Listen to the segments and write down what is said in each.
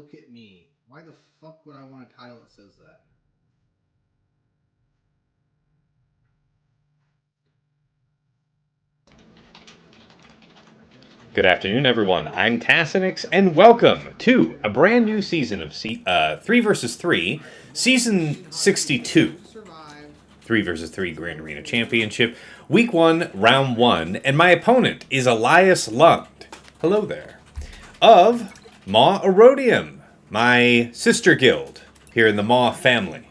look at me. Why the fuck would I want a tile that says that? Good afternoon, everyone. I'm Tassinix, and welcome to a brand new season of 3 vs 3, Season 62. 3 vs 3 Grand Arena Championship, Week 1, Round 1, and my opponent is Elias Lund. Hello there. Of Maw Erodium, my sister guild here in the Maw family.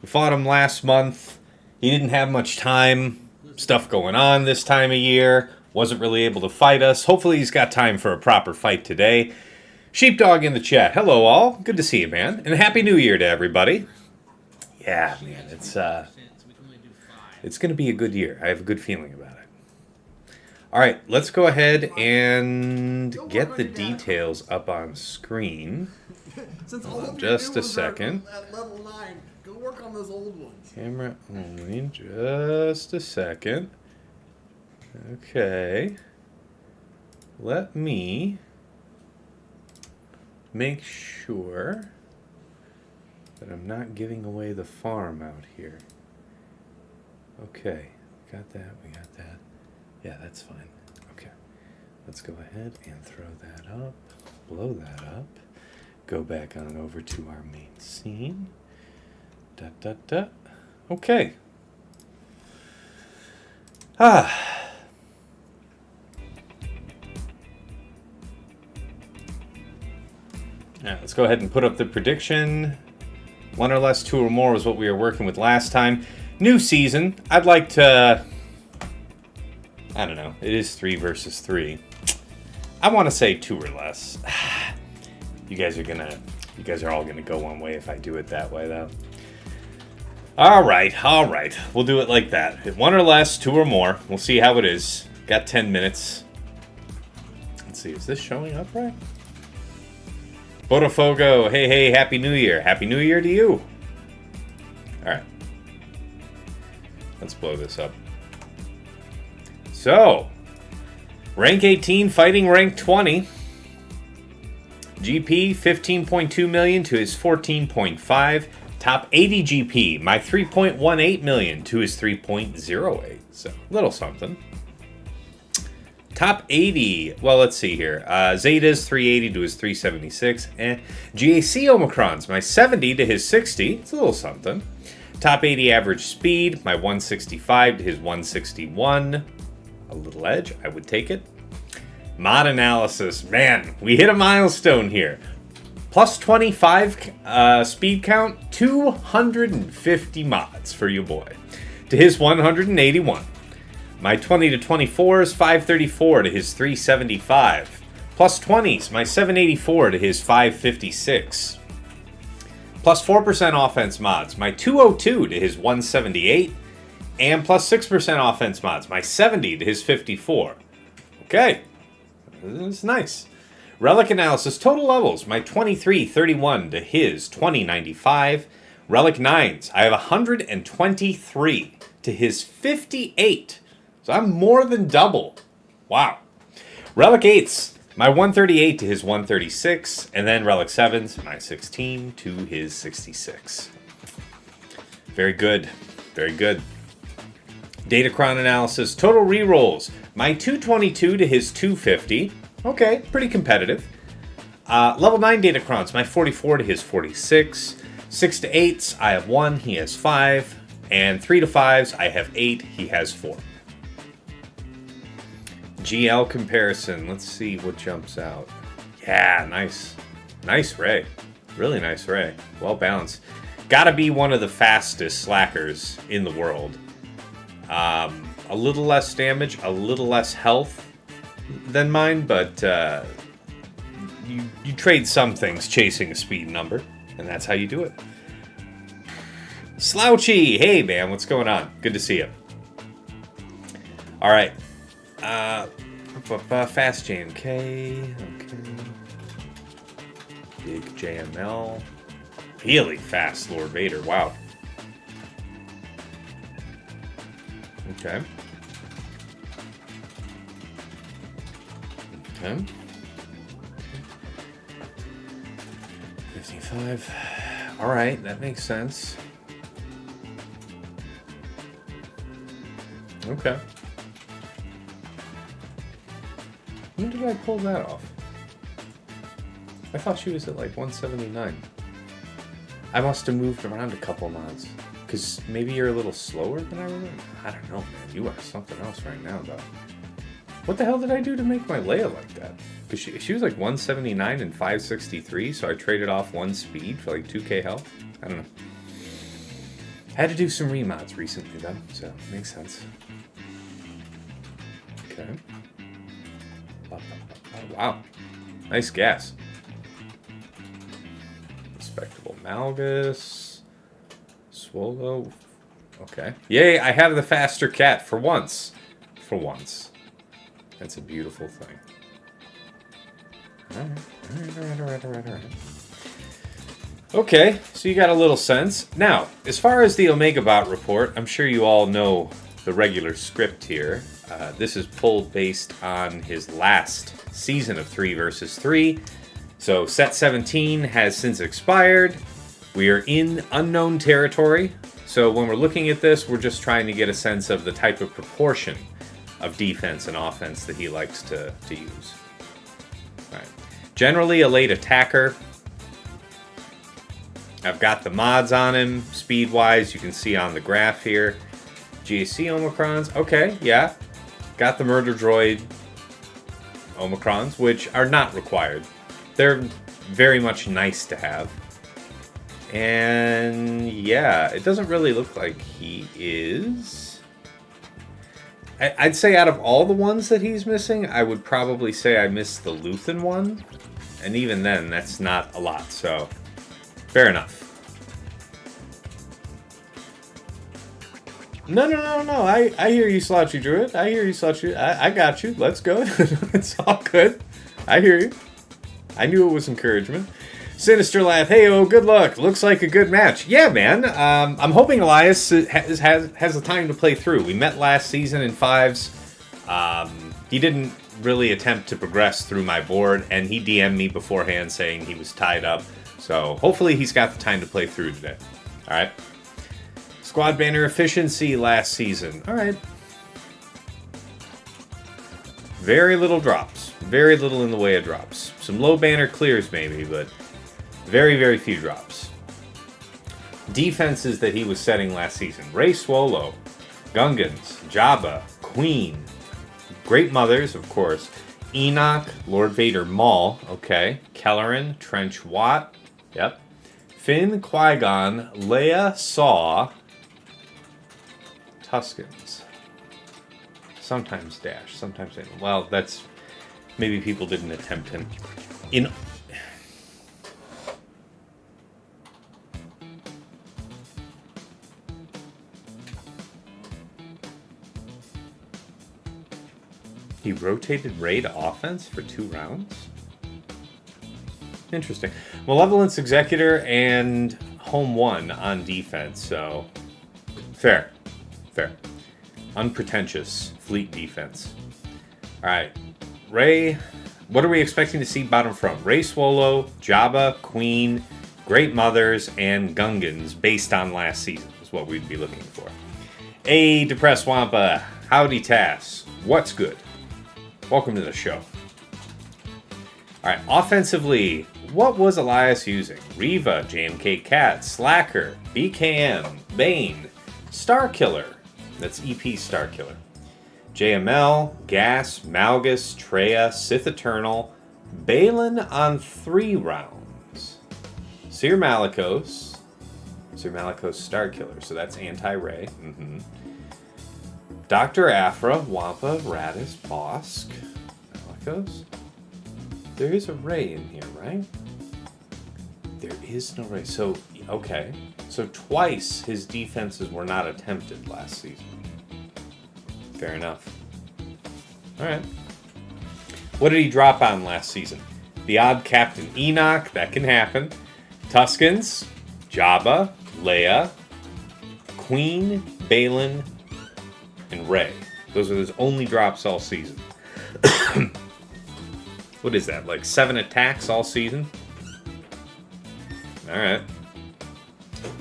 We fought him last month. He didn't have much time. Stuff going on this time of year. Wasn't really able to fight us. Hopefully he's got time for a proper fight today. Sheepdog in the chat. Hello all. Good to see you, man. And Happy New Year to everybody. Yeah, man. It's going to be a good year. I have a good feeling about it. All right. Let's go ahead and get the details up on screen. Just a second. At level 9, go work on those old ones. Camera only. Just a second. Okay, let me make sure that I'm not giving away the farm out here. Okay, got that, we got that. Yeah, that's fine. Okay, let's go ahead and throw that up, blow that up, go back on over to our main scene. Okay. Yeah, let's go ahead and put up the prediction. 1 or less, 2 or more was what we were working with last time. New season. I'd like to... I don't know. It is 3 versus 3. I want to say 2 or less. You guys are all gonna go one way if I do it that way, though. All right. We'll do it like that. 1 or less, 2 or more. We'll see how it is. Got 10 minutes. Let's see. Is this showing up right? Botafogo, hey, Happy New Year. Happy New Year to you. All right. Let's blow this up. So, rank 18 fighting rank 20. GP 15.2 million to his 14.5. Top 80 GP, my 3.18 million to his 3.08. So, little something. Top 80, well, let's see here. Zeta's 380 to his 376. GAC Omicron's my 70 to his 60. It's a little something. Top 80 average speed, my 165 to his 161. A little edge, I would take it. Mod analysis, man, we hit a milestone here. Plus 25 speed count, 250 mods for you boy. To his 181. My 20 to 24 is 534 to his 375. Plus 20s, my 784 to his 556. Plus 4% offense mods, my 202 to his 178. And plus 6% offense mods, my 70 to his 54. Okay, this is nice. Relic analysis, total levels, my 2331 to his 2095. Relic 9s, I have 123 to his 58. So I'm more than double. Wow. Relic 8s, my 138 to his 136. And then Relic 7s, my 16 to his 66. Very good. Very good. Datacron analysis, total rerolls, my 222 to his 250. Okay, pretty competitive. Level 9 Datacrons, my 44 to his 46. 6 to 8s, I have 1, he has 5. And 3 to 5s, I have 8, he has 4. GL comparison. Let's see what jumps out. Yeah, nice. Nice ray. Really nice ray. Well balanced. Gotta be one of the fastest slackers in the world. A little less damage, a little less health than mine, but you trade some things chasing a speed number, and that's how you do it. Slouchy! Hey, man, what's going on? Good to see you. All right. Fast JMK. Okay. Big JML. Really fast Lord Vader. Wow. Okay. 55. Alright, that makes sense. Okay. When did I pull that off? I thought she was at like 179. I must have moved around a couple mods. Because maybe you're a little slower than I remember? I don't know, man. You are something else right now, though. What the hell did I do to make my Leia like that? Because she was like 179 and 563, so I traded off one speed for like 2k health? I don't know. Had to do some remods recently, though, so it makes sense. Okay. Oh, wow. Nice gas. Respectable Malgus. Swallow. Okay. Yay, I have the faster cat for once. For once. That's a beautiful thing. Alright. Okay, so you got a little sense. Now, as far as the Omega Bot report, I'm sure you all know the regular script here. This is pulled based on his last season of 3 versus 3. So set 17 has since expired. We are in unknown territory. So when we're looking at this, we're just trying to get a sense of the type of proportion of defense and offense that he likes to use. All right. Generally a late attacker. I've got the mods on him, speed-wise, you can see on the graph here. GAC Omicrons, okay, yeah. Got the Murder Droid Omicrons, which are not required. They're very much nice to have. And yeah, it doesn't really look like he is. I'd say out of all the ones that he's missing, I would probably say I missed the Luthen one. And even then, that's not a lot, so fair enough. No. I hear you, Slouchy Druid. I hear you, Slouchy. I got you. Let's go. It's all good. I hear you. I knew it was encouragement. Sinister Laugh. Hey-oh, good luck. Looks like a good match. Yeah, man. I'm hoping Elias has the time to play through. We met last season in 5s. He didn't really attempt to progress through my board, and he DM'd me beforehand saying he was tied up. So hopefully he's got the time to play through today. All right. Squad banner efficiency last season. All right. Very little drops. Very little in the way of drops. Some low banner clears maybe, but very, very few drops. Defenses that he was setting last season. Rey Swallow, Gungans, Jabba, Queen, Great Mothers, of course, Enoch, Lord Vader Maul, okay, Kelleran, Trench Watt, yep, Finn, Qui-Gon, Leia, Saw, Tuskens. Sometimes Dash, sometimes... Well, that's... Maybe people didn't attempt him. He rotated Rey to offense for 2 rounds? Interesting. Malevolence, Executor, and Home 1 on defense, so... Fair. Unpretentious fleet defense. Alright. Rey... What are we expecting to see bottom from? Rey Swallow, Jabba, Queen, Great Mothers, and Gungans based on last season is what we'd be looking for. Hey, Depressed Wampa. Howdy, Tass. What's good? Welcome to the show. Alright, offensively, what was Elias using? Reva, JMK Cat, Slacker, BKM, Bane, Starkiller. That's EP Starkiller. JML, Gas, Malgus, Traya, Sith Eternal, Baylan on 3 rounds. Seer Malicos Starkiller, so that's anti-Rey. Dr. Aphra, Wampa, Raddus, Bosk, Malicos. There is a Rey in here, right? There is no Rey. So, okay. So twice his defenses were not attempted last season. Fair enough. Alright. What did he drop on last season? The odd Captain Enoch, that can happen. Tuskens, Jabba, Leia, Queen, Baylan, and Rey. Those are his only drops all season. What is that, like 7 attacks all season? Alright.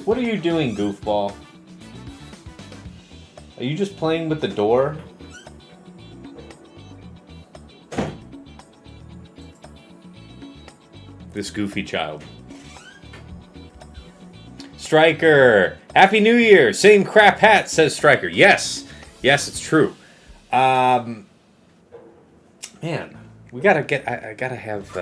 What are you doing, goofball? Are you just playing with the door? This goofy child. Striker! Happy New Year! Same crap hat, says Striker. Yes! Yes, it's true. Man, we gotta get... I gotta have...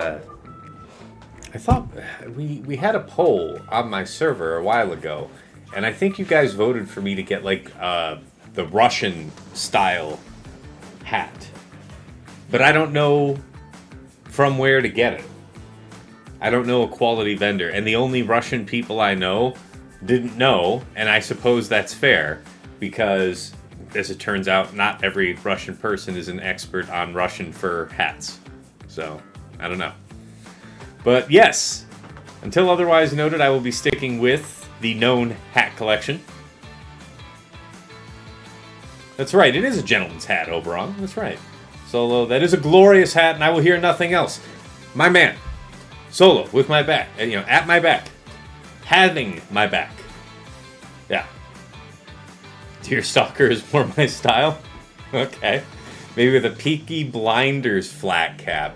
I thought we had a poll on my server a while ago, and I think you guys voted for me to get, like, the Russian-style hat. But I don't know from where to get it. I don't know a quality vendor, and the only Russian people I know didn't know, and I suppose that's fair, because, as it turns out, not every Russian person is an expert on Russian fur hats. So, I don't know. But yes, until otherwise noted, I will be sticking with the known hat collection. That's right, it is a gentleman's hat, Oberon. That's right. Solo, that is a glorious hat, and I will hear nothing else. My man, Solo, with my back, at my back, having my back. Yeah. Deerstalker is more my style. Okay. Maybe with a Peaky Blinders flat cap.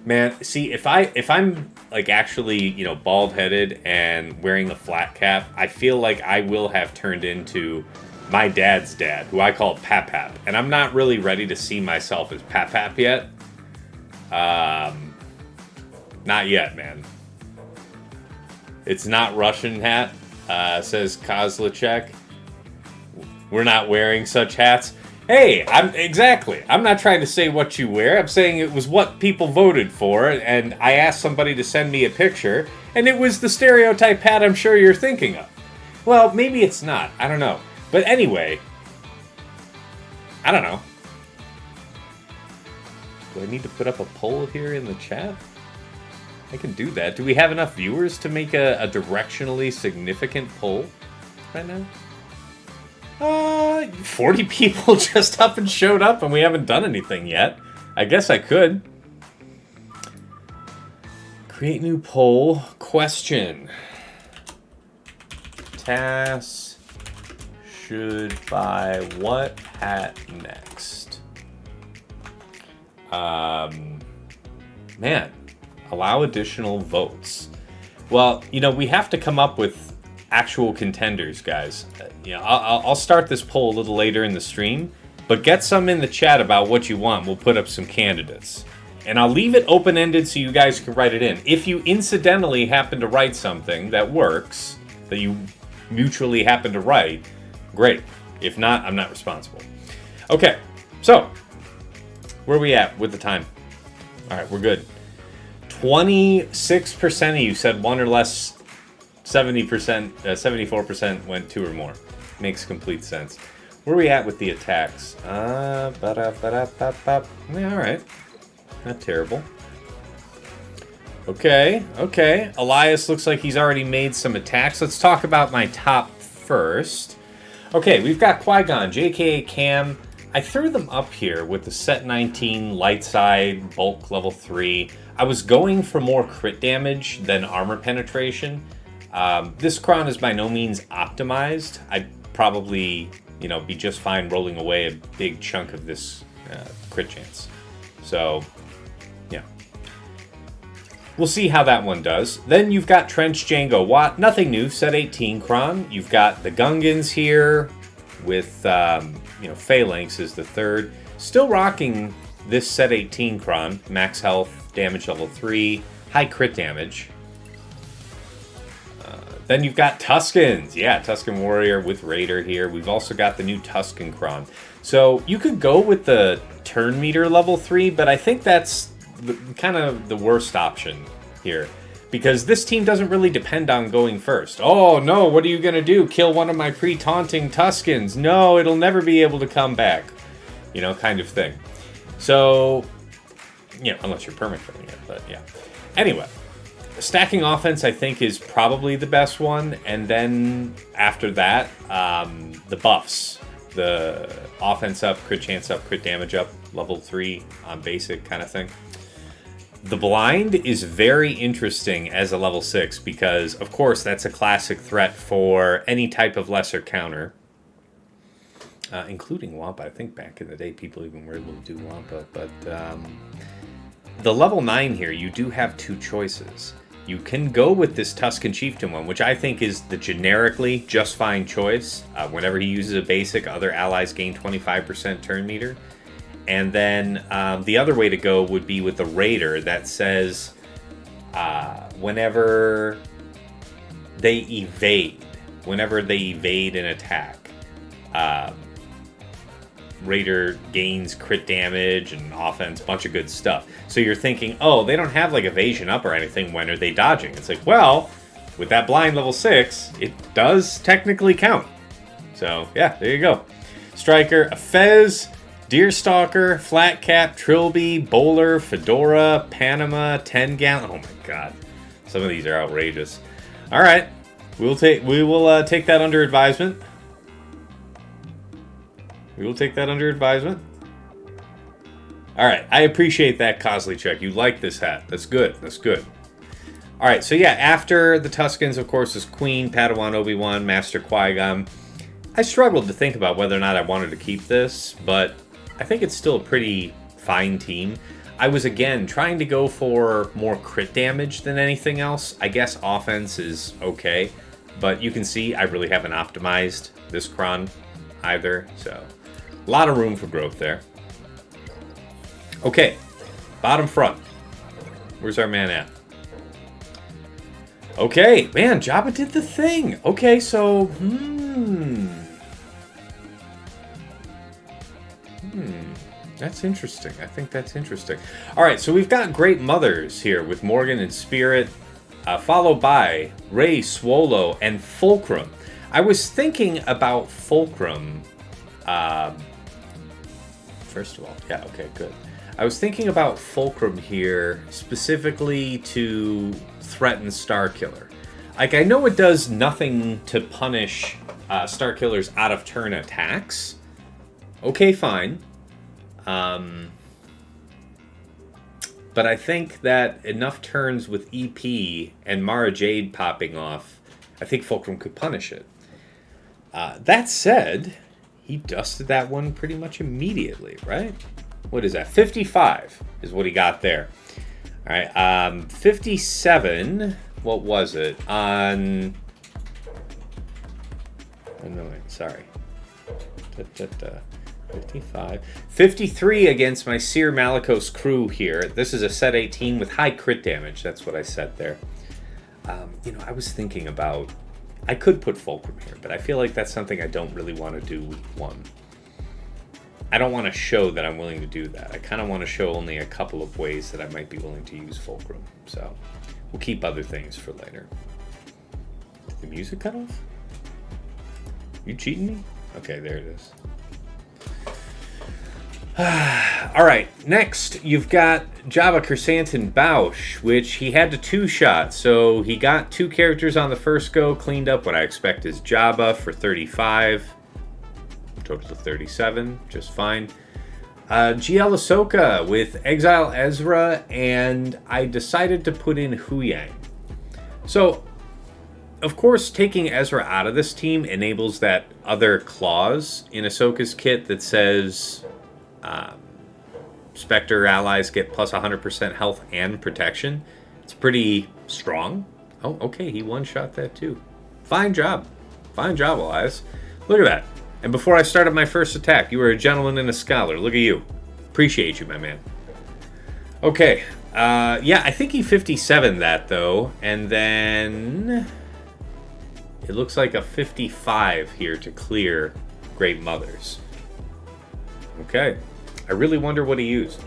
Man, see, if I'm like actually, bald-headed and wearing a flat cap, I feel like I will have turned into my dad's dad, who I call Papap. And I'm not really ready to see myself as Papap yet. Not yet, man. It's not Russian hat, says Kozlachek. We're not wearing such hats. Hey, I'm not trying to say what you wear. I'm saying it was what people voted for, and I asked somebody to send me a picture, and it was the stereotype hat I'm sure you're thinking of. Well, maybe it's not. I don't know. But anyway, I don't know. Do I need to put up a poll here in the chat? I can do that. Do we have enough viewers to make a directionally significant poll right now? 40 people just up and showed up, and we haven't done anything yet. I guess I could. Create new poll. Question. Tass should buy what hat next? Man, allow additional votes. Well, we have to come up with actual contenders, guys. I'll start this poll a little later in the stream, but get some in the chat about what you want. We'll put up some candidates. And I'll leave it open-ended so you guys can write it in. If you incidentally happen to write something that works, that you mutually happen to write, great. If not, I'm not responsible. Okay, so, where are we at with the time? Alright, we're good. 26% of you said one or less. 70%, 74% went two or more. Makes complete sense. Where are we at with the attacks? Yeah, alright. Not terrible. Okay. Elias looks like he's already made some attacks. Let's talk about my top first. Okay, we've got Qui-Gon, JKA Cam. I threw them up here with the Set 19 light side, bulk level 3. I was going for more crit damage than armor penetration. This cron is by no means optimized. I'd probably, be just fine rolling away a big chunk of this crit chance. So, yeah. We'll see how that one does. Then you've got Trench Jango Watt. Nothing new, set 18 cron. You've got the Gungans here with, Phalanx is the third. Still rocking this set 18 cron. Max health, damage level 3, high crit damage. Then you've got Tuskens. Yeah, Tusken Warrior with Raider here. We've also got the new Tusken Cron. So you could go with the turn meter level 3, but I think that's kind of the worst option here. Because this team doesn't really depend on going first. Oh no, what are you going to do? Kill one of my pre-taunting Tuskens? No, it'll never be able to come back. Kind of thing. So, unless you're perma-killing it, but yeah. Anyway. Stacking offense, I think, is probably the best one. And then after that, the buffs. The offense up, crit chance up, crit damage up, level 3 on basic kind of thing. The blind is very interesting as a level 6 because, of course, that's a classic threat for any type of lesser counter, including Wampa. I think back in the day people even were able to do Wampa. But the level 9 here, you do have two choices. You can go with this Tusken Chieftain one, which I think is the generically just fine choice. Whenever he uses a basic, other allies gain 25% turn meter. And then the other way to go would be with the Raider that says whenever they evade an attack, Raider gains crit damage and offense, bunch of good stuff. So you're thinking, oh, they don't have like evasion up or anything. When are they dodging? It's like, well, with that blind level 6, it does technically count. So yeah, there you go. Striker, a Fez, Deerstalker, Flat Cap, Trilby, Bowler, Fedora, Panama, 10 gallon. Oh my god, some of these are outrageous. All right, we will take that under advisement. We will take that under advisement. All right, I appreciate that, Cosley Check. You like this hat. That's good. That's good. All right, so yeah, after the Tuskens, of course, is Queen, Padawan, Obi-Wan, Master Qui-Gon. I struggled to think about whether or not I wanted to keep this, but I think it's still a pretty fine team. I was, again, trying to go for more crit damage than anything else. I guess offense is okay, but you can see I really haven't optimized this cron either, so a lot of room for growth there. Okay, bottom front. Where's our man at? Okay, man, Jabba did the thing. Okay, so, that's interesting. I think that's interesting. All right, so we've got great mothers here with Morgan and Spirit, followed by Rey, Swolo, and Fulcrum. I was thinking about Fulcrum. First of all, yeah, okay, good. I was thinking about Fulcrum here specifically to threaten Starkiller. Like, I know it does nothing to punish Starkiller's out of turn attacks. Okay, fine. But I think that enough turns with EP and Mara Jade popping off, I think Fulcrum could punish it. That said, he dusted that one pretty much immediately, right? What is that? 55 is what he got there. All right, 57, what was it? On... Oh, no, wait, sorry. 55. 53 against my Seer Malicos crew here. This is a set 18 with high crit damage. That's what I said there. You know, I was thinking about... I could put Fulcrum here, but I feel like that's something I don't really want to do week 1. I don't want to show that I'm willing to do that. I kind of want to show only a couple of ways that I might be willing to use Fulcrum. So we'll keep other things for later. Did the music cut off? You cheating me? Okay, there it is. All right, next you've got Jabba Krrsantan Bausch, which he had to 2-shot. So he got 2 characters on the first go, cleaned up what I expect is Jabba for 35. Total of 37, just fine. GL Ahsoka with Exile Ezra, and I decided to put in Huyang. So, of course, taking Ezra out of this team enables that other clause in Ahsoka's kit that says Spectre allies get plus 100% health and protection. It's pretty strong. Oh, okay, he one-shot that too. Fine job. Fine job, Elias. Look at that. And before I started my first attack, you were a gentleman and a scholar. Look at you. Appreciate you, my man. Okay. Yeah, I think he 57 that, though. And then... it looks like a 55 here to clear Great Mothers. Okay. I really wonder what he used.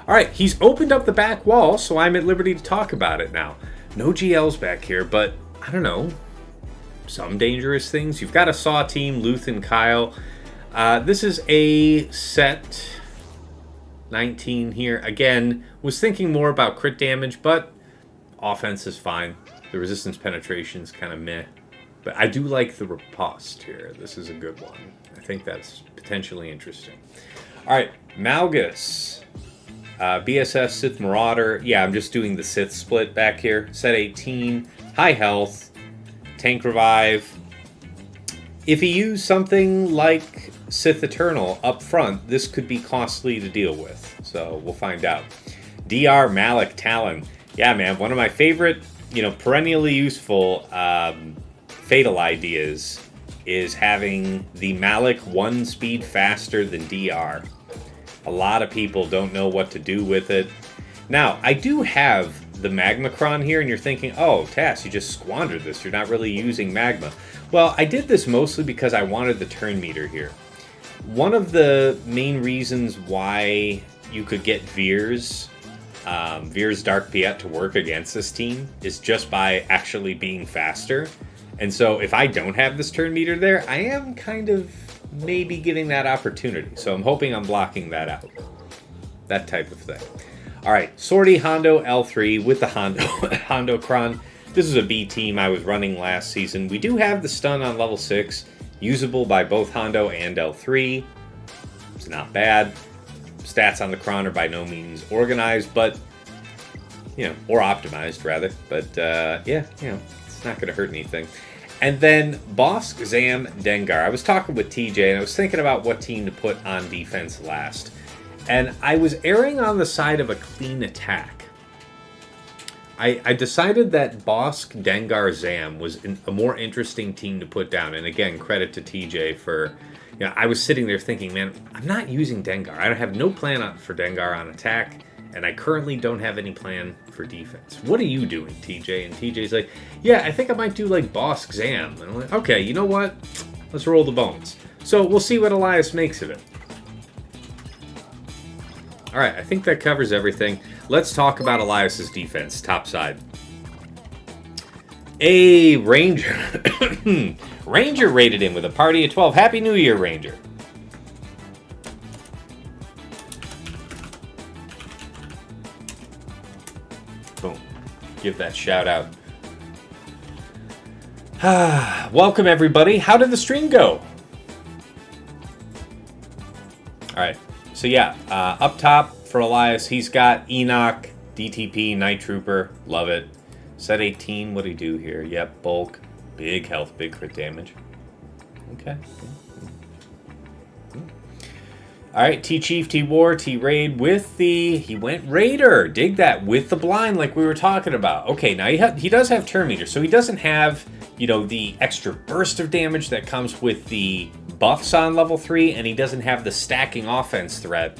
All right, he's opened up the back wall, so I'm at liberty to talk about it now. No GLs back here, but I don't know. Some dangerous things. You've got a Saw team, Luth and Kyle. This is a set 19 here. Again, was thinking more about crit damage, but offense is fine. The resistance penetration is kind of meh. But I do like the riposte here. This is a good one. I think that's potentially interesting. All right, Malgus. BSF Sith Marauder. Yeah, I'm just doing the Sith split back here. Set 18. High health. Tank revive. If you use something like Sith Eternal up front, this could be costly to deal with. So we'll find out. DR Malik Talon. Yeah, man, one of my favorite, perennially useful fatal ideas is having the Malik 1 speed faster than DR. A lot of people don't know what to do with it. Now, I do have the Magmacron here, and you're thinking, oh, Tass, you just squandered this. You're not really using Magma. Well, I did this mostly because I wanted the turn meter here. One of the main reasons why you could get Veer's Dark Piet to work against this team is just by actually being faster. And so if I don't have this turn meter there, I am kind of maybe giving that opportunity. So I'm hoping I'm blocking that out. That type of thing. All right, Sortie Hondo L3 with the Hondo Cron. This is a B team I was running last season. We do have the stun on level 6, usable by both Hondo and L3. It's not bad. Stats on the Cron are by no means organized, but, or optimized, rather. But, it's not going to hurt anything. And then Bosk, Zam, Dengar. I was talking with TJ, and I was thinking about what team to put on defense last. And I was erring on the side of a clean attack. I decided that Bosk, Dengar, Zam was a more interesting team to put down. And again, credit to TJ for... I was sitting there thinking, man, I'm not using Dengar. I have no plan for Dengar on attack, and I currently don't have any plan for defense. What are you doing, TJ? And TJ's like, yeah, I think I might do like Bosk Zam. And I'm like, okay, you know what? Let's roll the bones. So we'll see what Elias makes of it. All right, I think that covers everything. Let's talk about Elias's defense, top side. A Ranger. Ranger rated in with a party of 12. Happy New Year, Ranger. Boom. Give that shout out. Welcome, everybody. How did the stream go? All right. So, yeah, up top for Elias, he's got Enoch, DTP, Night Trooper. Love it. Set 18. What do he do here? Yep, bulk. Big health, big crit damage. Okay. All right, T-Chief, T-War, T-Raid with the... He went Raider. Dig that. With the blind like we were talking about. Okay, now he does have turn meter, so he doesn't have, the extra burst of damage that comes with the buffs on level 3, and he doesn't have the stacking offense threat.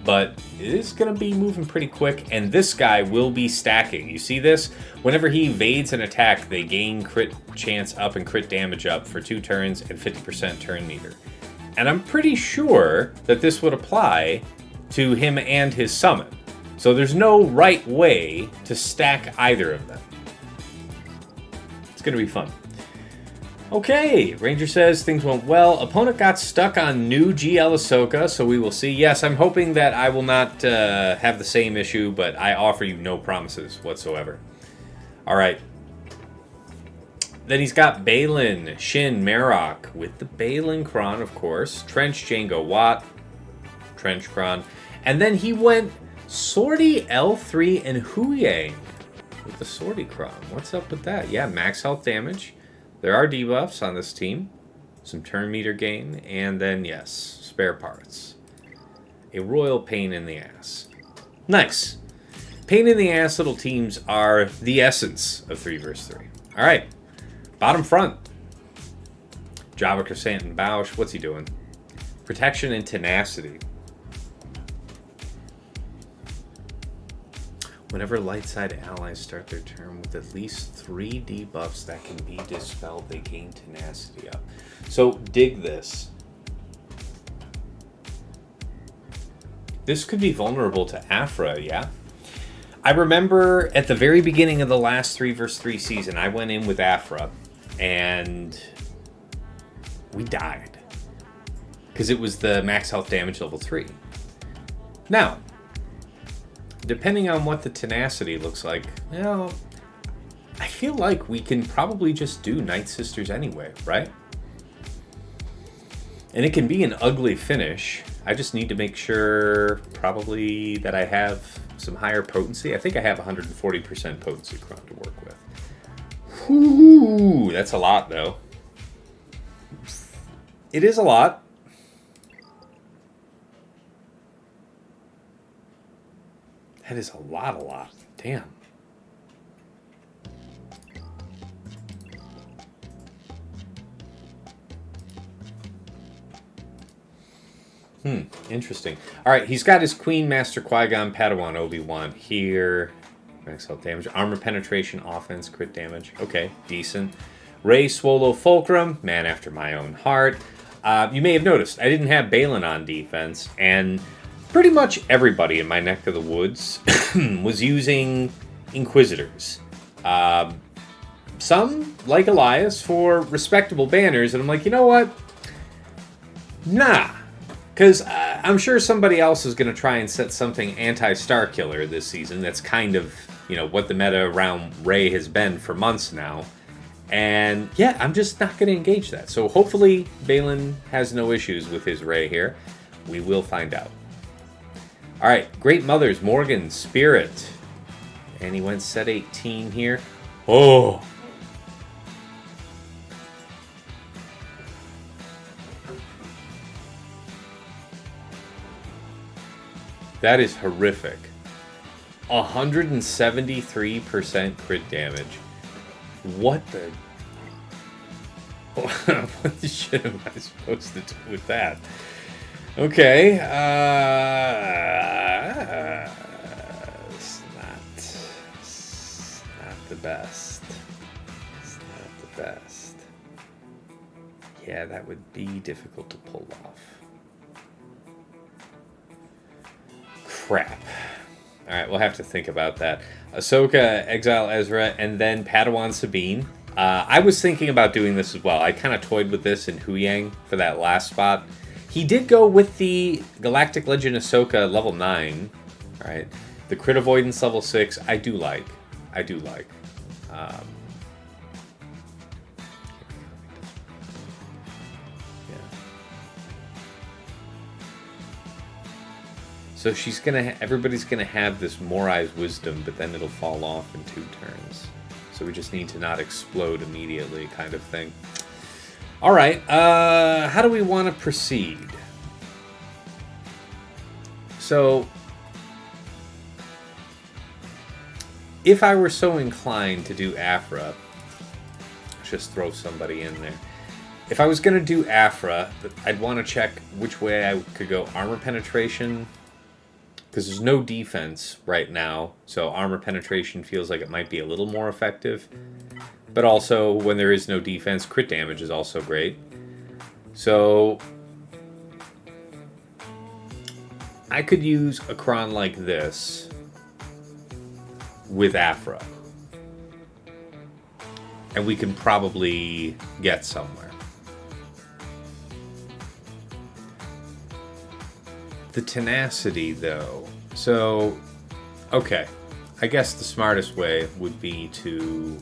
But it is going to be moving pretty quick, and this guy will be stacking. You see this? Whenever he evades an attack, they gain crit chance up and crit damage up for 2 turns and 50% turn meter. And I'm pretty sure that this would apply to him and his summon. So there's no right way to stack either of them. It's going to be fun. Okay, Ranger says things went well. Opponent got stuck on new GL Ahsoka, so we will see. Yes, I'm hoping that I will not have the same issue, but I offer you no promises whatsoever. All right. Then he's got Baylan, Shin, Marok, with the Baylan Cron, of course. Trench, Jango Watt, Trench Cron. And then he went Sortie, L3, and Huyang with the Sortie Cron. What's up with that? Yeah, max health damage. There are debuffs on this team. Some turn meter gain. And then, yes, spare parts. A royal pain in the ass. Nice. Pain in the ass little teams are the essence of 3 vs 3. All right. Bottom front. Jabba, Krrsantan, Bausch. What's he doing? Protection and Tenacity. Whenever light side allies start their turn with at least 3 debuffs that can be dispelled, they gain Tenacity up. So, dig this. This could be vulnerable to Aphra, yeah? I remember at the very beginning of the last 3 vs 3 season, I went in with Aphra, and we died. Because it was the max health damage level 3. Now, depending on what the Tenacity looks like, I feel like we can probably just do Night Sisters anyway, right? And it can be an ugly finish. I just need to make sure probably that I have some higher potency. I think I have 140% potency cron to work with. Whoo, that's a lot though. It is a lot. That is a lot. Damn. Interesting. All right, he's got his Queen, Master Qui-Gon, Padawan, Obi-Wan here. Max health damage, armor penetration, offense, crit damage. Okay, decent. Rey, Swolo, Fulcrum, man after my own heart. You may have noticed I didn't have Baylan on defense, and pretty much everybody in my neck of the woods was using Inquisitors. Some, like Elias, for respectable banners, and I'm like, you know what? Nah. Because I'm sure somebody else is going to try and set something anti-Star Killer this season. That's kind of, you know, what the meta around Rey has been for months now. And yeah, I'm just not going to engage that. So hopefully Baylan has no issues with his Rey here. We will find out. All right, Great Mothers, Morgan, Spirit. And he went set 18 here. Oh! That is horrific. 173% crit damage. What the... what the shit am I supposed to do with that? Okay. It's not the best. It's not the best. Yeah, that would be difficult to pull off. Crap. Alright, we'll have to think about that. Ahsoka, Exile Ezra, and then Padawan Sabine. I was thinking about doing this as well. I kind of toyed with this in Huyang for that last spot. He did go with the Galactic Legend Ahsoka level 9. Alright. The crit avoidance level 6, I do like. So she's everybody's gonna have this Morai's Wisdom, but then it'll fall off in 2 turns. So we just need to not explode immediately, kind of thing. All right, how do we want to proceed? So, if I were so inclined to do Aphra, let's just throw somebody in there. If I was gonna do Aphra, I'd want to check which way I could go. Armor penetration. Because there's no defense right now, so armor penetration feels like it might be a little more effective. But also, when there is no defense, crit damage is also great. So, I could use a cron like this with Aphra. And we can probably get somewhere. The tenacity, though. So, okay. I guess the smartest way would be to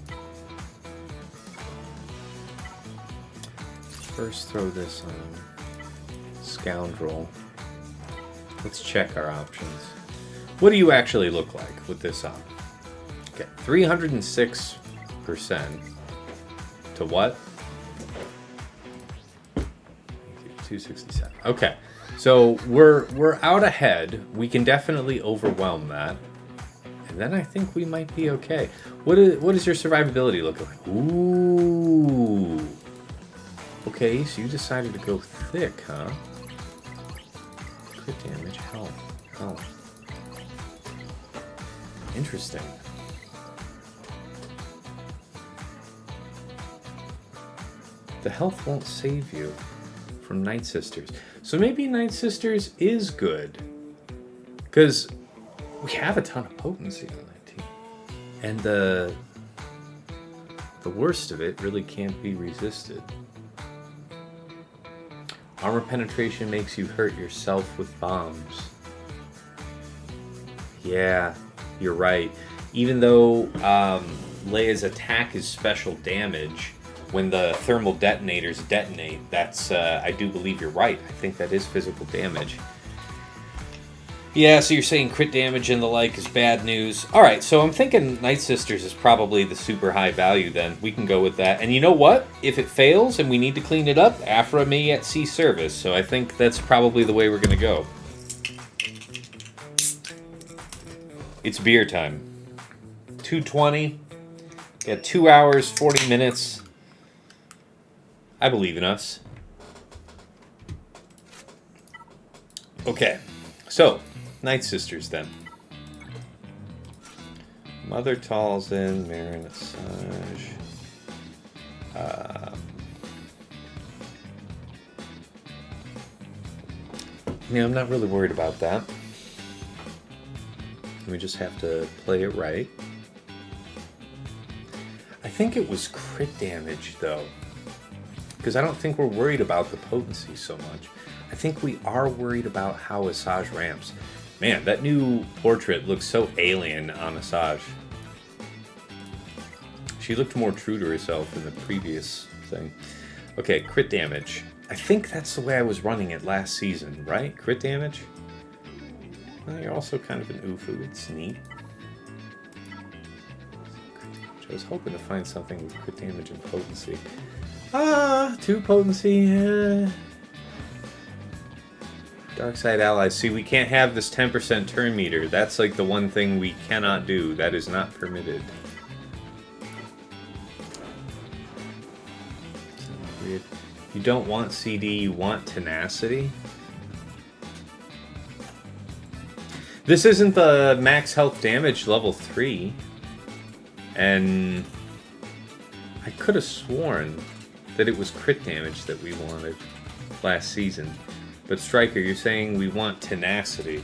first throw this on Scoundrel. Let's check our options. What do you actually look like with this on? Okay, 306% to what? 267. Okay. So we're out ahead. We can definitely overwhelm that. And then I think we might be okay. What is your survivability looking like? Ooh. Okay, so you decided to go thick, huh? Crit damage, health. Interesting. The health won't save you from Night Sisters. So maybe Night Sisters is good. Because we have a ton of potency on that team. And the worst of it really can't be resisted. Armor penetration makes you hurt yourself with bombs. Yeah, you're right. Even though Leia's attack is special damage, when the thermal detonators detonate. That's, I do believe you're right. I think that is physical damage. Yeah, so you're saying crit damage and the like is bad news. Alright, so I'm thinking Night Sisters is probably the super high value then. We can go with that. And you know what? If it fails and we need to clean it up, Aphra may yet see service. So I think that's probably the way we're going to go. It's beer time. 2:20. Got 2 hours, 40 minutes. I believe in us. Okay, so... Night Sisters, then. Mother Talzin, Marin Asajj. Yeah, I'm not really worried about that. We just have to play it right. I think it was crit damage, though. Because I don't think we're worried about the potency so much. I think we are worried about how Asajj ramps. Man, that new portrait looks so alien on Asajj. She looked more true to herself in the previous thing. Okay, crit damage. I think that's the way I was running it last season, right? Crit damage? Well, you're also kind of an Ufu. It's neat. I was hoping to find something with crit damage and potency. 2 potency. Dark side allies. See, we can't have this 10% turn meter. That's like the one thing we cannot do. That is not permitted. Weird. You don't want CD, you want tenacity? This isn't the max health damage level 3. And I could have sworn that it was crit damage that we wanted last season. But Striker, you're saying we want tenacity.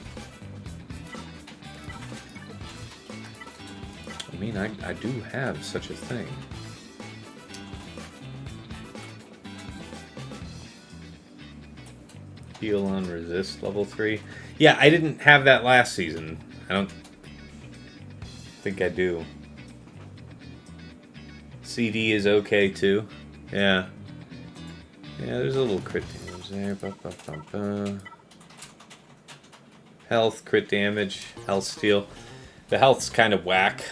I mean, I do have such a thing. Heal on resist level 3. Yeah, I didn't have that last season. I don't think I do. CD is okay too. Yeah. Yeah, there's a little crit damage there. Ba, ba, ba, ba. Health, crit damage, health steal. The health's kind of whack.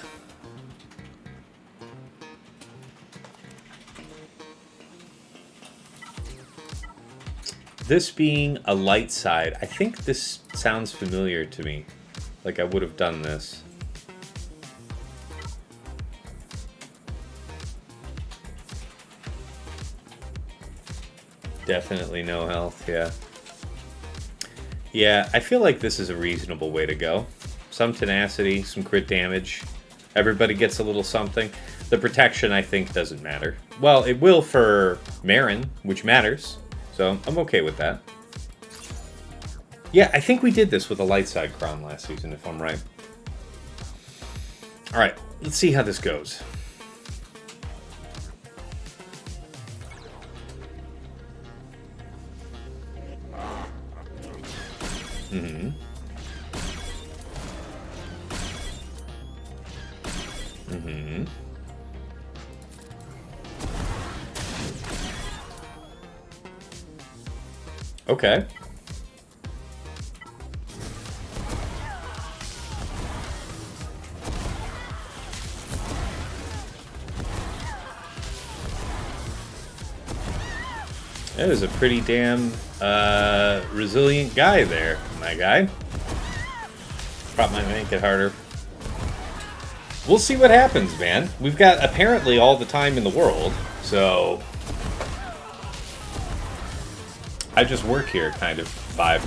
This being a light side, I think this sounds familiar to me. Like I would have done this. Definitely no health, yeah. Yeah, I feel like this is a reasonable way to go. Some tenacity, some crit damage. Everybody gets a little something. The protection, I think, doesn't matter. Well, it will for Marin, which matters. So, I'm okay with that. Yeah, I think we did this with a light side cron last season, if I'm right. Alright, let's see how this goes. Mm-hmm. Mm-hmm. Okay. That is a pretty damn resilient guy there, my guy. Probably might make it harder. We'll see what happens, man. We've got apparently all the time in the world, so I just work here kind of vibe.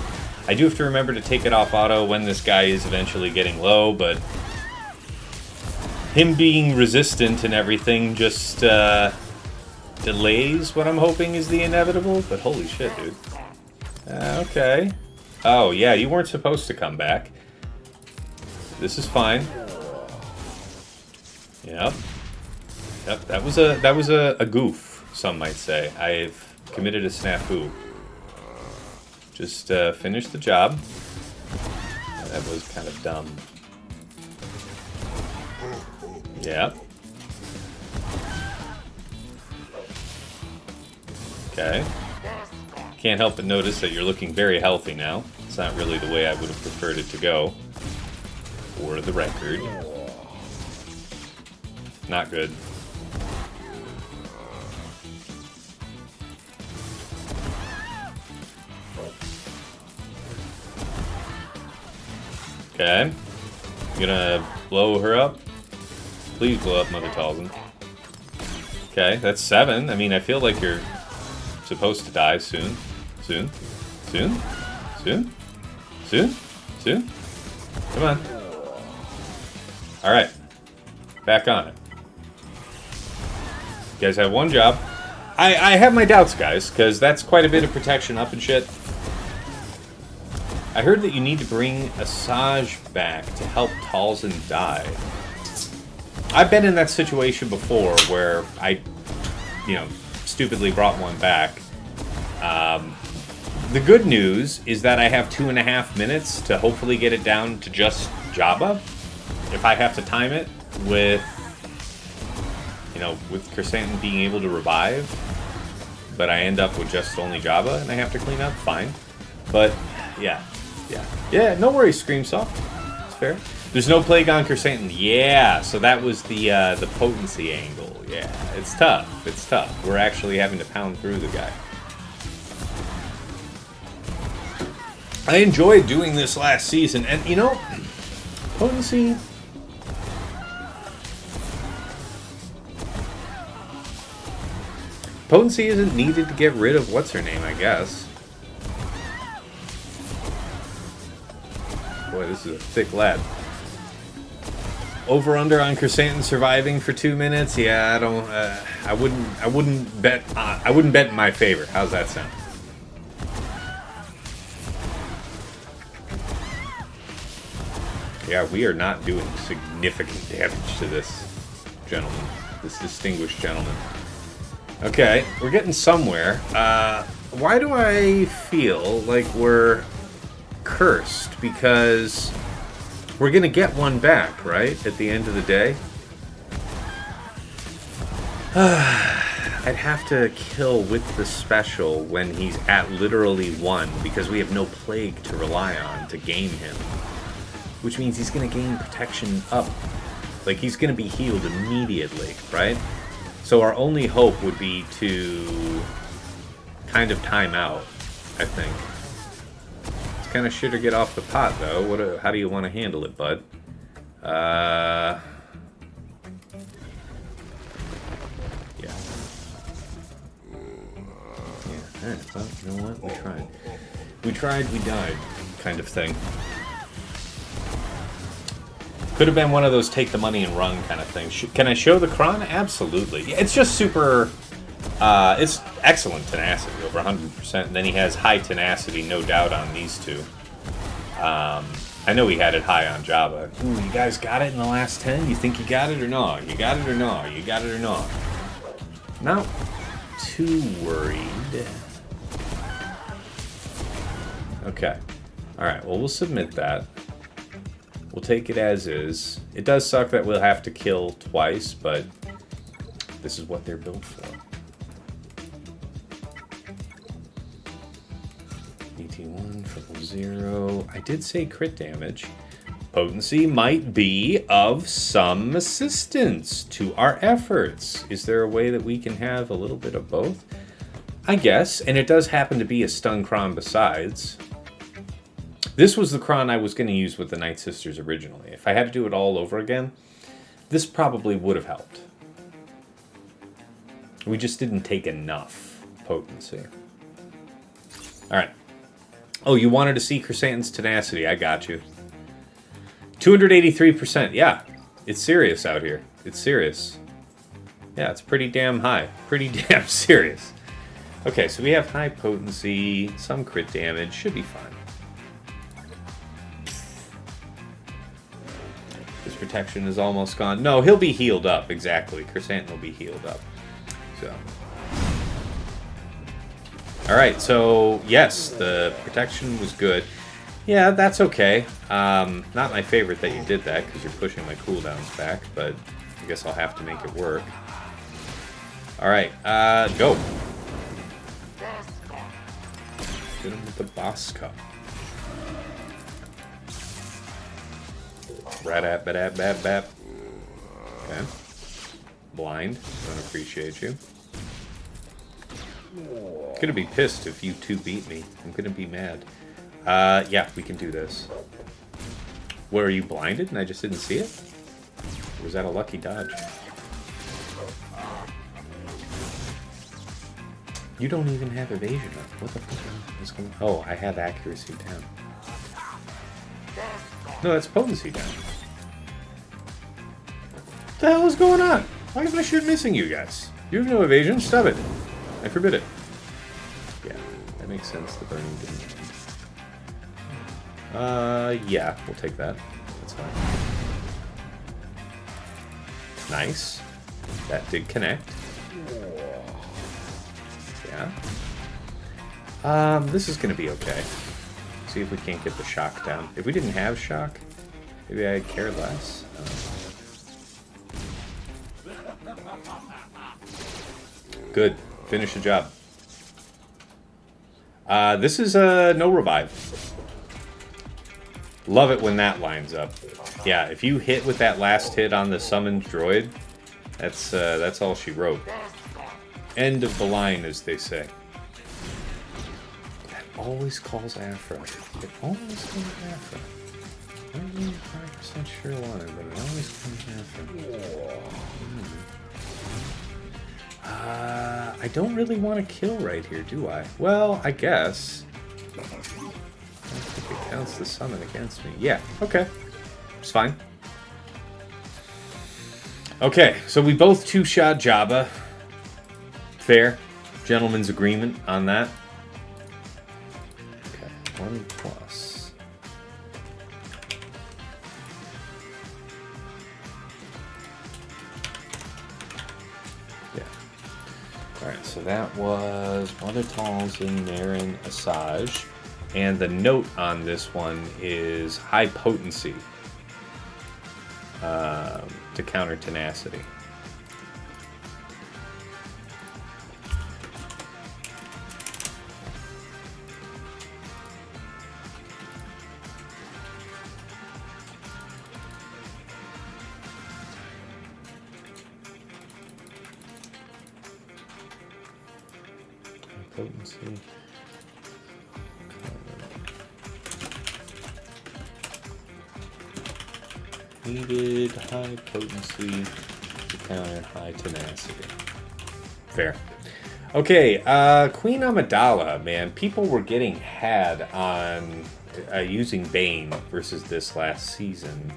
I do have to remember to take it off auto when this guy is eventually getting low, but him being resistant and everything just delays what I'm hoping is the inevitable, but holy shit, dude. Okay. Oh, yeah, you weren't supposed to come back. This is fine. Yep. Yep, that was a goof, some might say. I've committed a snafu. Just finish the job. That was kind of dumb. Yep. Okay. Can't help but notice that you're looking very healthy now. It's not really the way I would have preferred it to go. For the record. Not good. Okay. You gonna blow her up? Please blow up Mother Talzin. Okay, that's 7. I mean, I feel like you're supposed to die soon. Soon? Soon? Soon? Soon? Soon? Come on. Alright. Back on it. You guys have one job. I have my doubts, guys, because that's quite a bit of protection up and shit. I heard that you need to bring Asajj back to help Talzin die. I've been in that situation before where I, stupidly brought one back. The good news is that I have 2.5 minutes to hopefully get it down to just Jabba. If I have to time it with, with Krrsantan being able to revive, but I end up with just only Jabba and I have to clean up, fine. But, yeah, no worries, Screamsoft. It's fair. There's no plague on Krrsantan. Yeah, so that was the potency angle. Yeah, it's tough. It's tough. We're actually having to pound through the guy. I enjoyed doing this last season, and potency. Potency isn't needed to get rid of what's her name, I guess. Boy, this is a thick lad. Over under on Krrsantan surviving for 2 minutes. Yeah, I don't. I wouldn't bet. I wouldn't bet in my favor. How's that sound? Yeah, we are not doing significant damage to this gentleman, this distinguished gentleman. Okay, we're getting somewhere. Why do I feel like we're cursed? Because we're gonna get one back, right? At the end of the day. I'd have to kill with the special when he's at literally 1, because we have no plague to rely on to game him. Which means he's gonna gain protection up. Like, he's gonna be healed immediately, right? So our only hope would be to kind of time out, I think. It's kind of shit to get off the pot, though. How do you want to handle it, bud? Yeah. Alright, well, you know what? We tried. We tried, we died kind of thing. Could have been one of those take the money and run kind of things. Can I show the cron? Absolutely. It's just super... it's excellent tenacity, over 100%. And then he has high tenacity, no doubt, on these two. I know he had it high on Jabba. Ooh, you guys got it in the last 10? You think you got it or not? You got it or not? You got it or not? Not too worried. Okay. Alright, well, we'll submit that. We'll take it as is. It does suck that we'll have to kill twice, but this is what they're built for. DT1, 000. I did say crit damage. Potency might be of some assistance to our efforts. Is there a way that we can have a little bit of both? I guess, and it does happen to be a stun cron besides. This was the cron I was going to use with the Night Sisters originally. If I had to do it all over again, this probably would have helped. We just didn't take enough potency. Alright. Oh, you wanted to see Krrsantan's tenacity. I got you. 283%. Yeah, it's serious out here. It's serious. Yeah, it's pretty damn high. Pretty damn serious. Okay, so we have high potency, some crit damage. Should be fine. His protection is almost gone. No, he'll be healed up. Exactly. Krrsantan will be healed up. So. Alright, so yes, the protection was good. Yeah, that's okay. Not my favorite that you did that, because you're pushing my cooldowns back, but I guess I'll have to make it work. Alright, go. Hit him with the boss cup. Rat-at-bat-at-bat-bat. Okay. Blind. Don't appreciate you. I'm gonna be pissed if you two beat me. I'm gonna be mad. Yeah, we can do this. What, are you blinded and I just didn't see it? Or was that a lucky dodge? You don't even have evasion up. What the fuck is going on? Oh, I have accuracy down. No, that's potency down. What the hell is going on? Why is my shit missing, you guys? You have no evasion? Stop it. I forbid it. Yeah, that makes sense. The burning didn't end. Yeah, we'll take that. That's fine. Nice. That did connect. Yeah. This is gonna be okay. See if we can't get the shock down. If we didn't have shock, maybe I'd care less. Good. Finish the job. This is no revive. Love it when that lines up. Yeah, if you hit with that last hit on the summoned droid, that's all she wrote. End of the line, as they say. That always calls Aphra. It always calls Aphra. I'm not 100% sure why, but it always calls Aphra. I don't really want to kill right here, do I? Well, I guess. I think it counts the summon against me. Yeah, okay. It's fine. Okay, so we both two-shot Jabba. Fair. Gentleman's agreement on that. Okay, 1 plus. Yeah. Alright, so that was Mothertals in Naren Asajj. And the note on this one is high potency to counter tenacity. Potency. Needed high potency to counter high tenacity. Fair. Okay, Queen Amidala, man. People were getting had on using Bane versus this last season.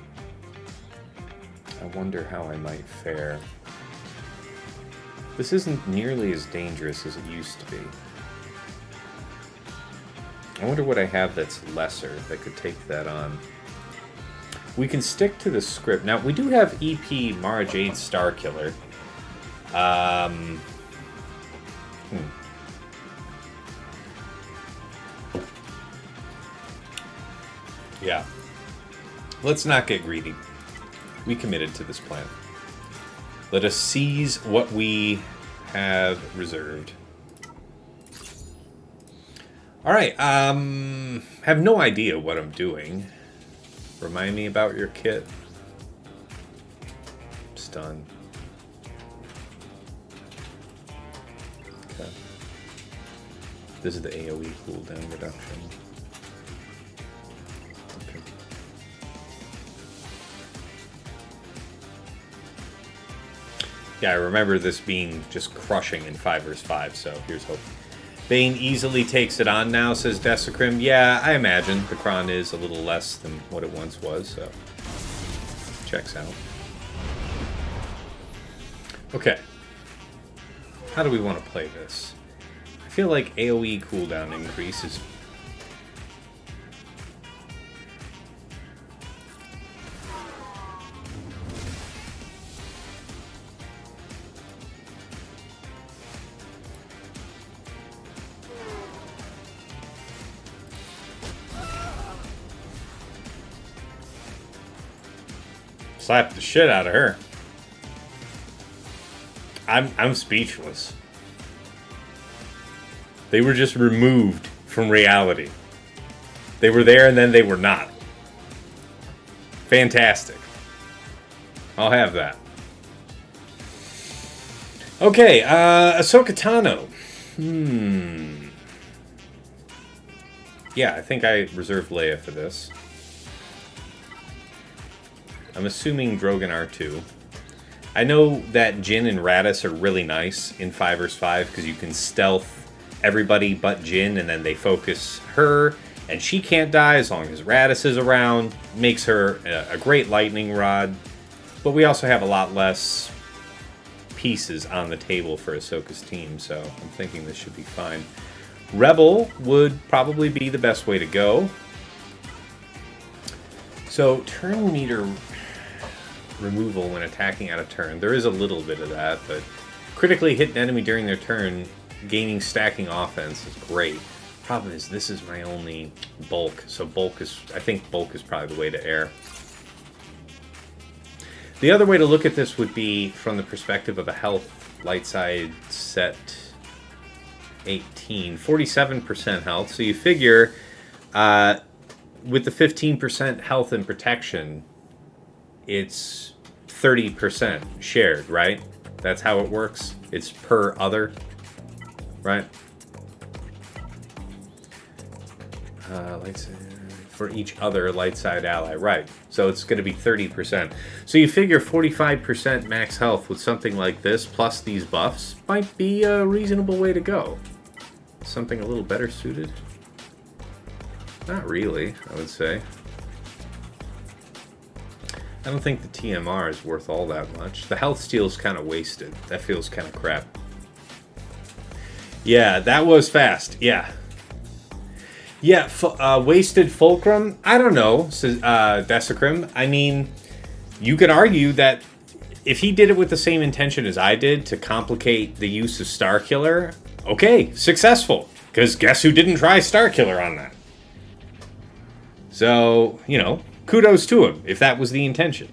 I wonder how I might fare. This isn't nearly as dangerous as it used to be. I wonder what I have that's lesser that could take that on. We can stick to the script. Now, we do have EP Mara Jade Starkiller. Yeah. Let's not get greedy. We committed to this plan. Let us seize what we have reserved. Alright, have no idea what I'm doing. Remind me about your kit. Stun. Okay. This is the AoE cooldown reduction. Okay. Yeah, I remember this being just crushing in 5 vs 5, so here's hope. Bane easily takes it on now, says Desecrim. Yeah, I imagine the cron is a little less than what it once was, so checks out. Okay. How do we want to play this? I feel like AoE cooldown increase is... Slapped the shit out of her. I'm speechless. They were just removed from reality. They were there and then they were not. Fantastic. I'll have that. Okay, Ahsoka Tano. Yeah, I think I reserved Leia for this. I'm assuming Drogon R2. I know that Jin and Raddus are really nice in 5 vs 5 because you can stealth everybody but Jin and then they focus her and she can't die as long as Raddus is around. Makes her a great lightning rod. But we also have a lot less pieces on the table for Ahsoka's team, so I'm thinking this should be fine. Rebel would probably be the best way to go. So turn meter removal when attacking out of turn. There is a little bit of that, but critically hit an enemy during their turn, gaining stacking offense is great. Problem is, this is my only bulk, so I think bulk is probably the way to err. The other way to look at this would be from the perspective of a health light side set 18, 47% health. So you figure with the 15% health and protection, it's 30% shared, right? That's how it works. It's per other, right? For each other light side ally, right? So it's going to be 30%. So you figure 45% max health with something like this, plus these buffs, might be a reasonable way to go. Something a little better suited? Not really, I would say. I don't think the TMR is worth all that much. The health steal is kind of wasted. That feels kind of crap. Yeah, that was fast. Yeah. Yeah, wasted fulcrum? I don't know, Desecrim. I mean, you could argue that if he did it with the same intention as I did to complicate the use of Starkiller, okay, successful. Because guess who didn't try Starkiller on that? So, you know, kudos to him, if that was the intention.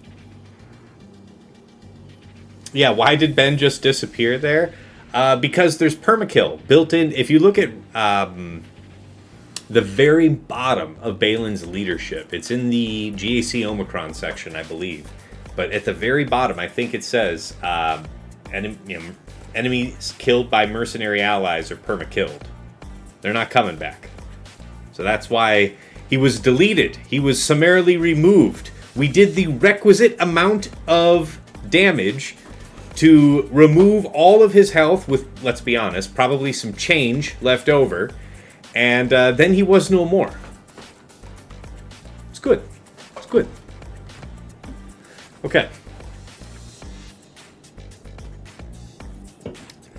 Yeah, why did Ben just disappear there? Because there's permakill built in. If you look at the very bottom of Baylan's leadership, it's in the GAC Omicron section, I believe. But at the very bottom, I think it says enemies killed by mercenary allies are perma-killed. They're not coming back. So that's why he was deleted. He was summarily removed. We did the requisite amount of damage to remove all of his health with, let's be honest, probably some change left over. And then he was no more. It's good. It's good. Okay.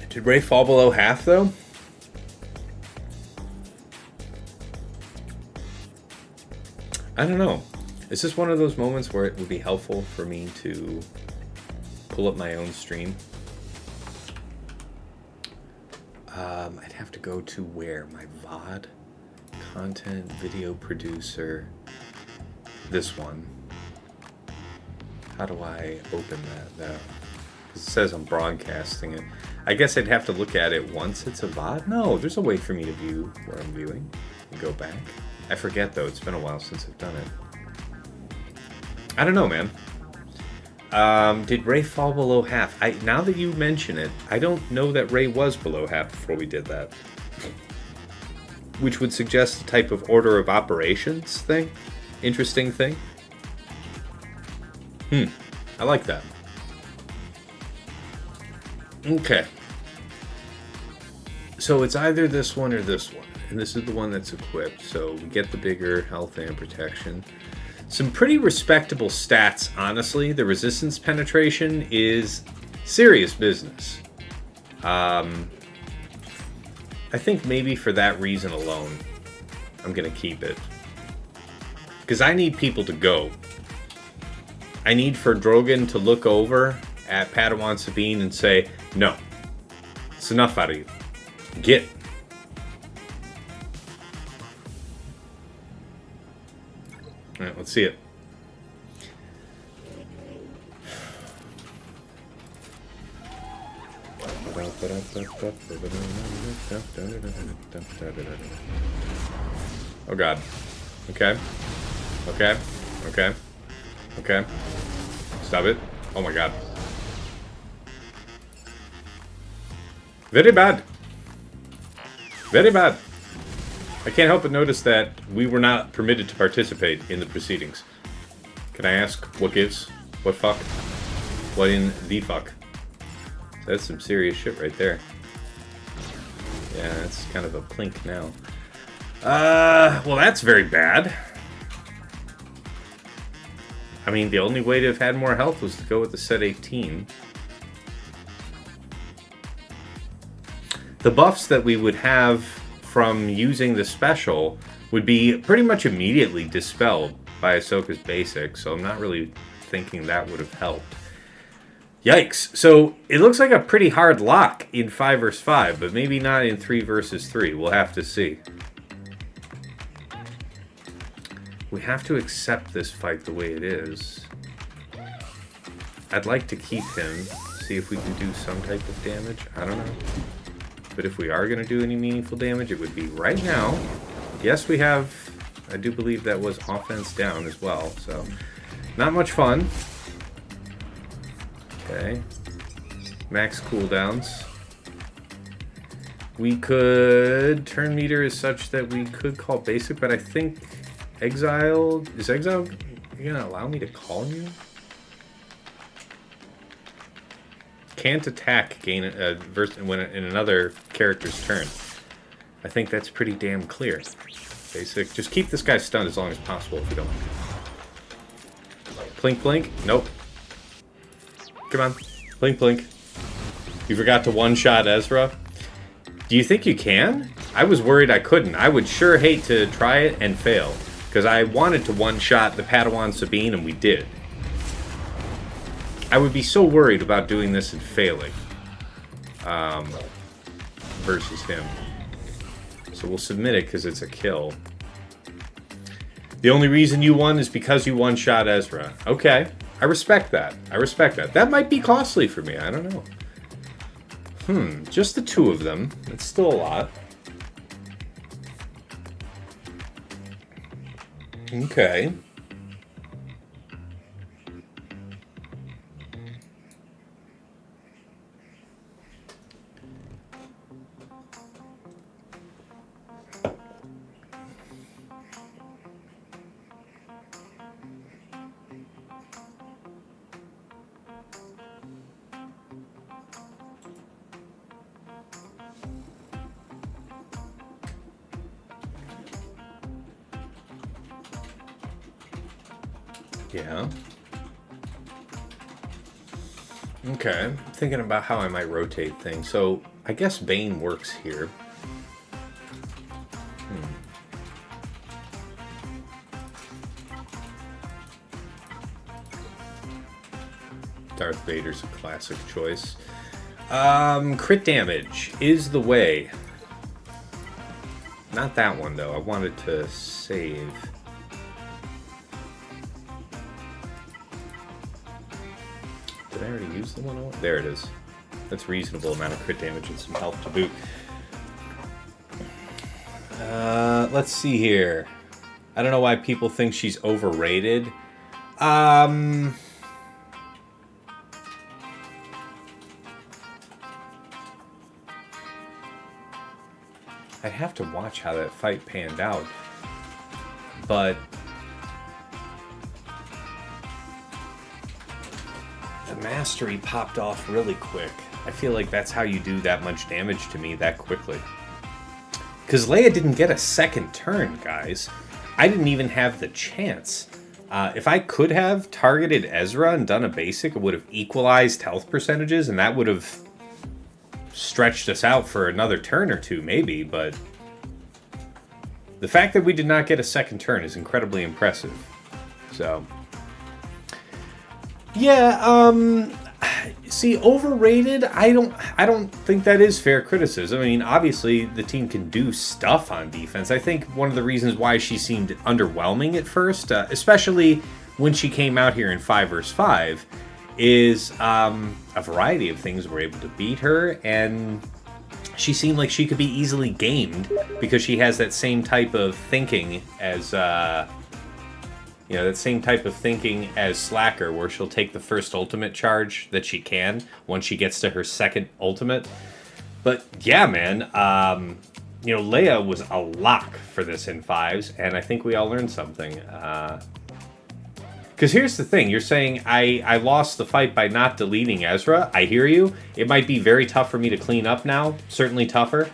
Did Ray fall below half, though? I don't know. Is this one of those moments where it would be helpful for me to pull up my own stream? I'd have to go to where? My VOD? Content, video producer. This one. How do I open that though? Because it says I'm broadcasting it. I guess I'd have to look at it once it's a VOD? No, there's a way for me to view where I'm viewing. And go back. I forget though, it's been a while since I've done it. I don't know, man. Did Ray fall below half? Now that you mention it, I don't know that Ray was below half before we did that. Which would suggest a type of order of operations thing. Interesting thing. I like that. Okay. So it's either this one or this one. And this is the one that's equipped. So we get the bigger health and protection. Some pretty respectable stats, honestly. The resistance penetration is serious business. I think maybe for that reason alone, I'm going to keep it. Because I need people to go. I need for Drogon to look over at Padawan Sabine and say, no, it's enough out of you. Get. All right, let's see it. Oh god. Okay. Okay. Okay. Okay. Stop it. Oh my god. Very bad. Very bad. I can't help but notice that we were not permitted to participate in the proceedings. Can I ask what gives? What fuck? What in the fuck? That's some serious shit right there. Yeah, that's kind of a plink now. Well, that's very bad. I mean, the only way to have had more health was to go with the set 18. The buffs that we would have from using the special would be pretty much immediately dispelled by Ahsoka's basic, so I'm not really thinking that would have helped. Yikes. So it looks like a pretty hard lock in 5 vs 5, but maybe not in 3 vs 3. We'll have to see. We have to accept this fight the way it is. I'd like to keep him, see if we can do some type of damage. I don't know. But if we are going to do any meaningful damage, it would be right now. Yes, we have... I do believe that was offense down as well, so... Not much fun. Okay. Max cooldowns. We could... Turn meter is such that we could call basic, but I think... Exile... Is Exile... You're going to allow me to call you? Can't attack gain when in another character's turn. I think that's pretty damn clear. Basic. Just keep this guy stunned as long as possible if you don't. Plink blink. Nope. Come on. Blink blink. You forgot to one-shot Ezra. Do you think you can? I was worried I couldn't. I would sure hate to try it and fail. Because I wanted to one-shot the Padawan Sabine and we did. I would be so worried about doing this and failing versus him. So we'll submit it because it's a kill. The only reason you won is because you one-shot Ezra. Okay, I respect that. I respect that. That might be costly for me. I don't know. Just the two of them. It's still a lot. Okay. Yeah. Okay, I'm thinking about how I might rotate things. So, I guess Bane works here. Darth Vader's a classic choice. Crit damage is the way. Not that one, though. I wanted to save... Did I already use the one I want? There it is. That's a reasonable amount of crit damage and some health to boot. Let's see here. I don't know why people think she's overrated. I'd have to watch how that fight panned out. But... the mastery popped off really quick. I feel like that's how you do that much damage to me that quickly. Because Leia didn't get a second turn, guys. I didn't even have the chance. If I could have targeted Ezra and done a basic, it would have equalized health percentages, and that would have stretched us out for another turn or two, maybe, but... the fact that we did not get a second turn is incredibly impressive. So... yeah, see, overrated, I don't think that is fair criticism. I mean, obviously, the team can do stuff on defense. I think one of the reasons why she seemed underwhelming at first, especially when she came out here in 5 vs 5, is a variety of things were able to beat her, and she seemed like she could be easily gamed because she has that same type of thinking as, you know, that same type of thinking as Slacker, where she'll take the first ultimate charge that she can once she gets to her second ultimate. But yeah, man, you know, Leia was a lock for this in 5s, and I think we all learned something. Because here's the thing, you're saying I lost the fight by not deleting Ezra. I hear you. It might be very tough for me to clean up now, certainly tougher.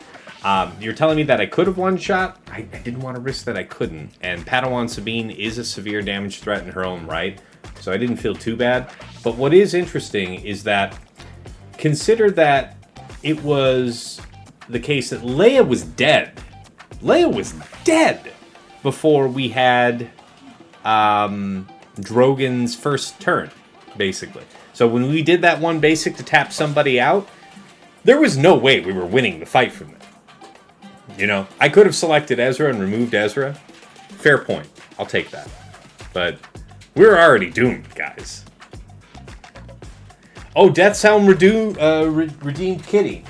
You're telling me that I could have one-shot? I didn't want to risk that I couldn't. And Padawan Sabine is a severe damage threat in her own right, so I didn't feel too bad. But what is interesting is that, consider that it was the case that Leia was dead. Leia was dead before we had Drogon's first turn, basically. So when we did that one basic to tap somebody out, there was no way we were winning the fight from them. You know, I could have selected Ezra and removed Ezra. Fair point. I'll take that. But we're already doomed, guys. Oh, Death Helm redeemed Kitty.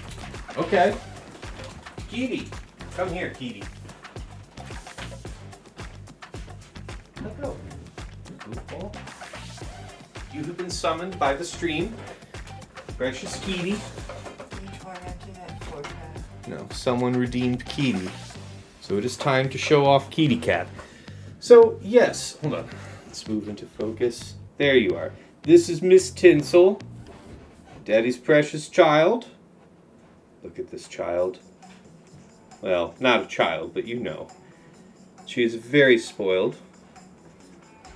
Okay. Kitty. Come here, Kitty. Let go. Goofball. You have been summoned by the stream. Precious Kitty. No, someone redeemed Kitty. So it is time to show off Kitty Cat. So, yes. Hold on. Let's move into focus. There you are. This is Miss Tinsel. Daddy's precious child. Look at this child. Well, not a child, but you know. She is very spoiled.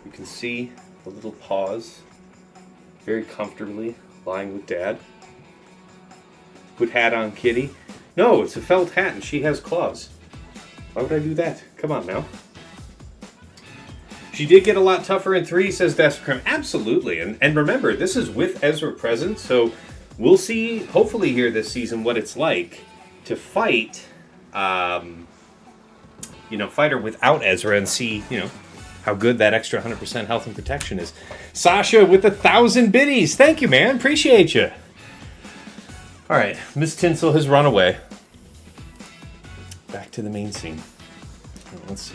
You can see the little paws very comfortably lying with Dad. Put hat on Kitty. No, it's a felt hat and she has claws. Why would I do that? Come on now. She did get a lot tougher in 3, says Datacron. Absolutely. And remember, this is with Ezra present, so we'll see, hopefully here this season, what it's like to fight, you know, fight her without Ezra and see, you know, how good that extra 100% health and protection is. Sasha with 1,000 biddies. Thank you, man. Appreciate you. All right, Miss Tinsel has run away. Back to the main scene. Let's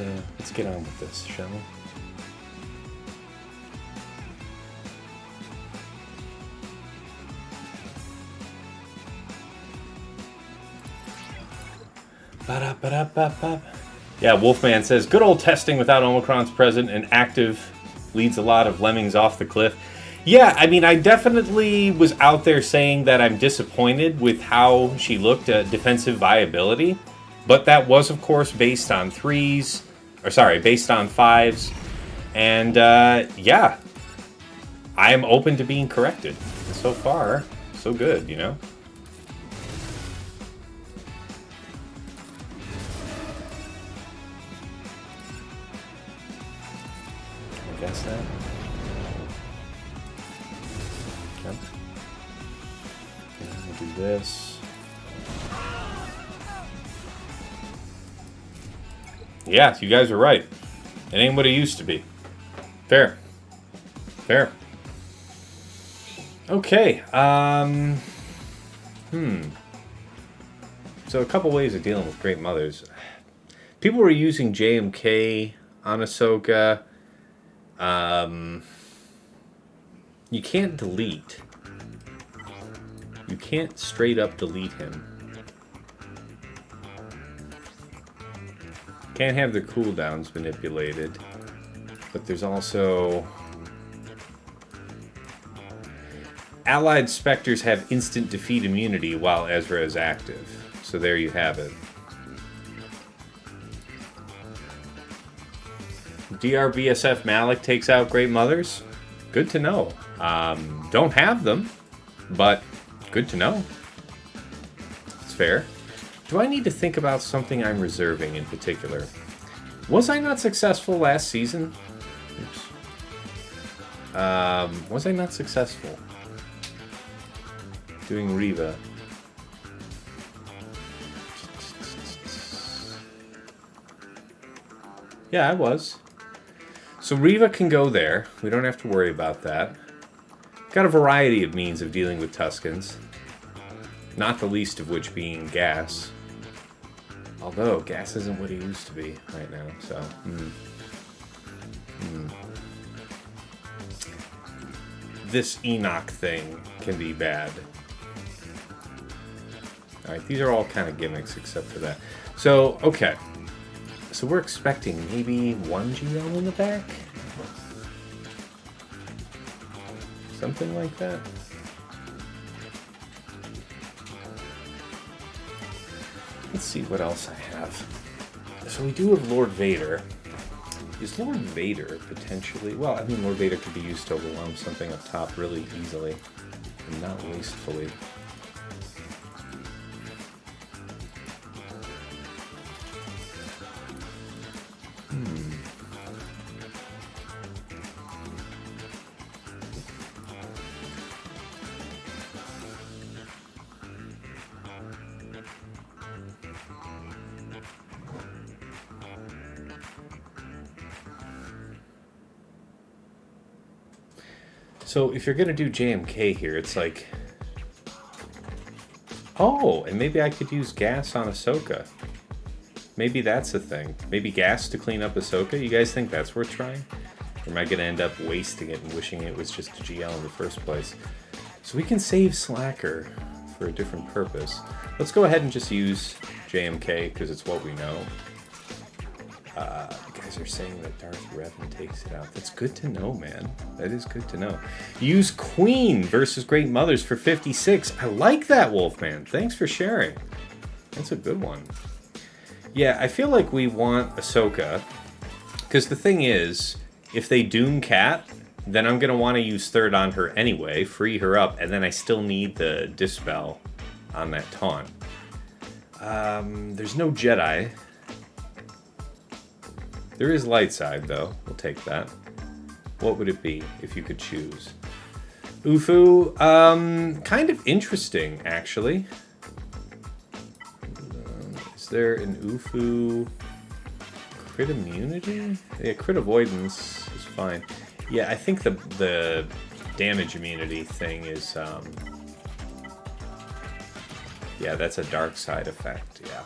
get on with this, shall we? Ba-da-ba-da-ba-ba. Yeah, Wolfman says, good old testing without Omicron's present and active leads a lot of lemmings off the cliff. Yeah, I mean, I definitely was out there saying that I'm disappointed with how she looked at defensive viability. But that was, of course, based on 3s. Or, sorry, based on 5s. And, yeah. I am open to being corrected. And so far, so good, you know? I guess that. Okay. And we'll do this. Yeah, you guys are right. It ain't what it used to be. Fair. Fair. Okay. So a couple ways of dealing with Great Mothers. People were using JMK on Ahsoka. You can't delete. You can't straight up delete him. Can't have the cooldowns manipulated. But there's also... Allied Spectres have instant defeat immunity while Ezra is active. So there you have it. DRBSF Malik takes out Great Mothers. Good to know. Don't have them, but good to know. It's fair. Do I need to think about something I'm reserving in particular? Was I not successful last season? Oops. Was I not successful doing Reva? Yeah, I was. So Reva can go there. We don't have to worry about that. Got a variety of means of dealing with Tuskens. Not the least of which being gas. Although, gas isn't what he used to be right now, so... This Enoch thing can be bad. Alright, these are all kind of gimmicks except for that. So, okay. So we're expecting maybe one GL in the back? Something like that? Let's see what else I have. So we do have Lord Vader. Is Lord Vader potentially... Well, I mean, Lord Vader could be used to overwhelm something up top really easily and not wastefully. So if you're going to do JMK here, it's like... Oh, and maybe I could use gas on Ahsoka. Maybe that's a thing. Maybe gas to clean up Ahsoka? You guys think that's worth trying? Or am I going to end up wasting it and wishing it was just a GL in the first place? So we can save Slacker for a different purpose. Let's go ahead and just use JMK because it's what we know. You guys are saying that Darth Revan takes it out. That's good to know, man. That is good to know. Use Queen versus Great Mothers for 56. I like that, Wolfman. Thanks for sharing. That's a good one. Yeah, I feel like we want Ahsoka. Because the thing is, if they Doom Cat, then I'm going to want to use third on her anyway, free her up, and then I still need the Dispel on that taunt. There's no Jedi. There is light side, though. We'll take that. What would it be if you could choose? Ufu, kind of interesting, actually. Is there an Ufu crit immunity? Yeah, crit avoidance is fine. Yeah, I think the damage immunity thing is, yeah, that's a dark side effect, yeah.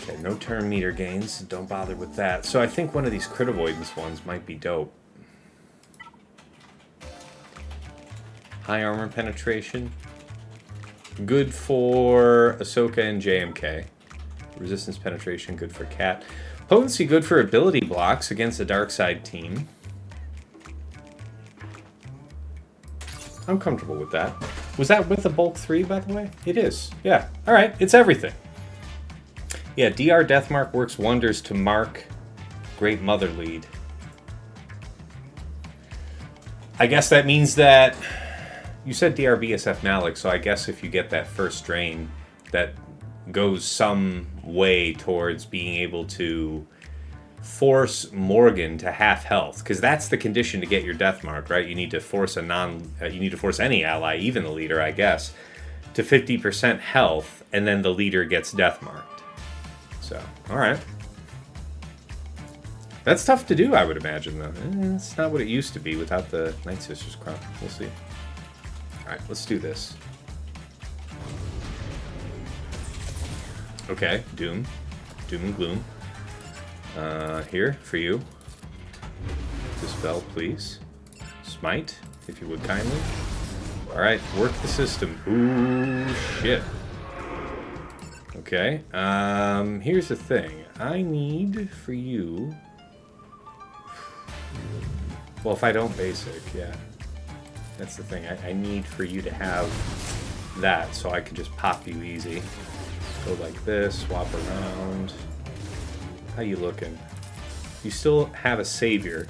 Okay, no turn meter gains. Don't bother with that. So I think one of these crit avoidance ones might be dope. High armor penetration. Good for Ahsoka and JMK. Resistance penetration, good for Cat. Potency, good for ability blocks against a dark side team. I'm comfortable with that. Was that with the bulk 3, by the way? It is. Yeah. All right. It's everything. Yeah, DR Deathmark works wonders to mark Great Mother lead. I guess that means that... You said DR BSF Malik, so I guess if you get that first drain, that goes some way towards being able to force Morgan to half health, because that's the condition to get your Deathmark, right? You need to force you need to force any ally, even the leader, I guess, to 50% health, and then the leader gets Deathmarked. So, alright. That's tough to do, I would imagine, though. It's not what it used to be without the Night Sisters crown. We'll see. Alright, let's do this. Okay, Doom. Doom and Gloom. Here, for you. Dispel, please. Smite, if you would kindly. Alright, work the system. Ooh, shit. Okay, here's the thing. I need for you... Well, if I don't basic, yeah. That's the thing. I need for you to have that so I can just pop you easy. Go like this, swap around. How you looking? You still have a savior,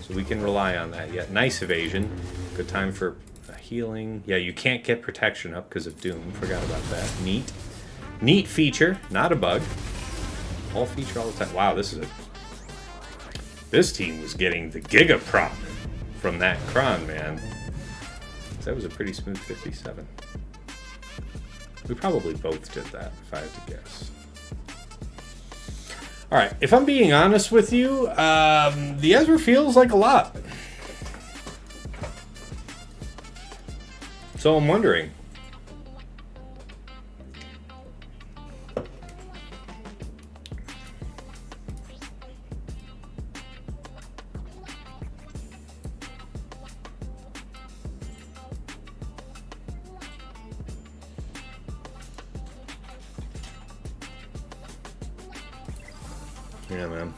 so we can rely on that. Yeah, nice evasion. Good time for healing. Yeah, you can't get protection up because of Doom. Forgot about that. Neat. Neat feature, not a bug. All feature all the time. Wow, this team was getting the Giga prop from that cron, man. That was a pretty smooth 57. We probably both did that, if I had to guess. Alright, if I'm being honest with you, the Ezra feels like a lot. That's all I'm wondering. Yeah, man.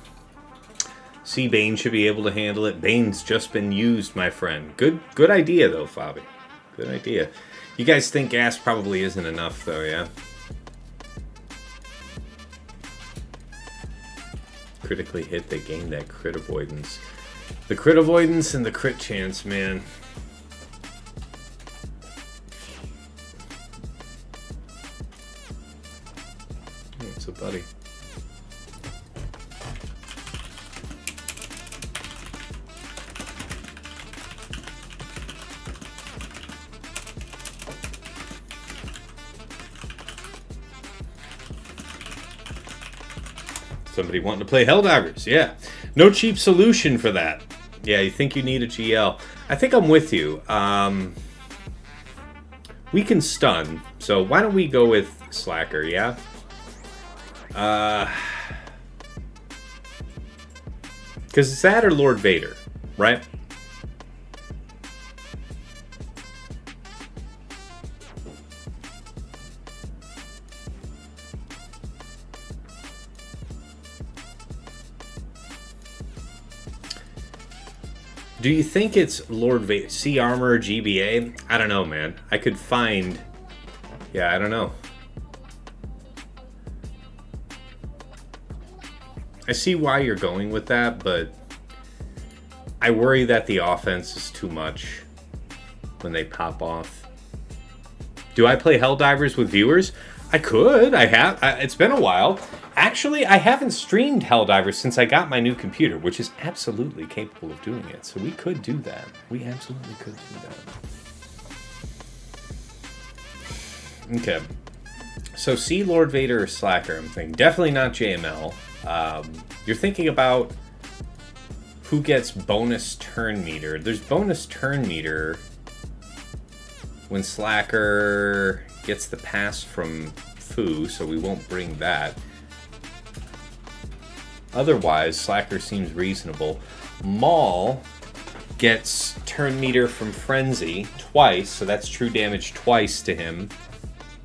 See, Bane should be able to handle it. Bane's just been used, my friend. Good idea, though, Fabi. Good idea. You guys think gas probably isn't enough, though, yeah? Critically hit, they gain that crit avoidance. The crit avoidance and the crit chance, man. What's up, buddy? Somebody wanting to play Helldivers, yeah. No cheap solution for that. Yeah, you think you need a GL. I think I'm with you. We can stun, so why don't we go with Slacker, yeah? Because it's that or Lord Vader, right? Do you think it's Lord Vader? C Armor, GBA? I don't know, man. I could find... Yeah, I don't know. I see why you're going with that, but I worry that the offense is too much when they pop off. Do I play Helldivers with viewers? I could. I have. It's been a while. Actually, I haven't streamed Helldivers since I got my new computer, which is absolutely capable of doing it. So we could do that. We absolutely could do that. Okay. So see Lord Vader or Slacker, I'm thinking. Definitely not JML. You're thinking about who gets bonus turn meter. There's bonus turn meter when Slacker gets the pass from Fu, so we won't bring that. Otherwise, Slacker seems reasonable. Maul gets turn meter from Frenzy twice, so that's true damage twice to him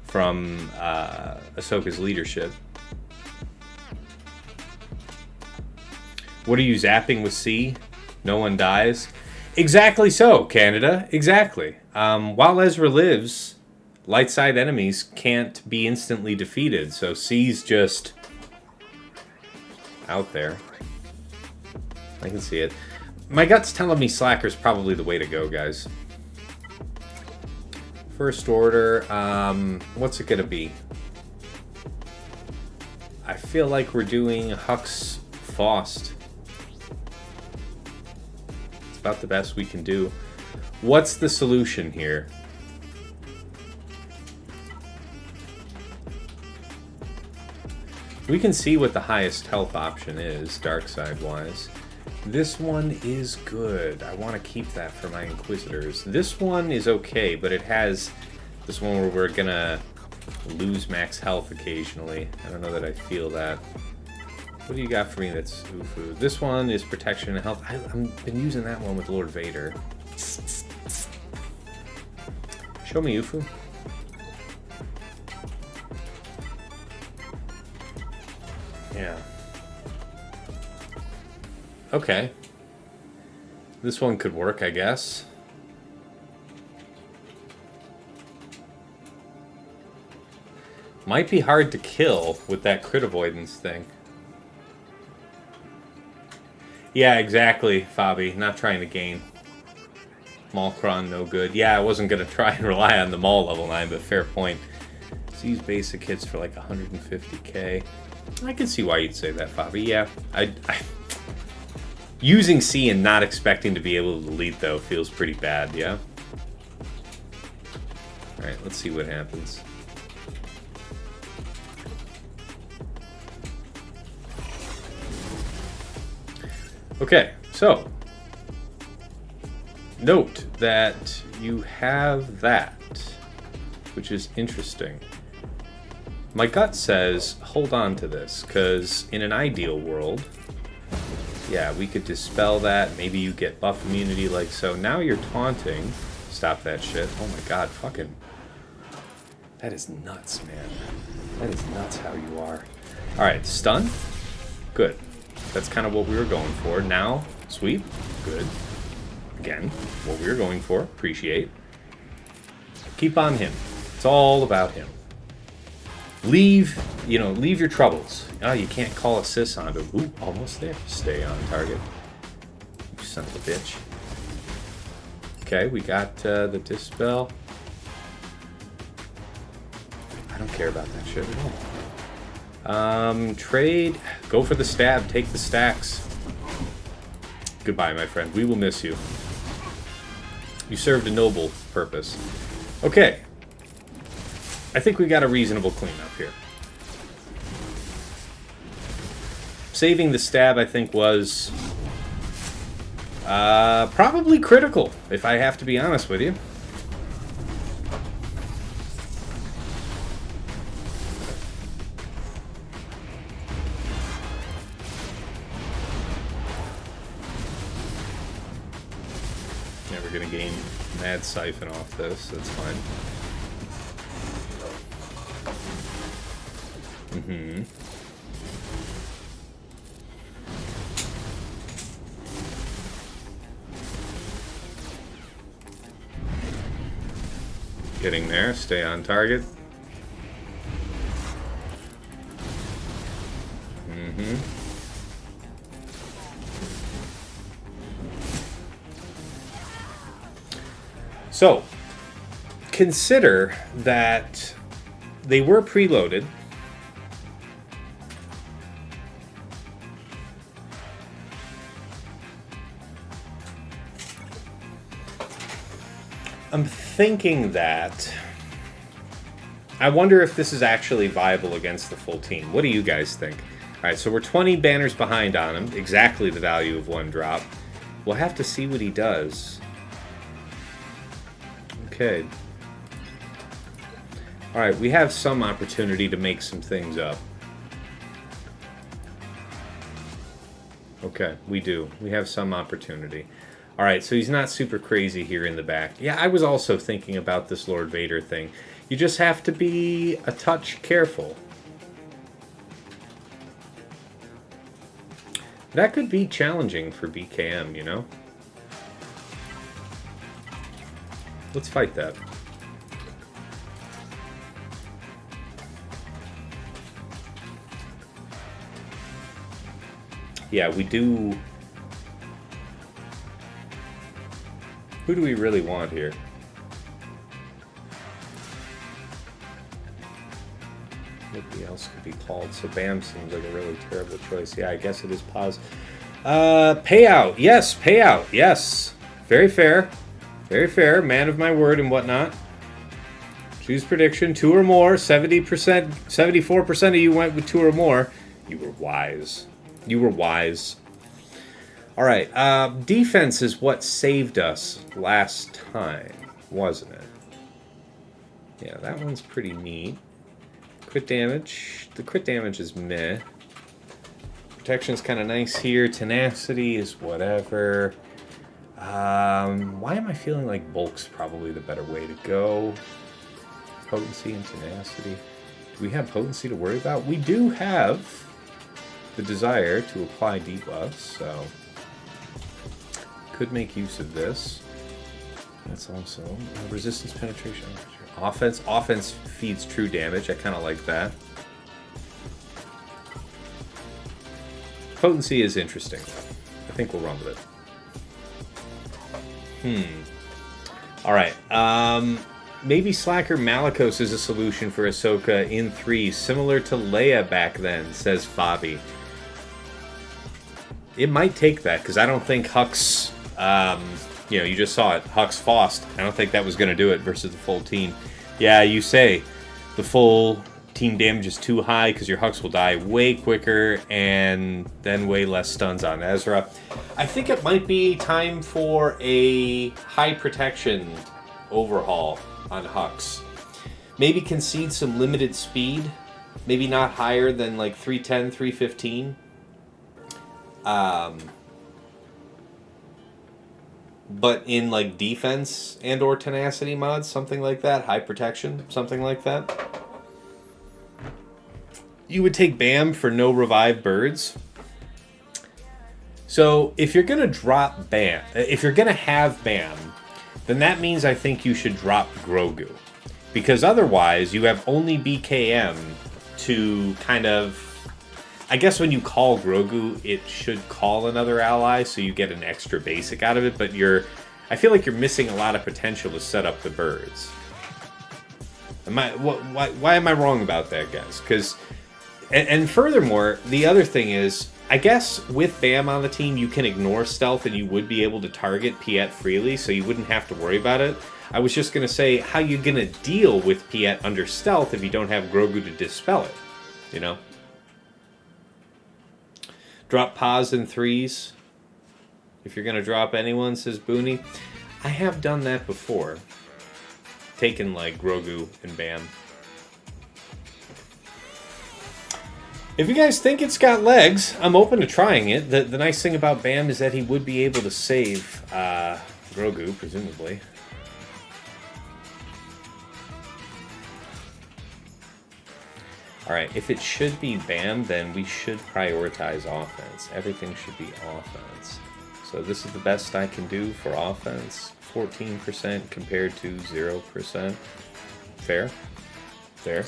from Ahsoka's leadership. What are you zapping with C? No one dies? Exactly so, Canada. Exactly. While Ezra lives, light side enemies can't be instantly defeated, so C's just out there. I can see it. My gut's telling me Slacker's probably the way to go, guys. First order, what's it gonna be? I feel like we're doing Hux Faust. It's about the best we can do. What's the solution here? We can see what the highest health option is, dark side wise. This one is good. I want to keep that for my Inquisitors. This one is okay, but it has this one where we're gonna lose max health occasionally. I don't know that I feel that. What do you got for me that's Ufu? This one is protection and health. I've been using that one with Lord Vader. Show me Ufu. Yeah. Okay. This one could work, I guess. Might be hard to kill with that crit avoidance thing. Yeah, exactly, Fabi. Not trying to gain. Maul cron, no good. Yeah, I wasn't going to try and rely on the Maul level 9, but fair point. These basic hits for like 150k. I can see why you'd say that, Fabi. Yeah, using C and not expecting to be able to delete, though, feels pretty bad, yeah? Alright, let's see what happens. Okay, so note that you have that, which is interesting. My gut says hold on to this, because in an ideal world, yeah, we could dispel that. Maybe you get buff immunity like so. Now you're taunting. Stop that shit. Oh my god, fucking... That is nuts, man. That is nuts how you are. Alright, stun? Good. That's kind of what we were going for. Now, sweep? Good. Again, what we were going for. Appreciate. Keep on him. It's all about him. Leave your troubles. Oh, you can't call assist onto him. Ooh, almost there. Stay on target. You son of a bitch. Okay, we got the dispel. I don't care about that shit at all. Trade. Go for the stab. Take the stacks. Goodbye, my friend. We will miss you. You served a noble purpose. Okay. I think we got a reasonable cleanup here. Saving the stab, I think, was probably critical, if I have to be honest with you. Never gonna gain Mad Siphon off this, that's fine. Mm-hmm. Getting there, stay on target. Mm-hmm. So, consider that they were preloaded. I'm thinking that... I wonder if this is actually viable against the full team. What do you guys think? Alright, so we're 20 banners behind on him. Exactly the value of one drop. We'll have to see what he does. Okay. Alright, we have some opportunity to make some things up. Okay, we do. We have some opportunity. Alright, so he's not super crazy here in the back. Yeah, I was also thinking about this Lord Vader thing. You just have to be a touch careful. That could be challenging for BKM, you know? Let's fight that. Yeah, we do... Who do we really want here? Nobody else could be called, so Bam seems like a really terrible choice. Yeah, I guess it is pause. Payout. Yes, payout. Yes. Very fair. Very fair. Man of my word and whatnot. Choose prediction. 2 or more. 70%, 74% of you went with 2 or more. You were wise. You were wise. Alright, defense is what saved us last time, wasn't it? Yeah, that one's pretty neat. Crit damage. The crit damage is meh. Protection's kind of nice here. Tenacity is whatever. Why am I feeling like bulk's probably the better way to go? Potency and tenacity. Do we have potency to worry about? We do have the desire to apply debuffs, so... Could make use of this. That's also resistance, penetration, offense. Offense feeds true damage. I kind of like that. Potency is interesting. I think we'll run with it. All right. Maybe Slacker Malicos is a solution for Ahsoka in 3, similar to Leia back then, says Fabi. It might take that because I don't think Hux. You know, you just saw it. Hux Faust. I don't think that was going to do it versus the full team. Yeah, you say the full team damage is too high because your Hux will die way quicker and then way less stuns on Ezra. I think it might be time for a high protection overhaul on Hux. Maybe concede some limited speed. Maybe not higher than like 310, 315. But in like defense and or tenacity mods, something like that. High protection, something like that. You would take BAM for no revive birds. So if you're going to drop BAM, if you're going to have BAM, then that means I think you should drop Grogu. Because otherwise you have only BKM to kind of... I guess when you call Grogu, it should call another ally, so you get an extra basic out of it, but I feel like you're missing a lot of potential to set up the birds. Why am I wrong about that, guys? Because, and furthermore, the other thing is, I guess with BAM on the team, you can ignore stealth and you would be able to target Piet freely, so you wouldn't have to worry about it. I was just going to say, how you going to deal with Piet under stealth if you don't have Grogu to dispel it, you know? Drop pause in 3s. If you're going to drop anyone, says Booney. I have done that before. Taken like Grogu and BAM. If you guys think it's got legs, I'm open to trying it. The nice thing about BAM is that he would be able to save Grogu, presumably. Alright, if it should be BAM, then we should prioritize offense. Everything should be offense. So this is the best I can do for offense. 14% compared to 0%. Fair? Fair.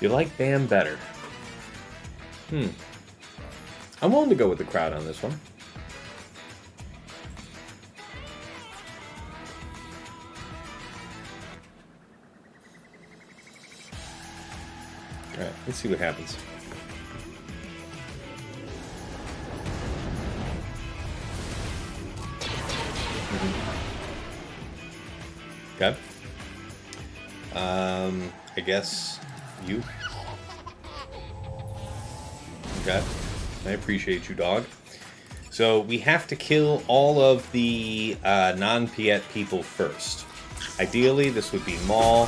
You like BAM better. I'm willing to go with the crowd on this one. Alright, let's see what happens. Okay. I guess you. Okay. I appreciate you, dog. So we have to kill all of the non-Piet people first. Ideally, this would be Maul,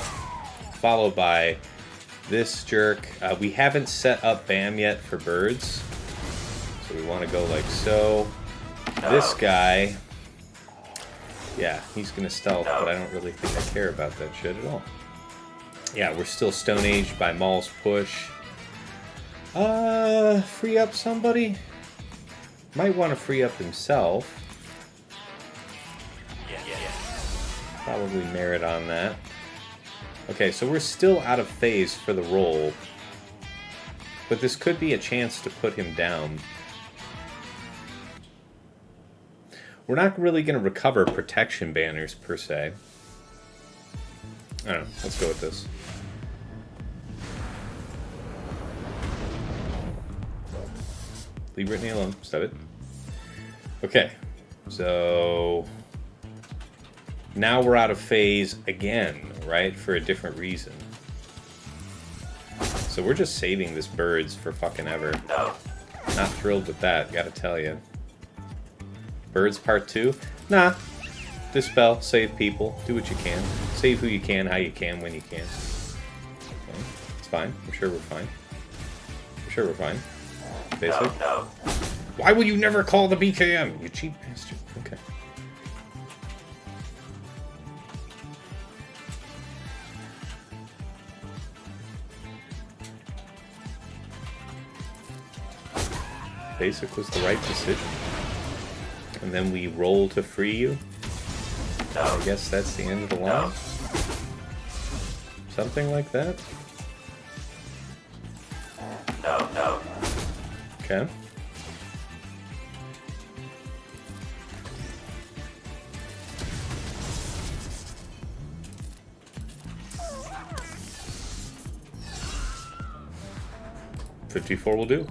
followed by this jerk. We haven't set up BAM yet for birds. So we want to go like so. This guy, yeah, he's going to stealth, but I don't really think I care about that shit at all. Yeah, we're still Stone Aged by Maul's push. Free up somebody? Might want to free up himself. Probably merit on that. Okay, so we're still out of phase for the roll. But this could be a chance to put him down. We're not really going to recover protection banners, per se. I don't know. Let's go with this. Leave Brittany alone. Stop it. Okay. So... now we're out of phase again, right? For a different reason. So we're just saving this birds for fucking ever. Not thrilled with that, gotta tell you. Birds part 2? Nah. Dispel, save people, do what you can. Save who you can, how you can, when you can. Okay. It's fine. I'm sure we're fine. I'm sure we're fine. Basic. Why will you never call the BKM, you cheap bastard? Okay. Basic was the right decision. And then we roll to free you. I guess that's the end of the line. Something like that. Okay. $54 will do.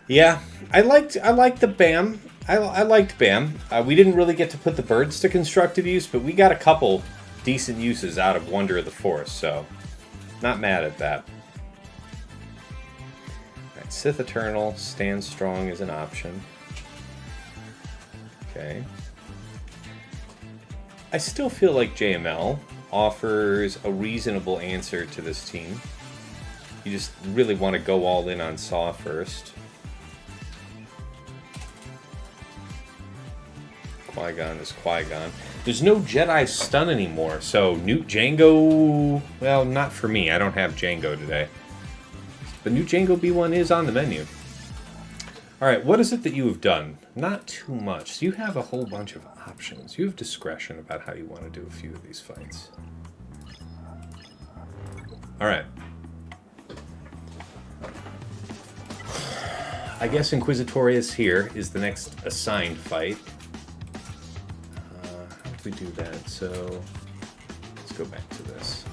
Yeah, I liked the BAM. I liked BAM. We didn't really get to put the birds to constructive use, but we got a couple decent uses out of Wonder of the Force, so Not mad at that. Alright, Sith Eternal, Stand Strong is an option. Okay. I still feel like JML offers a reasonable answer to this team. You just really want to go all in on Saw first. Qui-Gon is Qui-Gon. There's no Jedi stun anymore, so Newt Jango... Well, not for me. I don't have Jango today. But Newt Jango B1 is on the menu. Alright, what is it that you have done? Not too much. So you have a whole bunch of options. You have discretion about how you want to do a few of these fights. Alright. I guess Inquisitorius here is the next assigned fight. How do we do that? So, let's go back to this.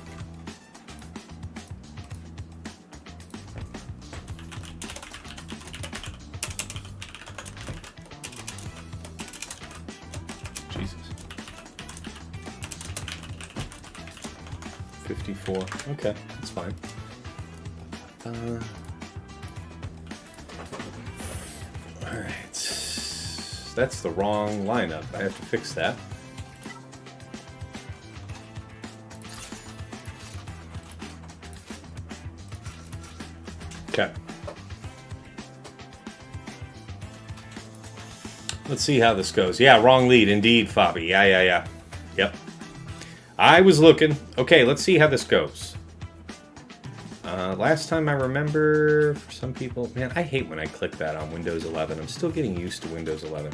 Jesus. 54. Okay, that's fine. Alright. That's the wrong lineup. I have to fix that. Okay. Let's see how this goes. Yeah, wrong lead indeed, Fabi. Yeah. Yep. I was looking. Okay, let's see how this goes. Last time I remember, for some people... Man, I hate when I click that on Windows 11. I'm still getting used to Windows 11.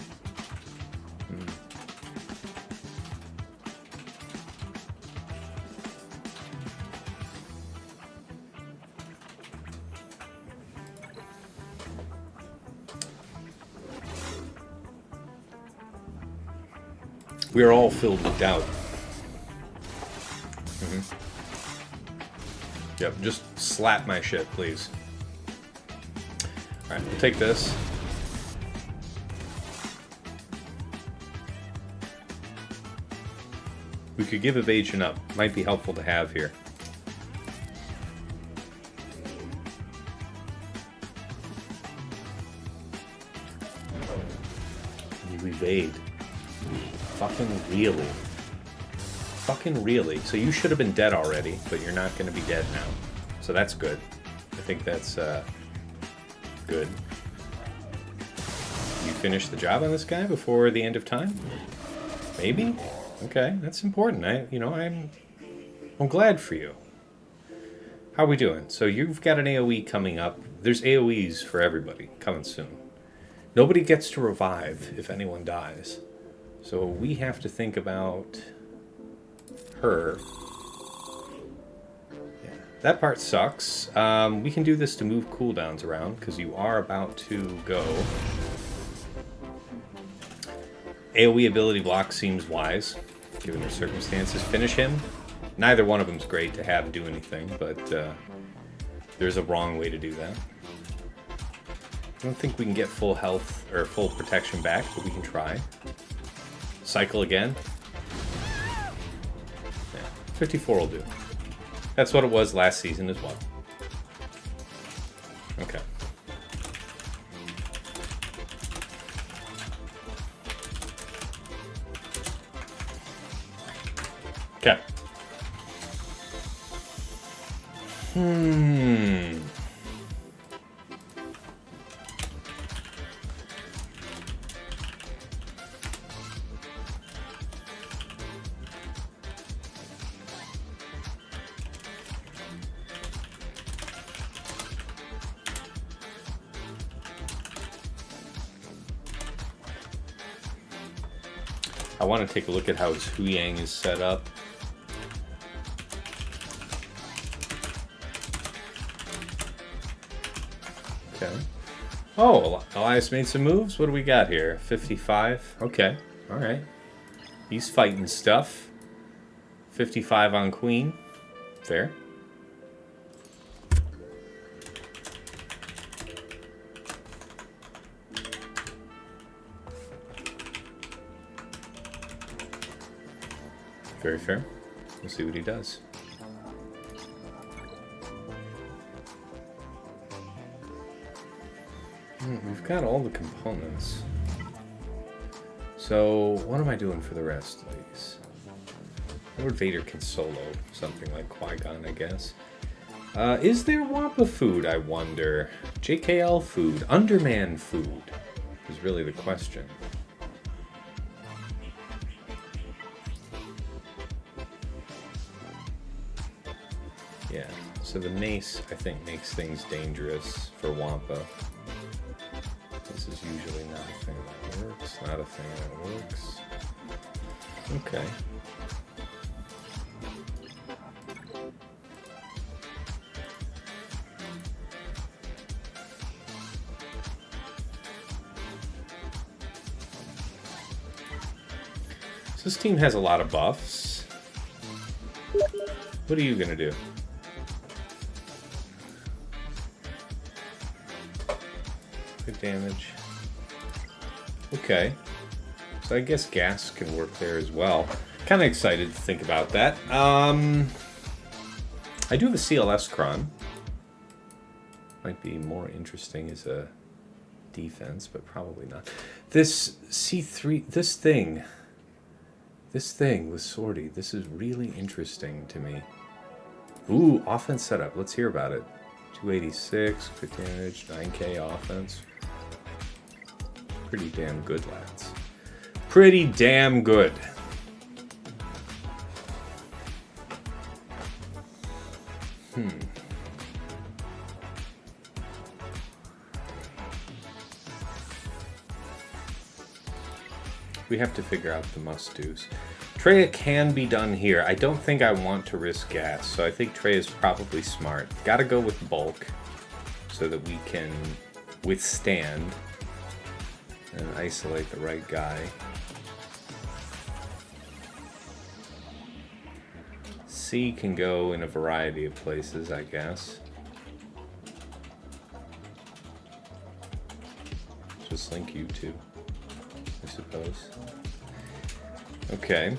We are all filled with doubt. Yep, just slap my shit, please. Alright, we'll take this. We could give evasion up. Might be helpful to have here. You evade. Fucking really. Fucking really. So you should have been dead already, but you're not going to be dead now. So that's good. I think that's good. You finish the job on this guy before the end of time? Maybe? Okay, that's important. I'm glad for you. How are we doing? So you've got an AoE coming up. There's AoEs for everybody coming soon. Nobody gets to revive if anyone dies. So we have to think about her. Yeah, that part sucks. We can do this to move cooldowns around because you are about to go. AoE ability block seems wise, given the circumstances. Finish him. Neither one of them's great to have do anything, but there's a wrong way to do that. I don't think we can get full health or full protection back, but we can try. Cycle again. Yeah, 54 will do. That's what it was last season as well. Okay. Okay. I want to take a look at how his Huyang is set up. Okay. Oh, Elias made some moves. What do we got here? 55. Okay. All right. He's fighting stuff. 55 on Queen. Fair. Very fair. We'll see what he does. We've got all the components. So, what am I doing for the rest of these? Lord Vader can solo something like Qui-Gon, I guess. Is there Wampa food, I wonder? JKL food, Underman food is really the question. Yeah, so the mace, I think, makes things dangerous for Wampa. This is usually not a thing that works, not a thing that works. Okay. So this team has a lot of buffs. What are you gonna do? Good damage. Okay. So I guess gas can work there as well. Kind of excited to think about that. I do have a CLS cron. Might be more interesting as a defense, but probably not. This C3, this thing with Sortie, this is really interesting to me. Ooh, offense setup. Let's hear about it. 286, quick damage, 9k offense. Pretty damn good, lads. Pretty damn good. We have to figure out the must-dos. Traya can be done here. I don't think I want to risk gas, so I think Traya is probably smart. Gotta go with bulk so that we can withstand and isolate the right guy. C can go in a variety of places, I guess. Just link you two, I suppose. Okay.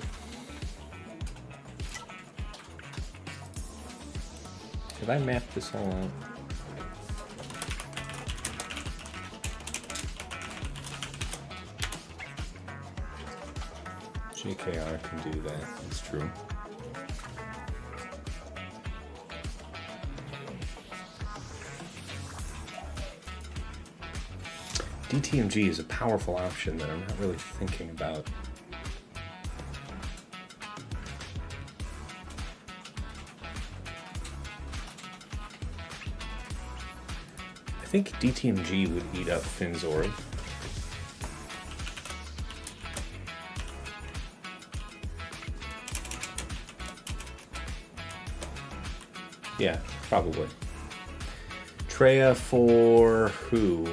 Did I map this all out? JKR can do that, that's true. DTMG is a powerful option that I'm not really thinking about. I think DTMG would eat up Finn's orb. Yeah, probably. Traya for who?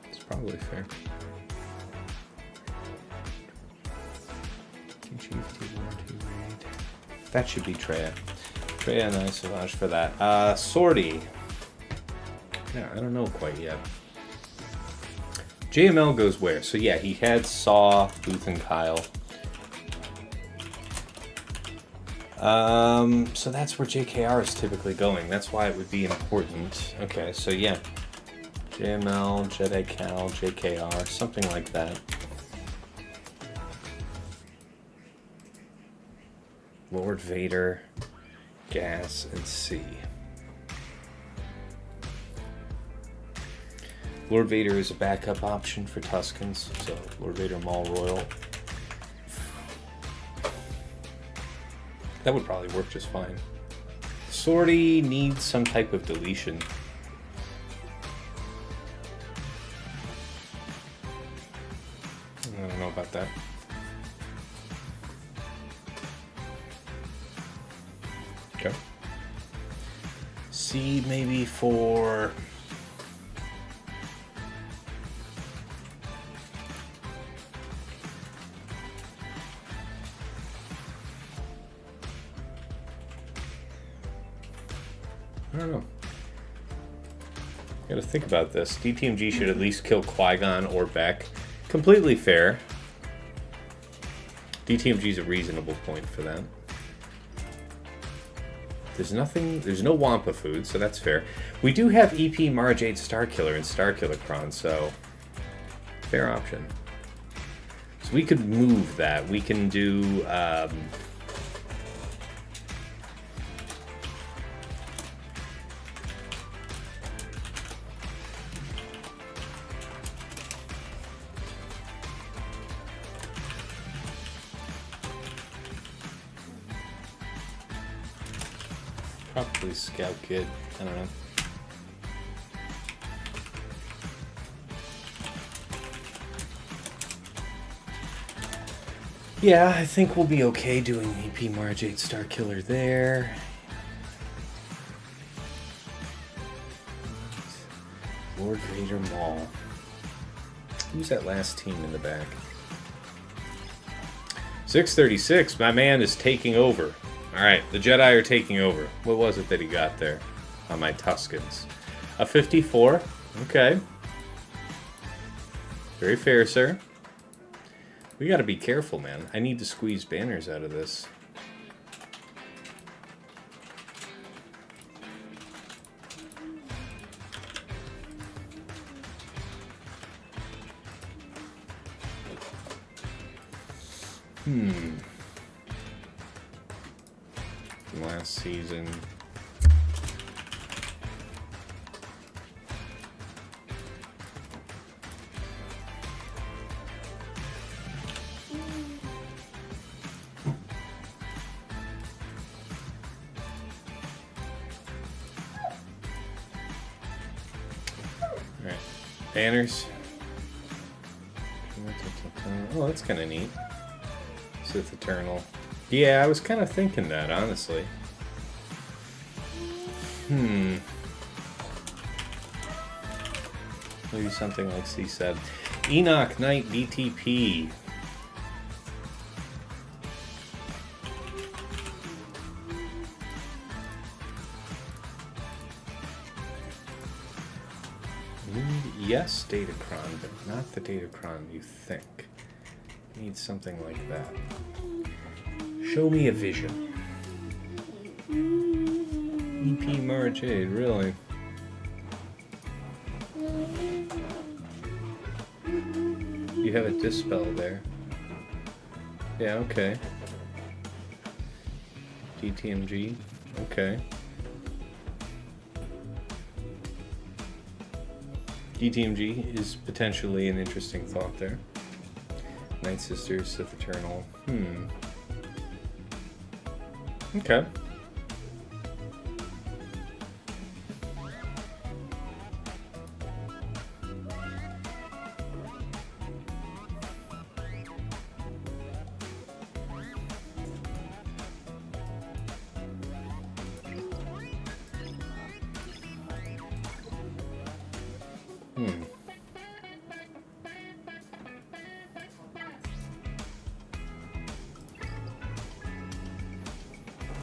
It's probably fair. That should be Traya. Traya and I Savage for that. Sortie. Yeah, I don't know quite yet. JML goes where? So yeah, he had Saw, Booth, and Kyle. So that's where JKR is typically going. That's why it would be important. Okay, so yeah. JML, Jedi Cal, JKR, something like that. Lord Vader, Gas, and C. Lord Vader is a backup option for Tuskens, so Lord Vader Maul Royal. That would probably work just fine. Sortie needs some type of deletion. I don't know about that. Okay. C maybe for... I don't know. Gotta think about this. DTMG should at least kill Qui-Gon or Beck. Completely fair. DTMG is a reasonable point for that. There's no Wampa food, so that's fair. We do have EP Marjade Starkiller and Starkiller Cron, so fair option. So we could move that. We can do probably Scout Kid. I don't know. Yeah, I think we'll be okay doing EP Marjade Starkiller there. Lord Vader Maul. Who's that last team in the back? 636, my man is taking over. Alright, the Jedi are taking over. What was it that he got there on my Tuskens? A 54. Okay. Very fair, sir. We gotta be careful, man. I need to squeeze banners out of this. From last season. Banners. Oh, that's kind of neat. Sith Eternal. Yeah, I was kind of thinking that, honestly. Maybe something like C said. Enoch Knight DTP. Yes, datacron, but not the datacron you think. Need something like that. Show me a vision. EP Marjade, really? You have a dispel there. Yeah, okay. DTMG, okay. DTMG is potentially an interesting thought there. Night Sisters, Sith Eternal. Okay.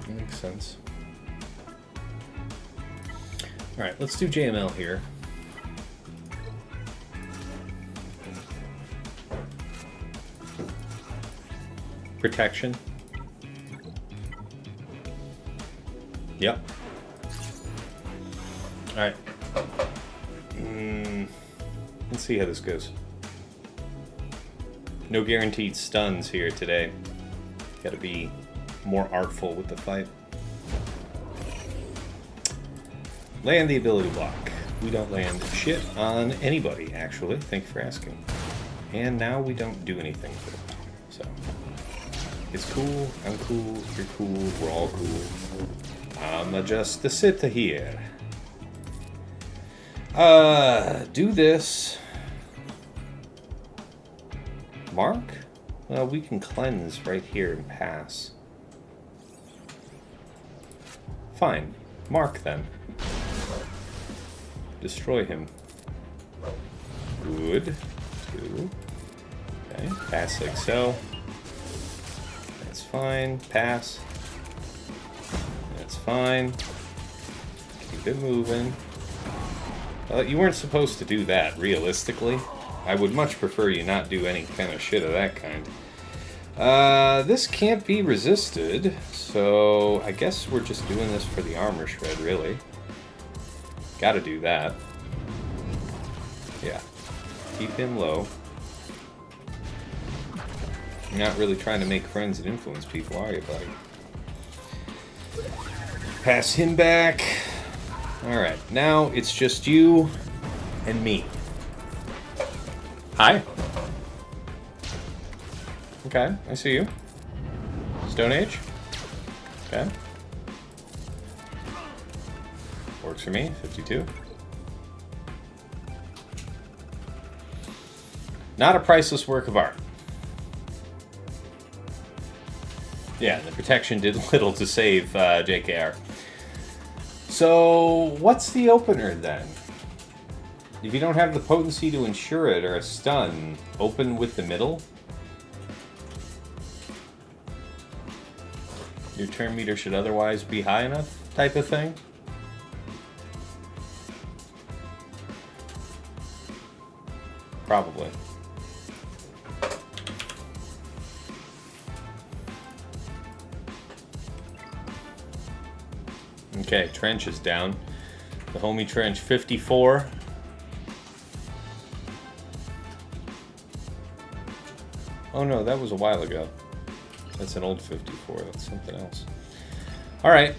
Makes sense. Alright, let's do JML here. Protection. Yep. Alright. Let's see how this goes. No guaranteed stuns here today. Gotta be more artful with the fight. Land the ability block. We don't land shit on anybody, actually. Thank you for asking. And now we don't do anything for it. So, it's cool, I'm cool, you're cool, we're all cool. I'm just the sitter here. Do this. Mark? Well, we can cleanse right here and pass. Fine. Mark, then. Destroy him. Good. 2. Okay. Pass like so. That's fine. Pass. That's fine. Keep it moving. You weren't supposed to do that, realistically. I would much prefer you not do any kind of shit of that kind. This can't be resisted, so I guess we're just doing this for the armor shred, really. Gotta do that. Yeah. Keep him low. You're not really trying to make friends and influence people, are you, buddy? Pass him back. Alright, now it's just you and me. Hi. Okay, I see you. Stone Age. Okay. Works for me, 52. Not a priceless work of art. Yeah, the protection did little to save JKR. So, what's the opener then? If you don't have the potency to ensure it or a stun, open with the middle? Your turn meter should otherwise be high enough, type of thing? Probably. Okay, trench is down. The homie trench 54. Oh no, that was a while ago. That's an old 54. That's something else. All right.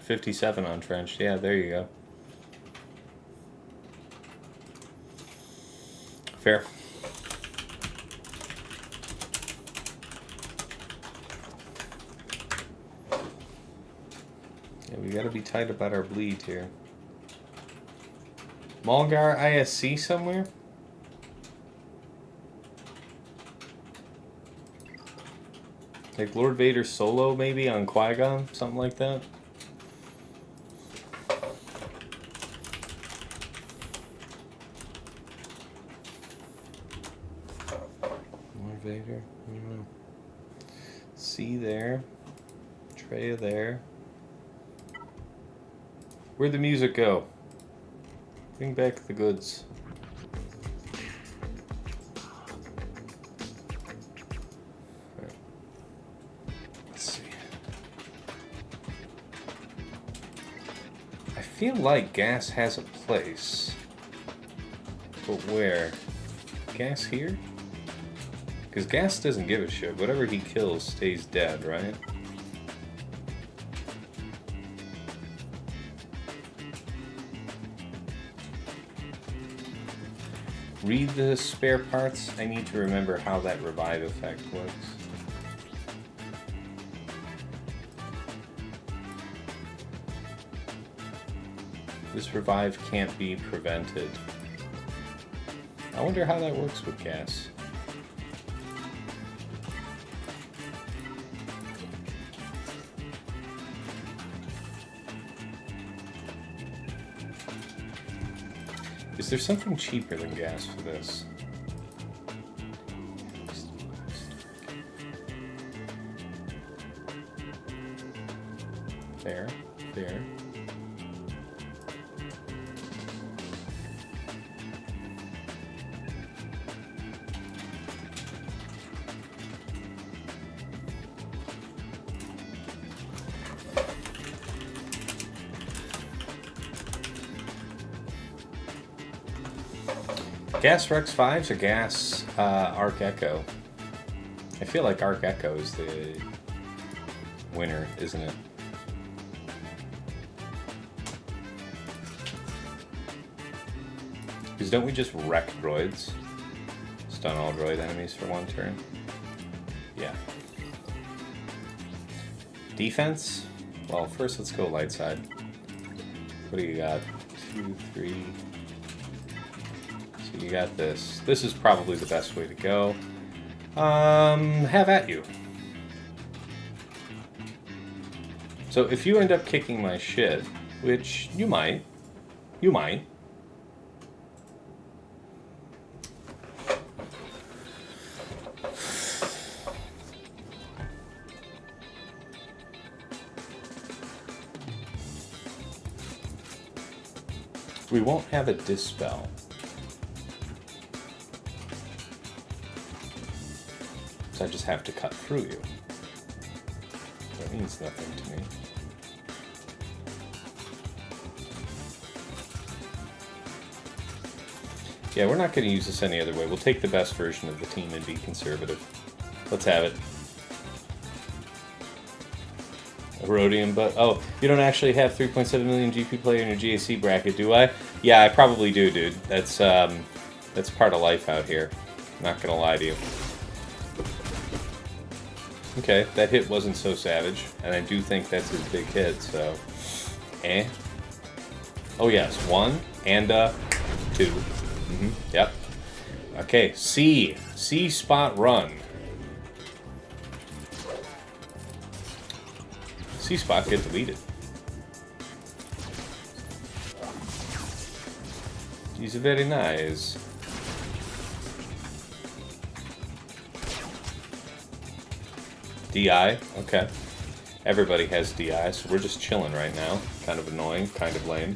57 on trench. Yeah, there you go. Fair. Yeah, we gotta be tight about our bleed here. Malgar ISC somewhere? Like Lord Vader solo maybe on Qui-Gon? Something like that? Lord Vader? I don't know. C there. Traya there. Where'd the music go? Bring back the goods. Right. Let's see. I feel like gas has a place. But where? Gas here? Because gas doesn't give a shit. Whatever he kills stays dead, right? Read the spare parts. I need to remember how that revive effect works. This revive can't be prevented. I wonder how that works with gas. Is there something cheaper than gas for this? There, there. Gas Rex 5s or gas Arc Echo? I feel like Arc Echo is the winner, isn't it? Because don't we just wreck droids? Stun all droid enemies for one turn? Yeah. Defense? Well, first let's go light side. What do you got? 2, 3... You got this. This is probably the best way to go. Have at you. So if you end up kicking my shit, which you might. We won't have a dispel. So I just have to cut through you. That means nothing to me. Yeah, we're not going to use this any other way. We'll take the best version of the team and be conservative. Let's have it. Rhodium, but oh, you don't actually have 3.7 million GP player in your GAC bracket, do I? Yeah, I probably do, dude. That's part of life out here. I'm not gonna lie to you. Okay, that hit wasn't so savage, and I do think that's his big hit, so... Oh yes, 1 and 2. Yep. Okay, C spot run. C spot get deleted. He's very nice. DI, okay. Everybody has DI, so we're just chilling right now. Kind of annoying, kind of lame.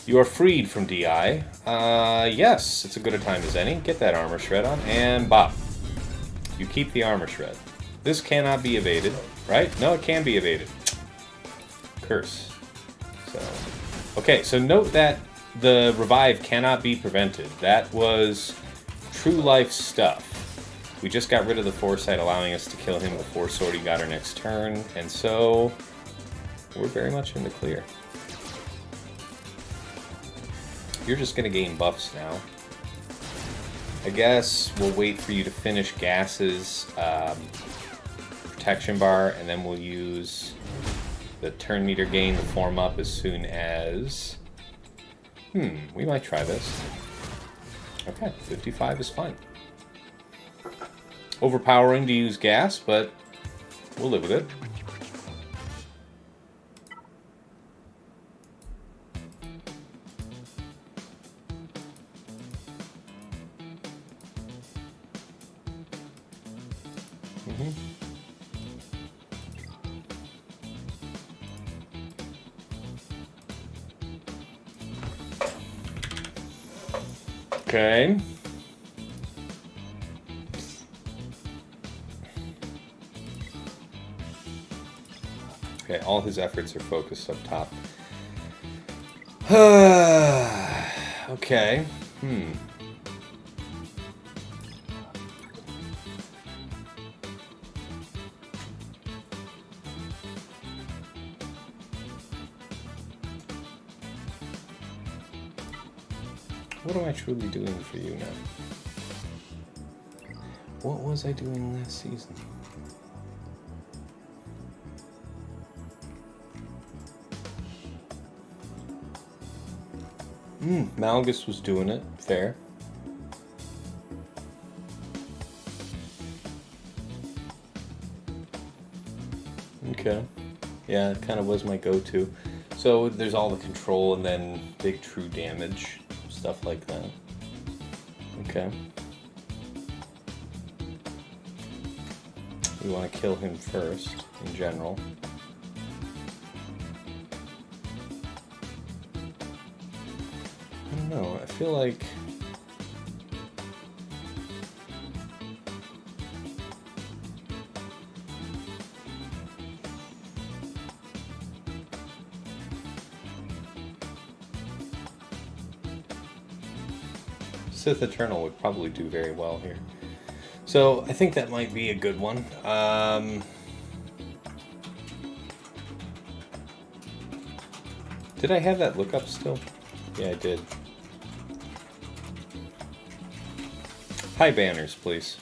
You are freed from DI. Yes, it's as good a time as any. Get that armor shred on, and bop. You keep the armor shred. This cannot be evaded, right? No, it can be evaded. Curse. So, okay, so note that the revive cannot be prevented. That was true life stuff. We just got rid of the foresight, allowing us to kill him before Sortie got her next turn, and so we're very much in the clear. You're just going to gain buffs now. I guess we'll wait for you to finish Gas's protection bar, and then we'll use the turn meter gain to form up as soon as... we might try this. Okay, 55 is fine. Overpowering to use gas, but we'll live with it. Okay. Okay, all his efforts are focused up top. Okay. What am I truly doing for you now? What was I doing last season? Malgus was doing it. Fair. Okay. Yeah, it kind of was my go-to. So there's all the control and then big true damage. Stuff like that. Okay. We want to kill him first, in general. I don't know, I feel like... Sith Eternal would probably do very well here. So, I think that might be a good one. Did I have that lookup still? Yeah, I did. High banners, please.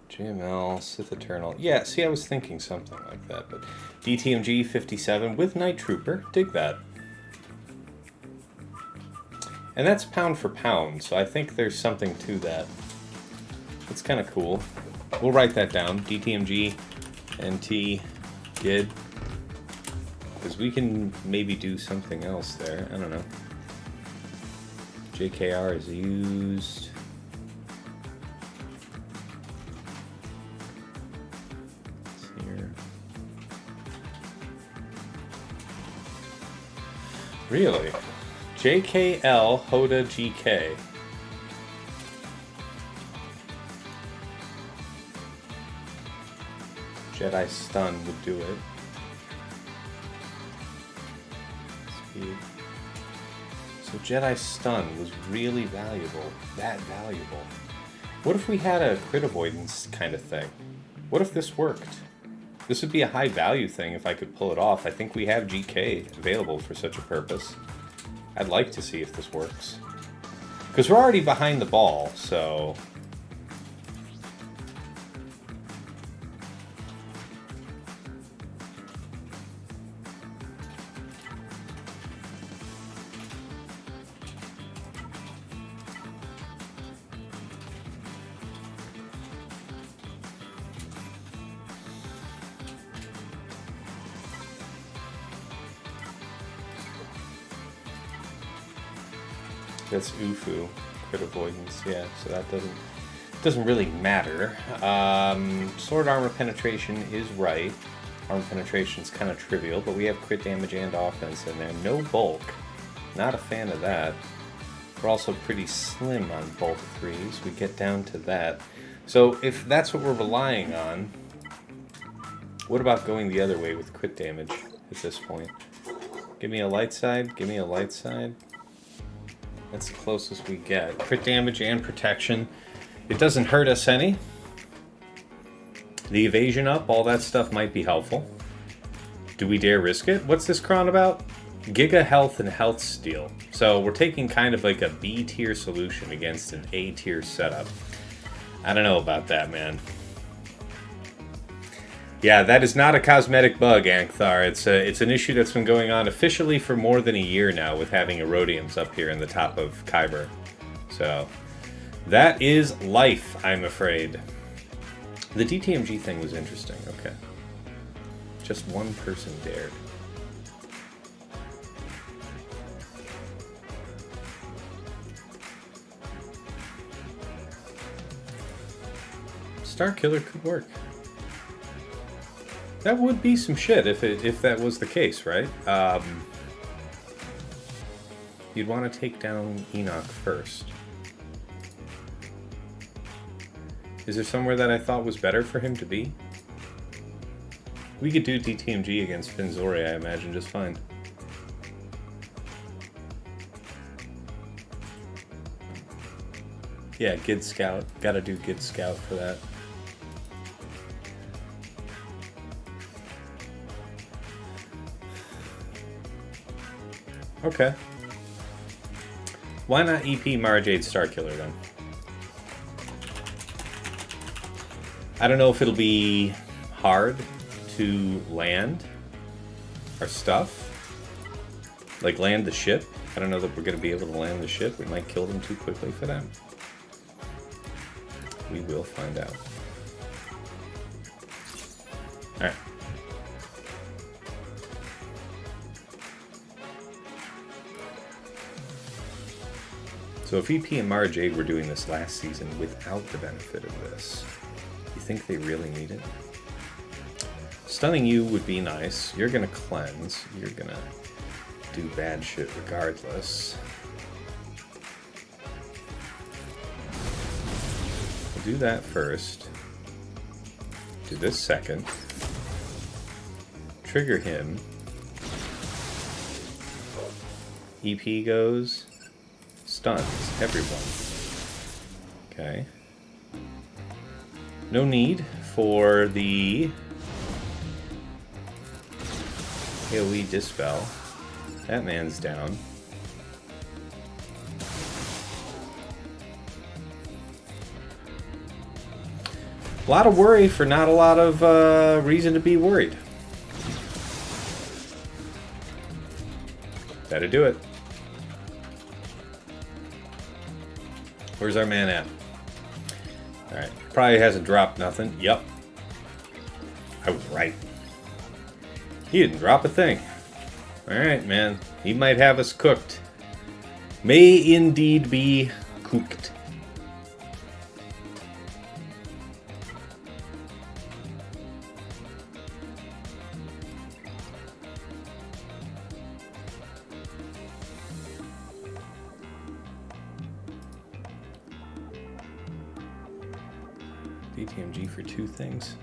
GML, Sith Eternal. Yeah, see, I was thinking something like that, but DTMG 57 with Night Trooper. Dig that. And that's pound for pound, so I think there's something to that. It's kind of cool. We'll write that down. DTMG, NT, GID. Because we can maybe do something else there. I don't know. JKR is used. Let's see here. Really? JKL Hoda GK. Jedi Stun would do it. Speed. So Jedi Stun was really valuable. That valuable. What if we had a crit avoidance kind of thing? What if this worked? This would be a high value thing if I could pull it off. I think we have GK available for such a purpose. I'd like to see if this works. Because we're already behind the ball, so... That's Ufu, crit avoidance, yeah, so that doesn't really matter. Sword armor penetration is right. Armor penetration is kind of trivial, but we have crit damage and offense in there. No bulk, not a fan of that. We're also pretty slim on bulk 3s. We get down to that. So if that's what we're relying on, what about going the other way with crit damage at this point? Give me a light side, give me a light side. That's the closest we get. Crit damage and protection. It doesn't hurt us any. The evasion up, all that stuff might be helpful. Do we dare risk it? What's this cron about? Giga health and health steal. So we're taking kind of like a B tier solution against an A tier setup. I don't know about that, man. Yeah, that is not a cosmetic bug, Ankhthar. It's an issue that's been going on officially for more than a year now with having erodiums up here in the top of Kyber. So, that is life, I'm afraid. The DTMG thing was interesting, okay. Just one person dared. Starkiller could work. That would be some shit if that was the case, right? You'd want to take down Enoch first. Is there somewhere that I thought was better for him to be? We could do DTMG against Finzori, I imagine, just fine. Yeah, Gid Scout. Gotta do Gid Scout for that. Okay. Why not EP Marjade Starkiller then? I don't know if it'll be hard to land our stuff. Like land the ship. I don't know that we're going to be able to land the ship. We might kill them too quickly for that. We will find out. Alright. So if EP and Mara Jade were doing this last season without the benefit of this, you think they really need it? Stunning you would be nice. You're gonna cleanse. You're gonna do bad shit regardless. We'll do that first. Do this second. Trigger him. EP goes. Stuns everyone. Okay. No need for the AoE Dispel. That man's down. A lot of worry for not a lot of reason to be worried. Better do it. Where's our man at? Alright, probably hasn't dropped nothing. Yup. I was right. He didn't drop a thing. Alright, man. He might have us cooked. May indeed be cooked. DTMG for 2 things.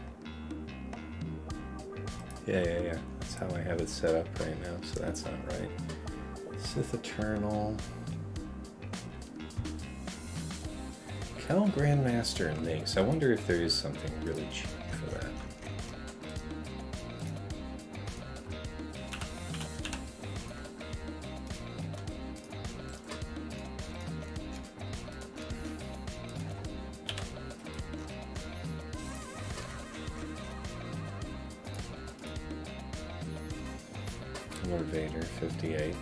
Yeah. That's how I have it set up right now, so that's not right. Sith Eternal. Cal Grandmaster and Mace. I wonder if there is something really cheap for that. Lord Vader, 58.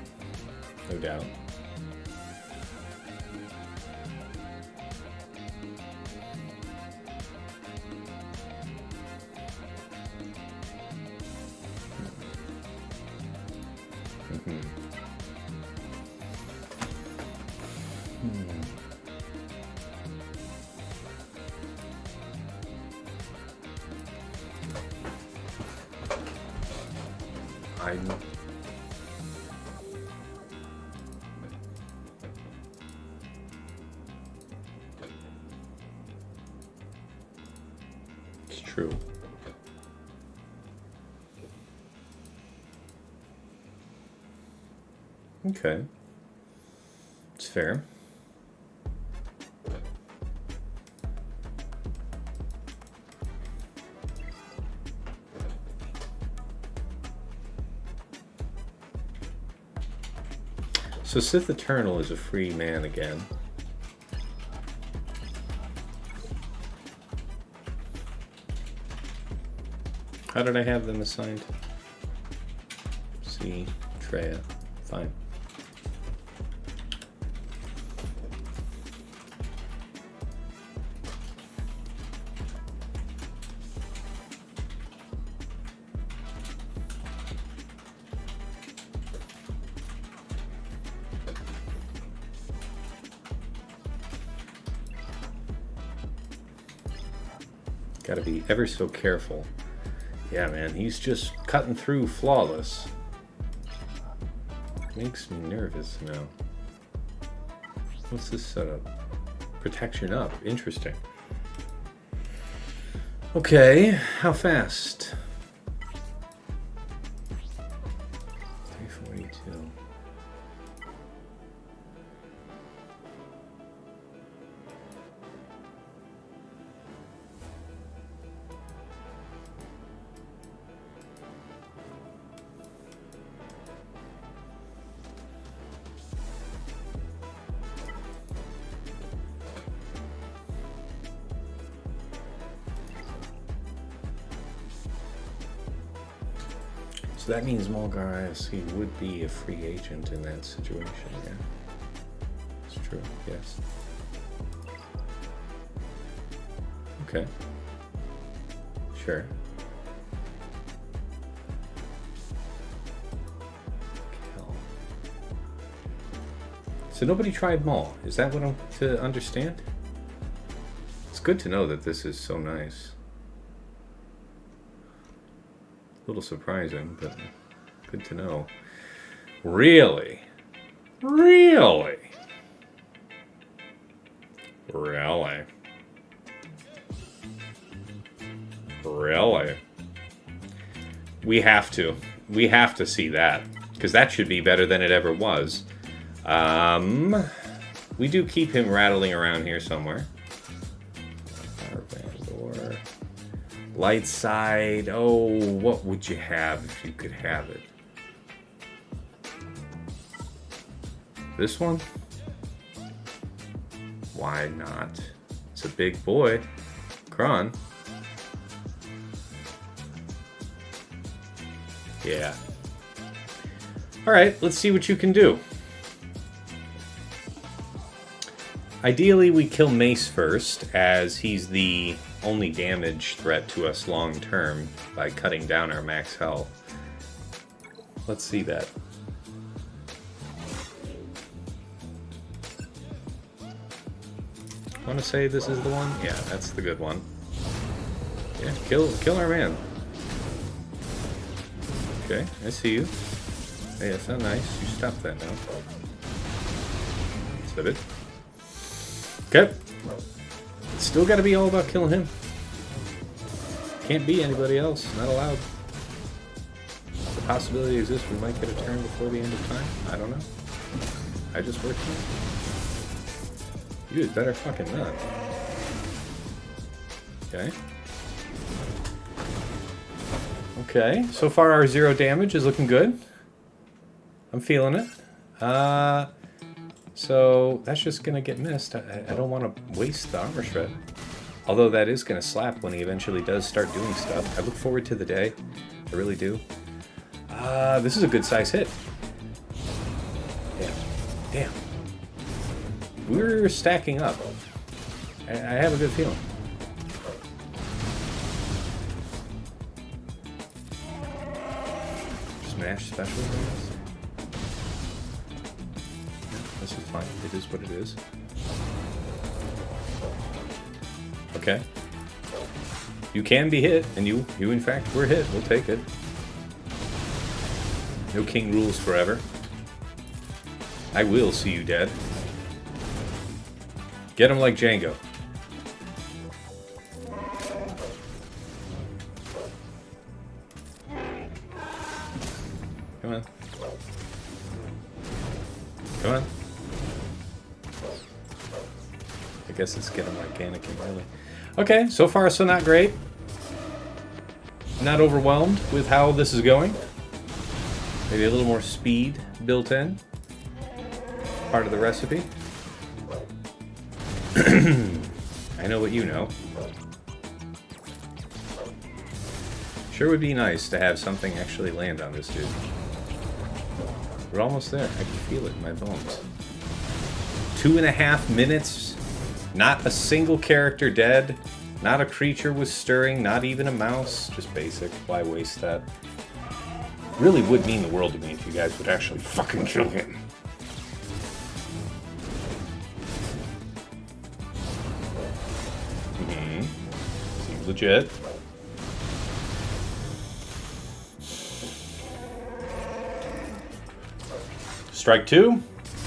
No doubt. It's true. Okay. It's fair. So Sith Eternal is a free man again. How did I have them assigned? See, Traya. Fine. Gotta be ever so careful. Yeah, man, he's just cutting through flawless. Makes me nervous now. What's this setup? Protection up. Interesting. Okay, how fast? 342. So that means Mulgar ISC would be a free agent in that situation, yeah. It's true, yes. Okay. Sure. Kill. So nobody tried Maul. Is that what I'm to understand? It's good to know that this is so nice. A little surprising, but good to know. Really? Really? Really? Really? We have to. We have to see that. Because that should be better than it ever was. We do keep him rattling around here somewhere. Or light side. Oh, what would you have if you could have it? This one? Why not? It's a big boy. Cron. Yeah. Alright, let's see what you can do. Ideally, we kill Mace first, as he's the only damage threat to us long term by cutting down our max health. Let's see that. I want to say this is the one? Yeah, that's the good one. Yeah, kill our man. Okay, I see you. Hey, that's not nice. You stop that now. Is that it? Okay. Still gotta be all about killing him. Can't be anybody else. Not allowed. The possibility exists we might get a turn before the end of time. I don't know. I just worked here. You had better fucking not. Okay. Okay, so far our 0 damage is looking good. I'm feeling it. So that's just gonna get missed. I don't want to waste the armor shred. Although that is gonna slap when he eventually does start doing stuff. I look forward to the day. I really do. This is a good size hit. Damn. Damn. We're stacking up. I have a good feeling. Smash special. This is fine. It is what it is. Okay. You can be hit, and you in fact were hit. We'll take it. No king rules forever. I will see you dead. Get him like Django. Come on. Come on. I guess it's getting like Anakin, really. Okay, so far so not great. Not overwhelmed with how this is going. Maybe a little more speed built in. Part of the recipe. I know what you know. Sure would be nice to have something actually land on this dude. We're almost there. I can feel it in my bones. 2.5 minutes. Not a single character dead. Not a creature was stirring. Not even a mouse. Just basic. Why waste that? Really would mean the world to me if you guys would actually fucking kill him. Seems legit. Strike 2.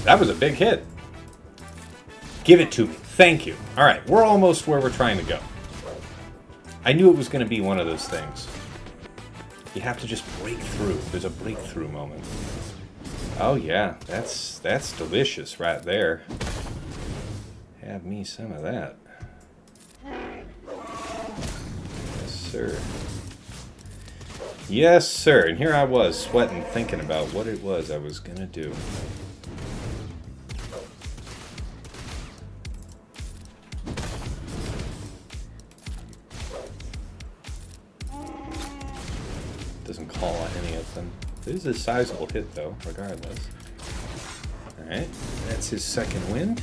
That was a big hit. Give it to me. Thank you. Alright, we're almost where we're trying to go. I knew it was going to be one of those things. You have to just break through. There's a breakthrough moment. Oh yeah, that's delicious right there. Have me some of that. Yes, sir. Yes, sir. And here I was, sweating, thinking about what it was I was gonna do. Doesn't call on any of them. This is a sizable hit, though, regardless. Alright, that's his second wind.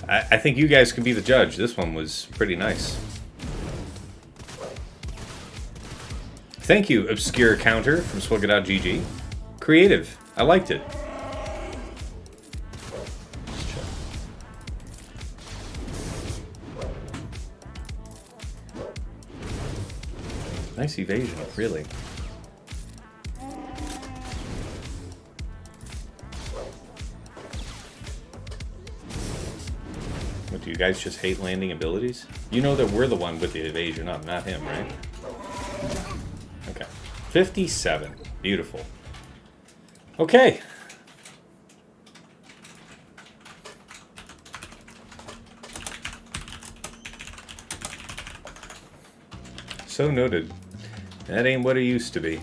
I think you guys can be the judge. This one was pretty nice. Thank you, Obscure Counter from Swigga.gg. Creative. I liked it. Nice evasion, really. What, do you guys just hate landing abilities? You know that we're the one with the evasion up, not him, right? Okay. 57. Beautiful. Okay. So noted. That ain't what it used to be.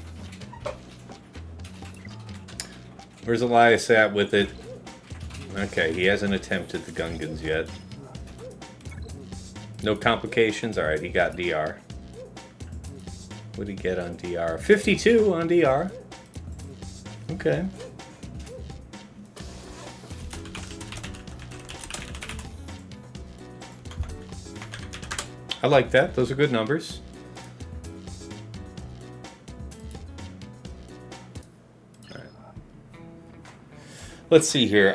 Where's Elias at with it? Okay, he hasn't attempted the Gungans yet. No complications? Alright, he got DR. What did he get on DR? 52 on DR. Okay. I like that. Those are good numbers. Let's see here.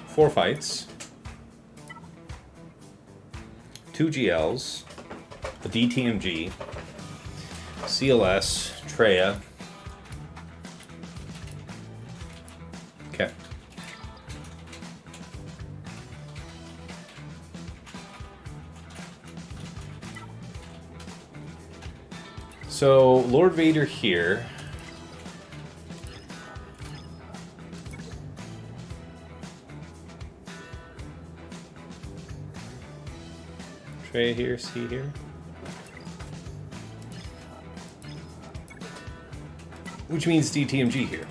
4 fights. 2 GLs. A DTMG. CLS. Traya. So, Lord Vader here. Traya here, C here. Which means DTMG here.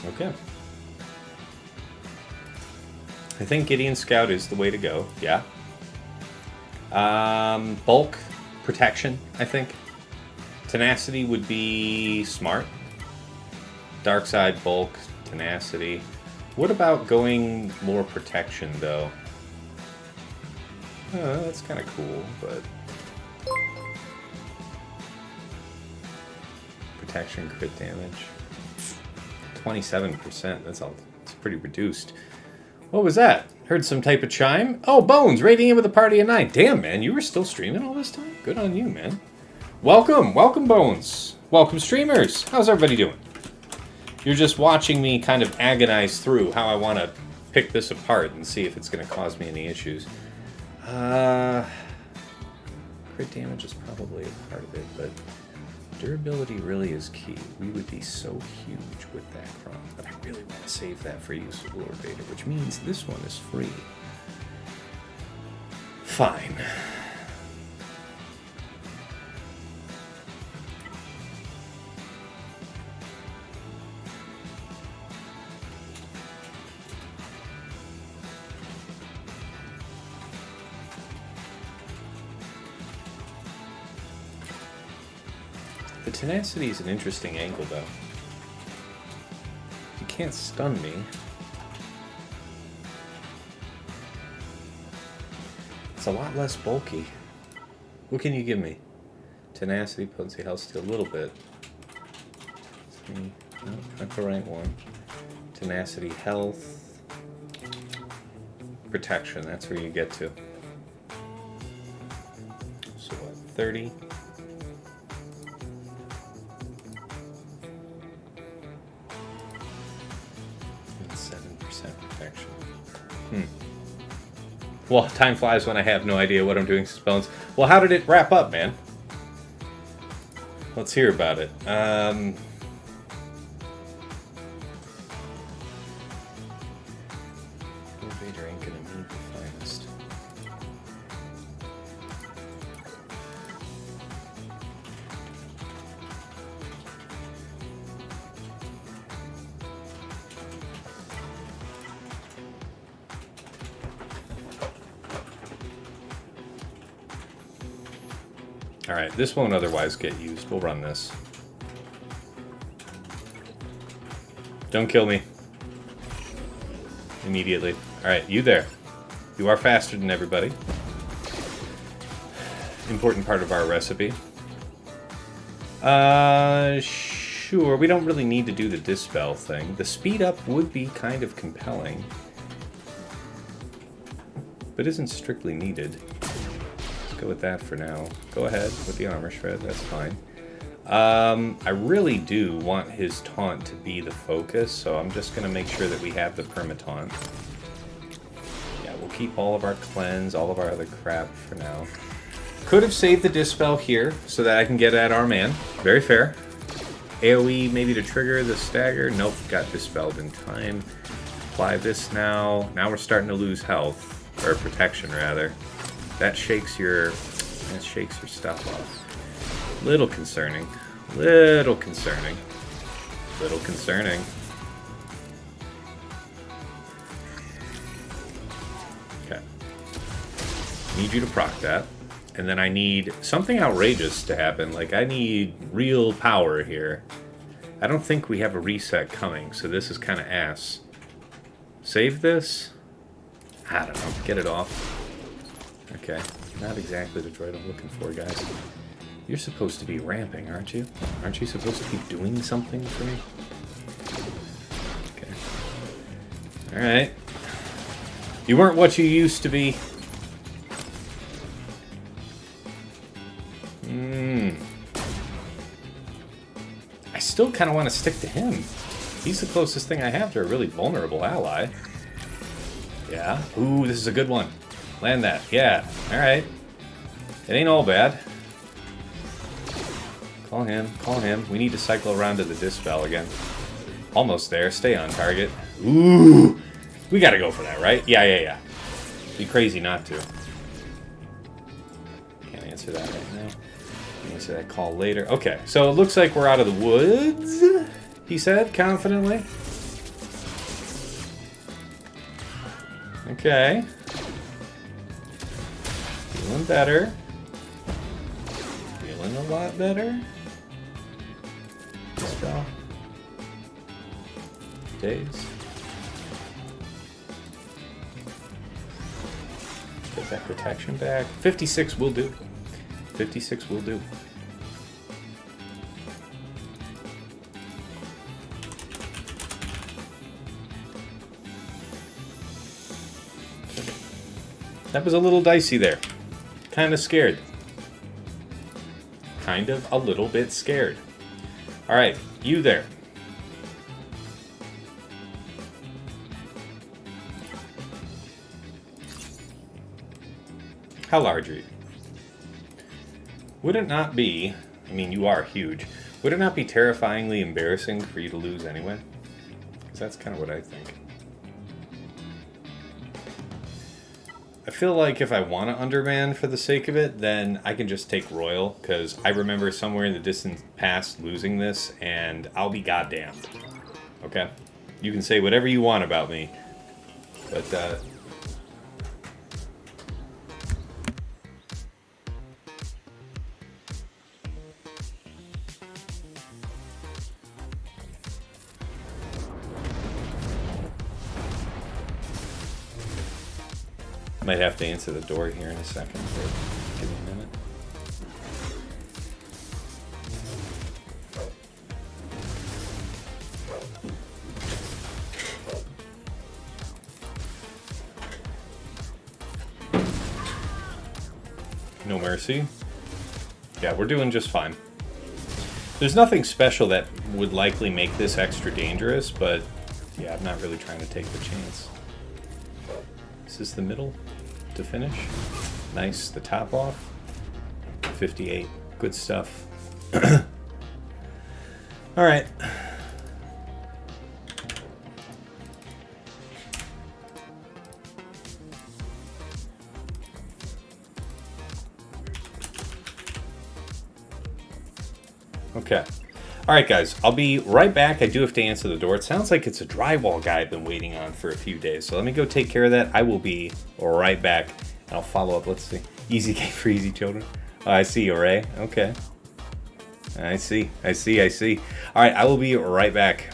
Okay. I think Gideon Scout is the way to go, yeah. Bulk, protection, I think. Tenacity would be smart. Dark side, bulk, tenacity. What about going more protection, though? That's kind of cool, but... Protection, crit damage. 27%, that's pretty reduced. What was that? Heard some type of chime? Oh, Bones, raiding in with a party of 9. Damn, man, you were still streaming all this time? Good on you, man. Welcome, welcome, Bones. Welcome, streamers. How's everybody doing? You're just watching me kind of agonize through how I want to pick this apart and see if it's going to cause me any issues. Crit damage is probably a part of it, but durability really is key. We would be so huge with that cron, but I really want to save that for use with Lord Vader, which means this one is free. Fine. The tenacity is an interesting angle, though. You can't stun me. It's a lot less bulky. What can you give me? Tenacity, potency, health steal, a little bit. No, not the right one. Tenacity, health. Protection, that's where you get to. So what, 30? 7% protection. Well, time flies when I have no idea what I'm doing to spells. Well, how did it wrap up, man? Let's hear about it. Vader ain't gonna need the finest. Alright, this won't otherwise get used. We'll run this. Don't kill me. Immediately. Alright, you there. You are faster than everybody. Important part of our recipe. Sure. We don't really need to do the dispel thing. The speed up would be kind of compelling. But isn't strictly needed. Go with that for now. Go ahead with the armor shred, that's fine. I really do want his taunt to be the focus, so I'm just going to make sure that we have the perma-taunt. Yeah, we'll keep all of our cleanse, all of our other crap for now. Could have saved the dispel here, so that I can get at our man. Very fair. AoE maybe to trigger the stagger. Nope, got dispelled in time. Apply this now. Now we're starting to lose health. Or protection, rather. That shakes your stuff off. Little concerning. Little concerning. Little concerning. Okay. Need you to proc that. And then I need something outrageous to happen. Like, I need real power here. I don't think we have a reset coming, so this is kind of ass. Save this? I don't know. Get it off. Okay, not exactly the droid I'm looking for, guys. You're supposed to be ramping, aren't you? Aren't you supposed to be doing something for me? Okay. Alright. You weren't what you used to be. I still kind of want to stick to him. He's the closest thing I have to a really vulnerable ally. Yeah. Ooh, this is a good one. Land that. Yeah. Alright. It ain't all bad. Call him, call him. We need to cycle around to the dispel again. Almost there. Stay on target. Ooh! We gotta go for that, right? Yeah. Be crazy not to. Can't answer that right now. Answer that call later. Okay, so it looks like we're out of the woods, he said confidently. Okay. Feeling better. Feeling a lot better. Dispel. Days. Get that protection back. 56 will do. 56 will do. That was a little dicey there. Kind of scared. Kind of a little bit scared. Alright, you there. How large are you? Would it not be, I mean, you are huge, would it not be terrifyingly embarrassing for you to lose anyway? Because that's kind of what I think. I feel like if I want to underman for the sake of it, then I can just take Royal, because I remember somewhere in the distant past losing this, and I'll be goddamned. Okay? You can say whatever you want about me, but, might have to answer the door here in a second. Give me a minute. No mercy. Yeah, we're doing just fine. There's nothing special that would likely make this extra dangerous, but yeah, I'm not really trying to take the chance. Is this the middle to finish? Nice, the top off. 58, good stuff. Alright. Okay. Alright guys, I'll be right back. I do have to answer the door. It sounds like it's a drywall guy I've been waiting on for a few days. So let me go take care of that. I will be right back. And I'll follow up. Let's see. Easy game for easy children. Oh, I see you, Ray. Okay. I see. Alright, I will be right back.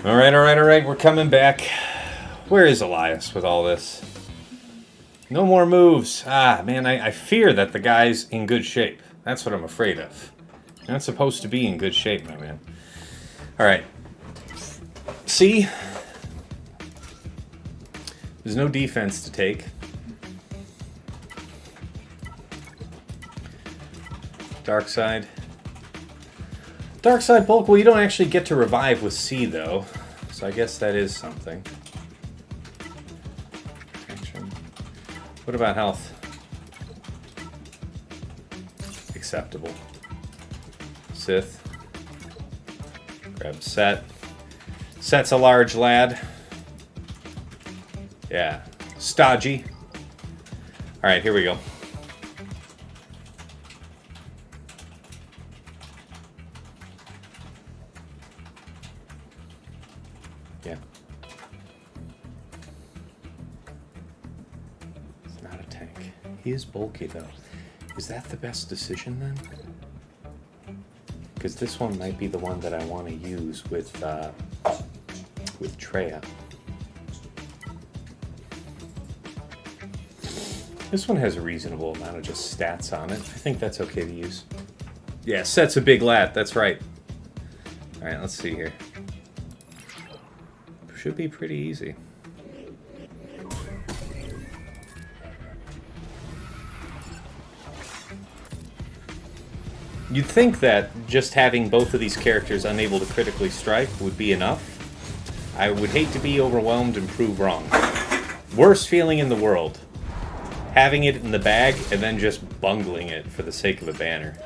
Alright, alright, alright, we're coming back. Where is Elias with all this? No more moves. Ah, man, I fear that the guy's in good shape. That's what I'm afraid of. You're not supposed to be in good shape, my man. Alright. See? There's no defense to take. Dark side. Dark side bulk. Well, you don't actually get to revive with C, though. So I guess that is something. Action. What about health? Acceptable. Sith. Grab Set. Set's a large lad. Yeah. Stodgy. Alright, here we go. Yeah. It's not a tank. He is bulky, though. Is that the best decision, then? Because this one might be the one that I want to use with Traya. This one has a reasonable amount of just stats on it. I think that's okay to use. Yeah, Set's a big lad. That's right. Alright, let's see here. Should be pretty easy. You'd think that just having both of these characters unable to critically strike would be enough. I would hate to be overwhelmed and prove wrong. Worst feeling in the world. Having it in the bag and then just bungling it for the sake of a banner.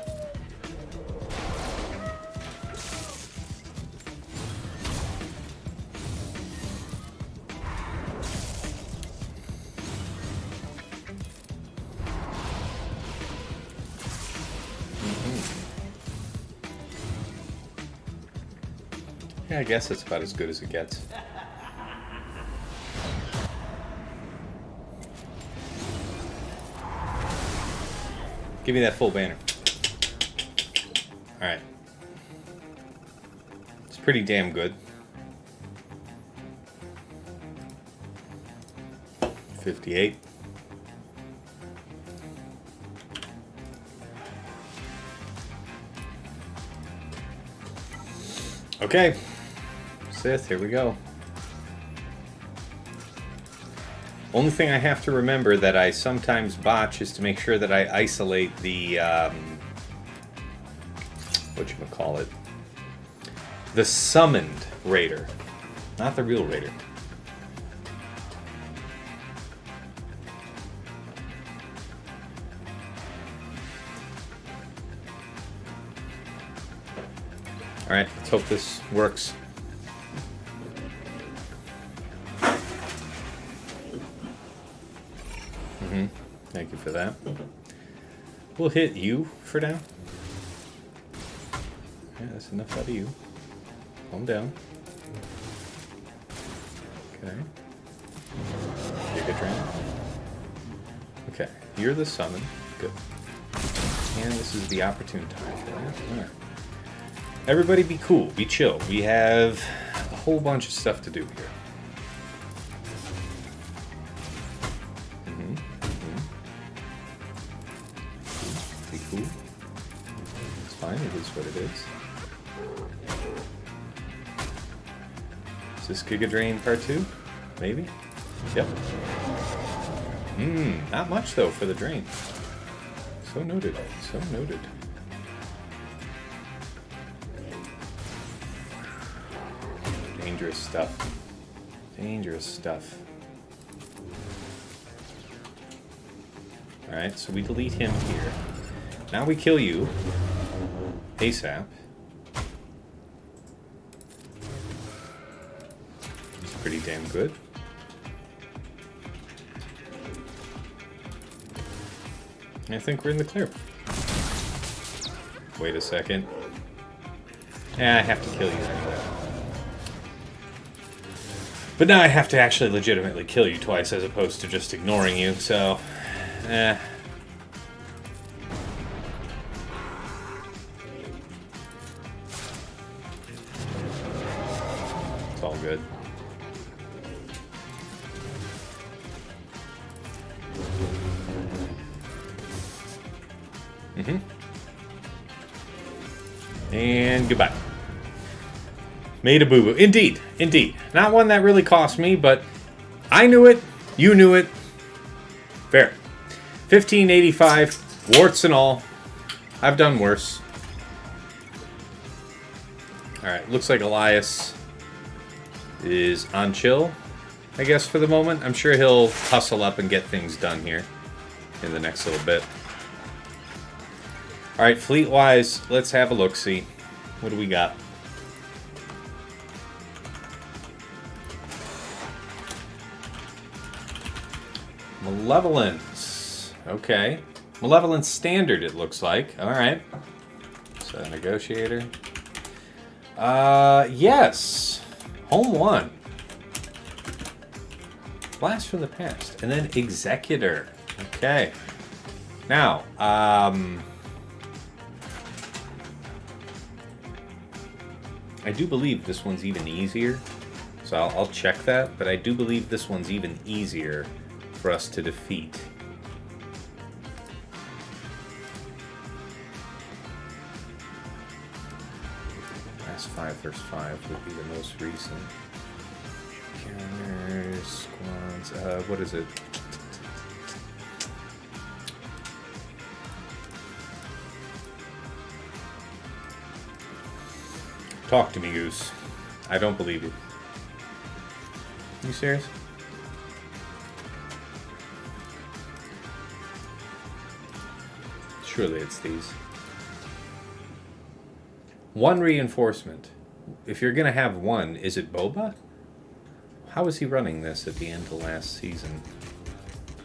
Yeah, I guess it's about as good as it gets. Give me that full banner. Alright. It's pretty damn good. 58. Okay. Sith, here we go. Only thing I have to remember that I sometimes botch is to make sure that I isolate the, whatchamacallit, the summoned Raider, not the real Raider. Alright, let's hope this works. Thank you for that. We'll hit you for now. Yeah, that's enough out of you. Calm down. Okay. Giga. Okay, you're the summon. Good. And this is the opportune time for that. Alright. Everybody be cool, be chill. We have a whole bunch of stuff to do here. Be cool. It's fine, it is what it is. Is this Giga Drain Part 2? Maybe? Yep. Not much though for the drain. So noted, so noted. Dangerous stuff. Dangerous stuff. Alright, so we delete him here. Now we kill you. ASAP. It's pretty damn good. I think we're in the clear. Wait a second. Yeah, I have to kill you anyway. But now I have to actually legitimately kill you twice as opposed to just ignoring you, so... all good. And goodbye. Made a boo-boo. Indeed. Indeed. Not one that really cost me, but I knew it. You knew it. Fair. 1585. Warts and all. I've done worse. Alright. Looks like Elias is on chill, I guess, for the moment. I'm sure he'll hustle up and get things done here in the next little bit. Alright, fleet-wise, let's have a look-see. What do we got? Malevolence. Okay. Malevolence standard, it looks like. Alright. So, Negotiator. Yes. Home 1. Blast from the past. And then Executor. Okay. Now, I do believe this one's even easier, so I'll check that, but I do believe this one's even easier for us to defeat. Last 5 versus 5 would be the most recent. Counters, squads, what is it? Talk to me, Goose. I don't believe you. Are you serious? Surely it's these. 1 reinforcement. If you're going to have 1, is it Boba? How is he running this at the end of last season?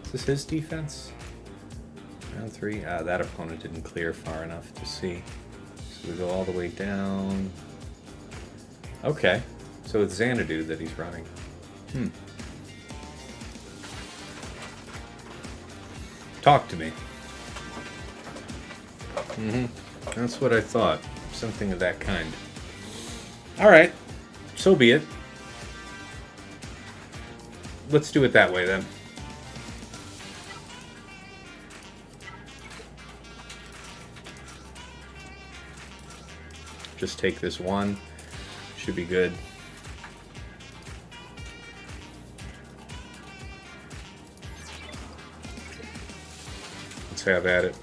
Is this his defense? Round 3? That opponent didn't clear far enough to see. So we go all the way down. Okay, so it's Xanadu that he's running. Talk to me. That's what I thought. Something of that kind. Alright, so be it. Let's do it that way then. Just take this 1. Should be good. Let's have at it.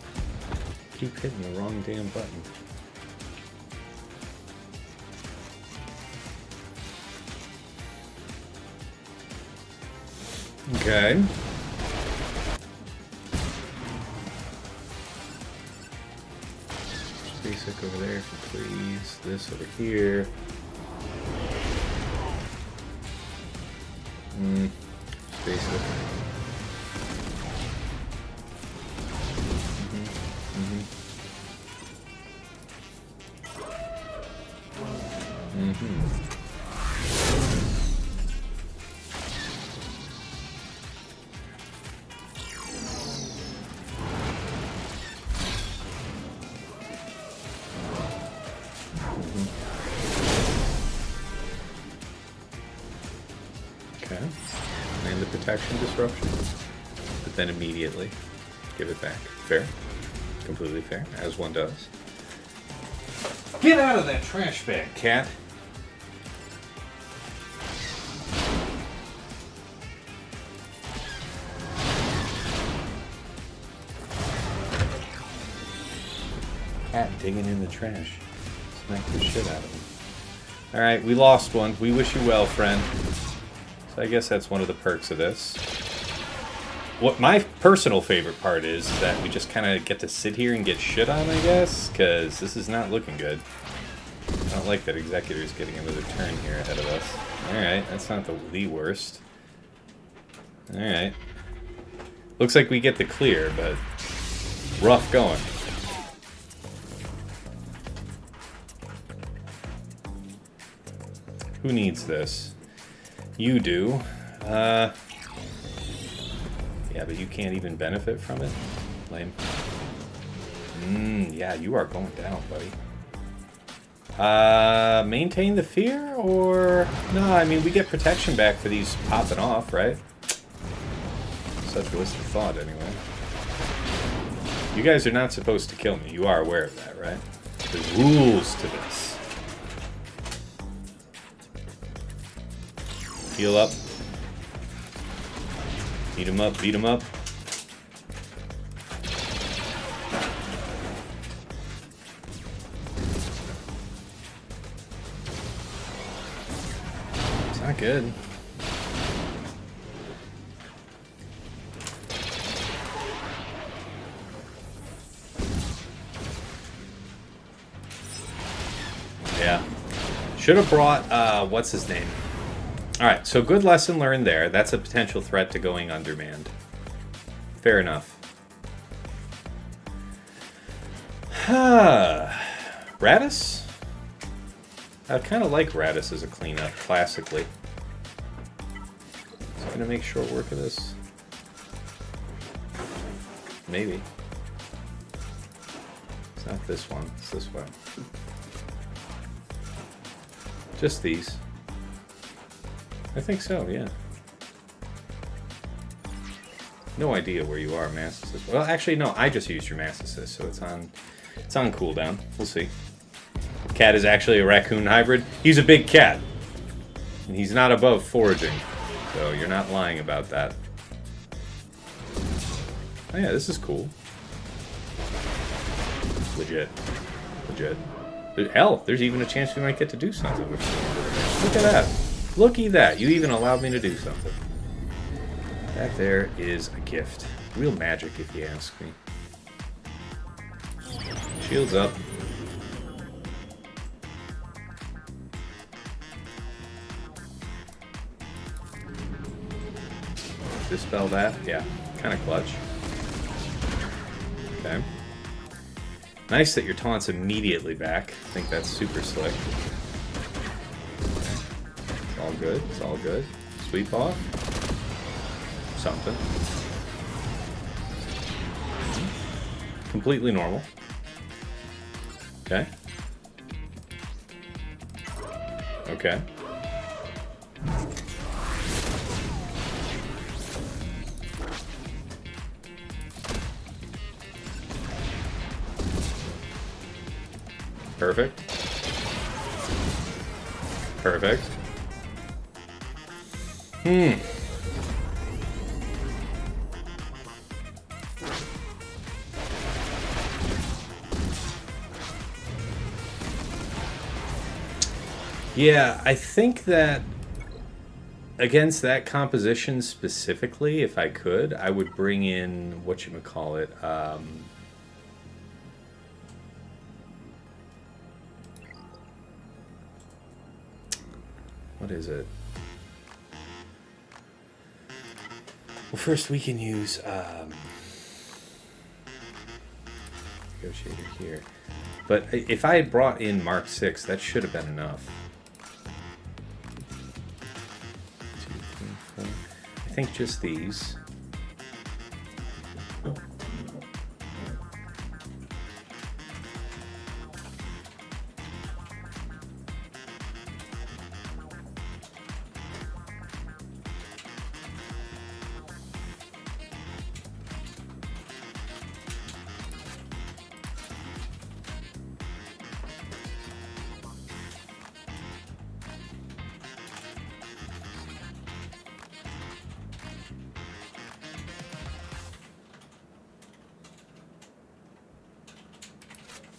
Keep hitting the wrong damn button. Okay. Basic over there, if you please. This over here. Basic. Okay. And the protection disruption. But then immediately give it back. Fair. Completely fair, as one does. Get out of that trash bag, cat. Cat digging in the trash. Smack the shit out of him. Alright, we lost one. We wish you well, friend. So I guess that's one of the perks of this. What my personal favorite part is that we just kind of get to sit here and get shit on, I guess, because this is not looking good. I don't like that Executor's getting another turn here ahead of us. Alright, that's not the worst. Alright. Looks like we get the clear, but rough going. Who needs this? You do. Yeah, but you can't even benefit from it? Lame. Yeah, you are going down, buddy. Maintain the fear, or... No, I mean, we get protection back for these popping off, right? Such a wasted thought, anyway. You guys are not supposed to kill me. You are aware of that, right? There's rules to this. Heal up. Beat him up, beat him up. It's not good. Yeah. Should have brought, what's his name? Alright, so good lesson learned there. That's a potential threat to going undermanned. Fair enough. Raddus? I kind of like Raddus as a cleanup, classically. Is it going to make short work of this? Maybe. It's not this one, it's this one. Just these. I think so, yeah. No idea where you are, Mass Assist. Well, actually, no, I just used your Mass Assist, so it's on cooldown. We'll see. Cat is actually a raccoon hybrid. He's a big cat. And he's not above foraging, so you're not lying about that. Oh yeah, this is cool. Legit. Legit. Hell, there's even a chance we might get to do something. Look at that. Looky that. You even allowed me to do something. That there is a gift. Real magic, if you ask me. Shields up. Dispel that? Yeah. Kind of clutch. Okay. Nice that your taunt's immediately back. I think that's super slick. Okay. It's all good. It's all good. Sweep off. Something. Completely normal. Okay. Okay. Perfect. Perfect. Yeah, I think that against that composition specifically, if I could, I would bring in whatchamacallit, what is it? Well, first we can use Negotiator here. But if I had brought in Mark 6, that should have been enough. 2, 3, 4. I think just these.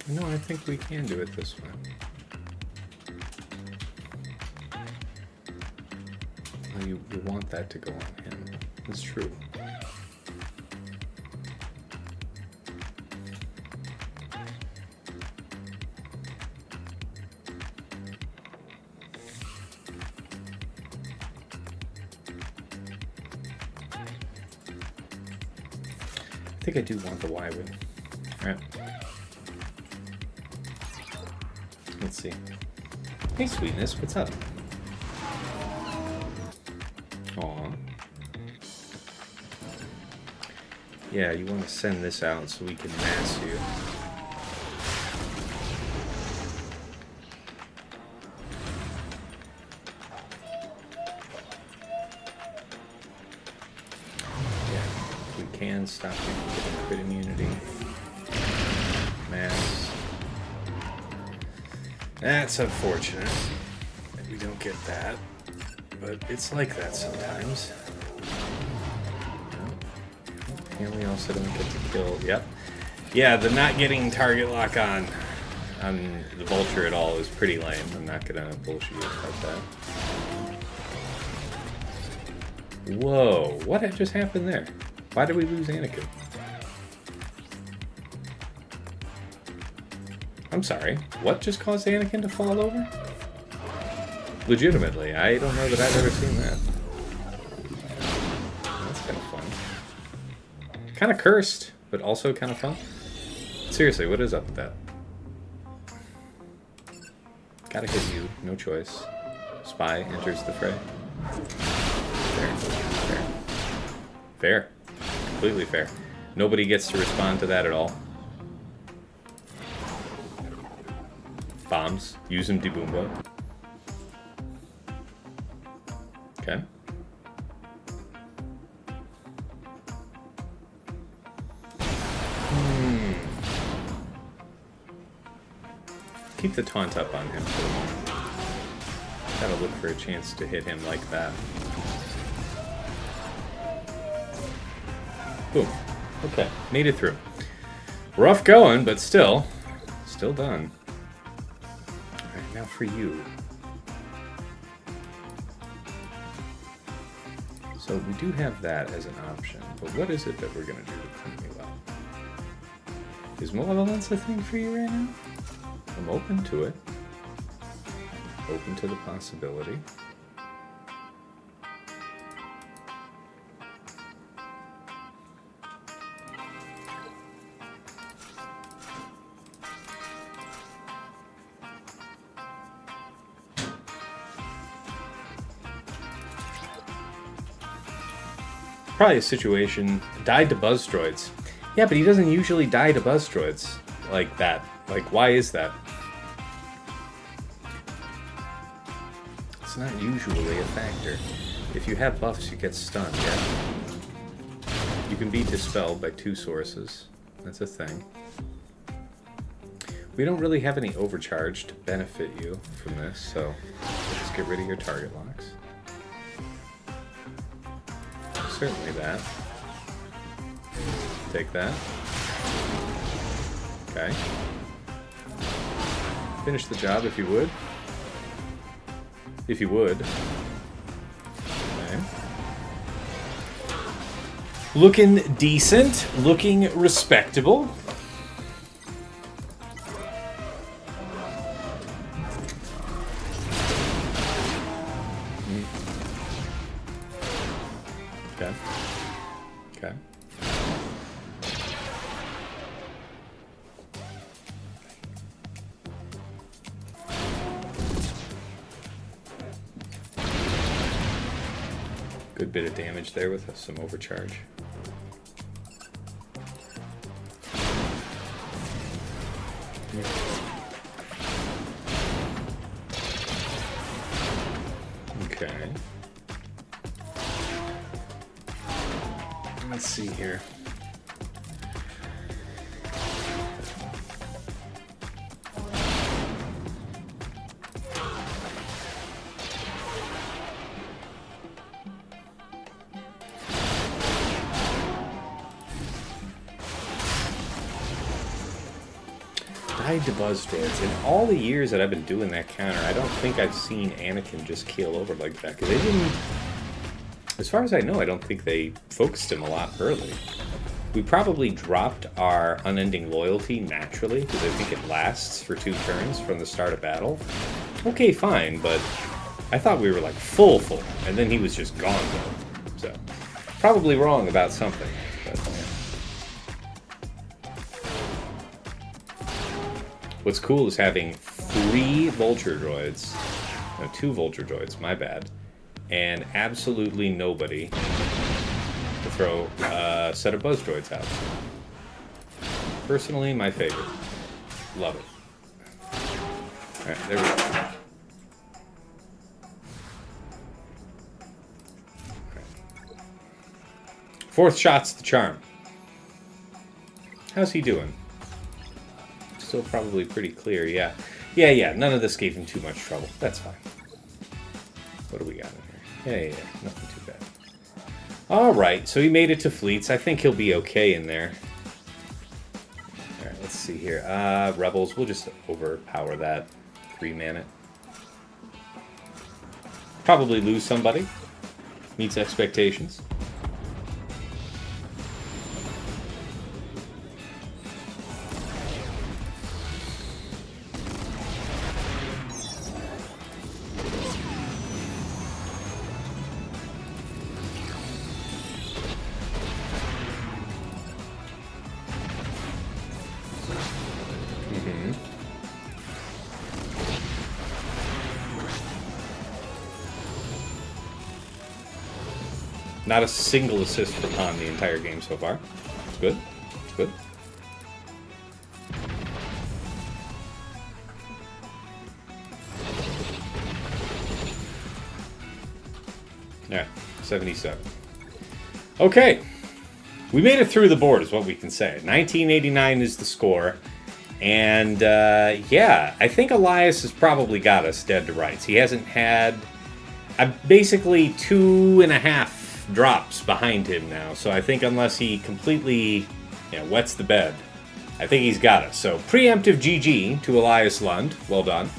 No, I think we can do it this way. Well, you want that to go on him. That's true. I think I do want the Y-wing. Alright. Let's see. Hey, Sweetness, what's up? Aw. Yeah, you want to send this out so we can mass you. and stop you from getting crit immunity. Mass. That's unfortunate. We don't get that. But it's like that sometimes. Here we also don't get to kill. Yep. Yeah, the not getting target lock on the Vulture at all is pretty lame. I'm not gonna bullshit you about that. Whoa, what had just happened there? Why did we lose Anakin? I'm sorry, what just caused Anakin to fall over? Legitimately, I don't know that I've ever seen that. That's kind of fun. Kind of cursed, but also kind of fun. Seriously, what is up with that? Gotta hit you, no choice. Spy enters the fray. Fair. Fair. Fair. Completely fair. Nobody gets to respond to that at all. Bombs. Use them, Deboombo. Okay. Keep the taunt up on him for the moment. Gotta look for a chance to hit him like that. Boom. Okay, made it through. Rough going, but still done. Alright, now for you. So we do have that as an option, but what is it that we're gonna do to clean you up? Is Malevolence a thing for you right now? I'm open to it. Open to the possibility. Probably a situation. Died to buzz droids. Yeah, but he doesn't usually die to buzz droids like that. Like, why is that? It's not usually a factor. If you have buffs, you get stunned, yeah? You can be dispelled by 2 sources. That's a thing. We don't really have any overcharge to benefit you from this, so let's get rid of your target locks. Certainly that. Take that. Okay. Finish the job if you would. If you would. Okay. Looking decent. Looking respectable. Okay. Okay. Good bit of damage there with some overcharge. Okay. Let's see here. Died to buzz droids. In all the years that I've been doing that counter, I don't think I've seen Anakin just keel over like that. Because they didn't, as far as I know, I don't think they focused him a lot early. We probably dropped our unending loyalty naturally, because I think it lasts for 2 turns from the start of battle. Okay, fine, but I thought we were like full, and then he was just gone though. So, probably wrong about something, but yeah. What's cool is having 3 Vulture droids, no, 2 Vulture droids, my bad, and absolutely nobody to throw a set of Buzz droids out. Personally, my favorite. Love it. Alright, there we go. Right. 4th shot's the charm. How's he doing? Still probably pretty clear, yeah. Yeah, none of this gave him too much trouble. That's fine. What do we got in here? Yeah, nothing too bad. Alright, so he made it to fleets. I think he'll be okay in there. Alright, let's see here. Rebels, we'll just overpower that. 3-man it. Probably lose somebody. Meets expectations. Not a single assist from Han the entire game so far. It's good. It's good. Alright, 77. Okay. We made it through the board is what we can say. 1989 is the score. And, yeah, I think Elias has probably got us dead to rights. He hasn't had... basically 2.5 drops behind him now, so I think unless he completely wets the bed, I think he's got us. So preemptive GG to Elias Lund. Well done.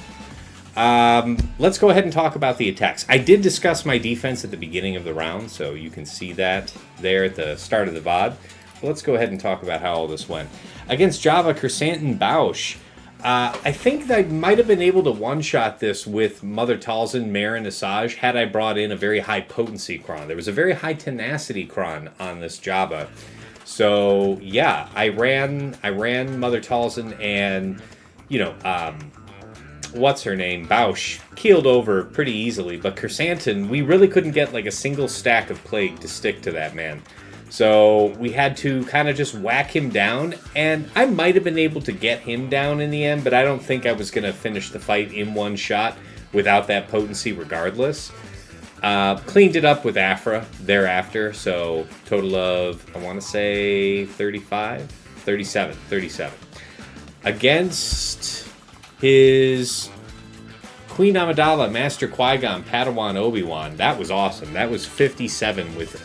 Let's go ahead and talk about the attacks. I did discuss my defense at the beginning of the round, so you can see that there at the start of the VOD. But let's go ahead and talk about how all this went. Against Jabba, Krrsantan, Bausch, I think that I might have been able to one-shot this with Mother Talzin, Mare, and Asajj had I brought in a very high potency cron. There was a very high tenacity cron on this Jabba. So, yeah, I ran Mother Talzin and, what's her name, Bausch, keeled over pretty easily. But Krrsantan, we really couldn't get like a single stack of Plague to stick to that man. So we had to kind of just whack him down, and I might have been able to get him down in the end, but I don't think I was going to finish the fight in one shot without that potency regardless. Cleaned it up with Aphra thereafter, so total of, I want to say, 37. Against his Queen Amidala, Master Qui-Gon, Padawan Obi-Wan. That was awesome. That was 57 with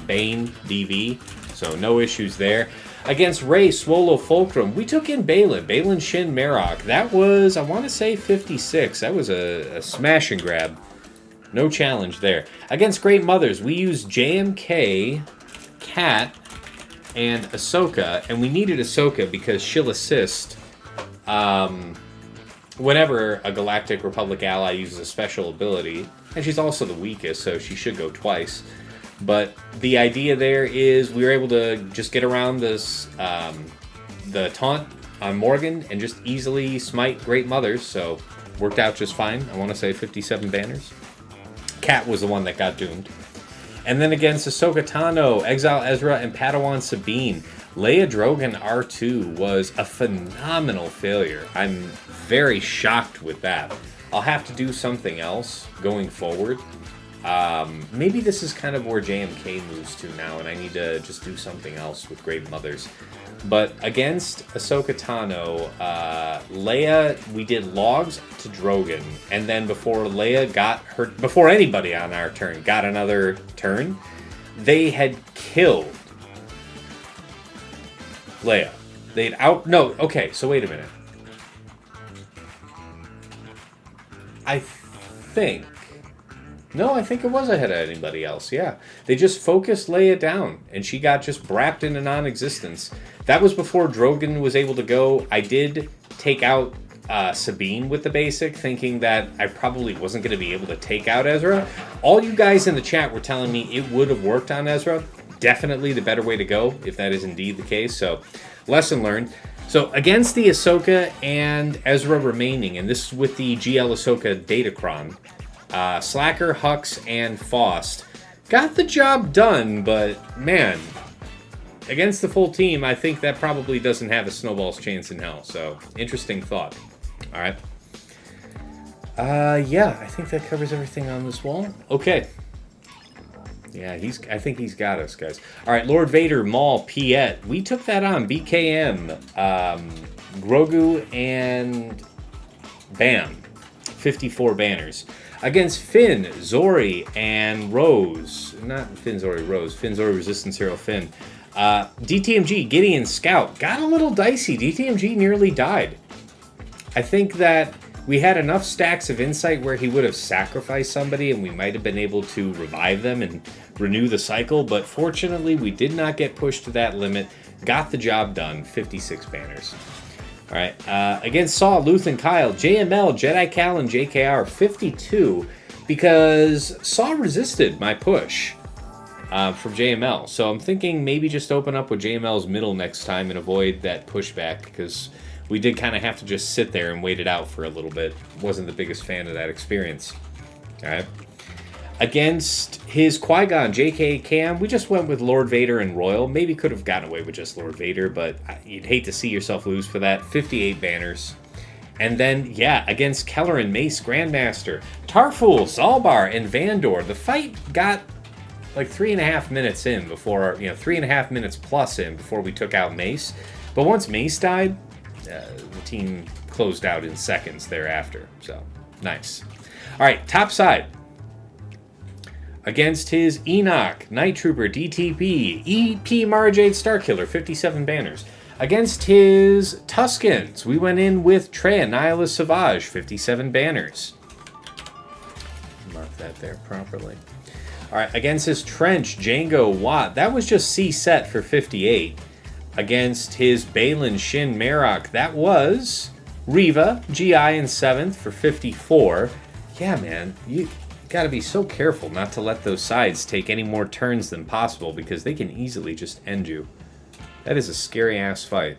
Bane, DV, so no issues there. Against Rey, Swolo, Fulcrum, we took in Baylan, Shin, Marok. That was, I want to say, 56. That was a smash and grab. No challenge there. Against Great Mothers, we used JMK, Cat, and Ahsoka, and we needed Ahsoka because she'll assist whenever a Galactic Republic ally uses a special ability, and she's also the weakest, so she should go twice. But the idea there is we were able to just get around this, the taunt on Morgan and just easily smite Great Mothers, so worked out just fine. I want to say 57 banners. Cat was the one that got doomed. And then against Ahsoka Tano, Exile Ezra, and Padawan Sabine, Leia Drogon R2 was a phenomenal failure. I'm very shocked with that. I'll have to do something else going forward. Maybe this is kind of where JMK moves to now, and I need to just do something else with Great Mothers. But against Ahsoka Tano, Leia, we did logs to Drogon, and then before Leia got her, before anybody on our turn got another turn, they had killed Leia. Okay, so wait a minute. I think it was ahead of anybody else, yeah. They just focused Leia down, and she got just wrapped into non-existence. That was before Drogon was able to go. I did take out Sabine with the basic, thinking that I probably wasn't going to be able to take out Ezra. All you guys in the chat were telling me it would have worked on Ezra. Definitely the better way to go, if that is indeed the case. So, lesson learned. So, against the Ahsoka and Ezra remaining, and this is with the GL Ahsoka datacron, Slacker, Hux, and Faust got the job done, but man, against the full team, I think that probably doesn't have a snowball's chance in hell. So, interesting thought. All right. Yeah, I think that covers everything on this wall. Okay. Yeah, I think he's got us, guys. All right, Lord Vader, Maul, Piet. We took that on. BKM, Grogu, and Bam. 54 banners. Against Finn, Zori, and Rose. Not Finn, Zori, Rose. Finn, Zori, Resistance Hero, Finn. DTMG, Gideon, Scout. Got a little dicey. DTMG nearly died. I think that we had enough stacks of insight where he would have sacrificed somebody and we might have been able to revive them and renew the cycle, but fortunately we did not get pushed to that limit. Got the job done. 56 banners. All right. Against Saw, Luth, and Kyle, JML, Jedi Cal, and JKR, 52, because Saw resisted my push from JML. So I'm thinking maybe just open up with JML's middle next time and avoid that pushback, because we did kind of have to just sit there and wait it out for a little bit. Wasn't the biggest fan of that experience. All right. Against his Qui-Gon, JK Cam, we just went with Lord Vader and Royal. Maybe could have gotten away with just Lord Vader, but you'd hate to see yourself lose for that. 58 banners. And then, yeah, against Keller and Mace Grandmaster, Tarful, Zalbar, and Vandor. The fight got like 3.5 minutes in before, 3.5 minutes plus in before we took out Mace. But once Mace died, the team closed out in seconds thereafter. So, nice. All right, top side. Against his Enoch, Night Trooper, DTP, EP Marjade Starkiller, 57 banners. Against his Tuskens, we went in with Traya, Nihilus Savage, 57 banners. Mark that there properly. All right, against his Trench, Django Watt, that was just C set for 58. Against his Baylan, Shin Marok, that was Riva, GI in 7th for 54. Yeah, man, you got to be so careful not to let those sides take any more turns than possible, because they can easily just end you. That is a scary ass fight.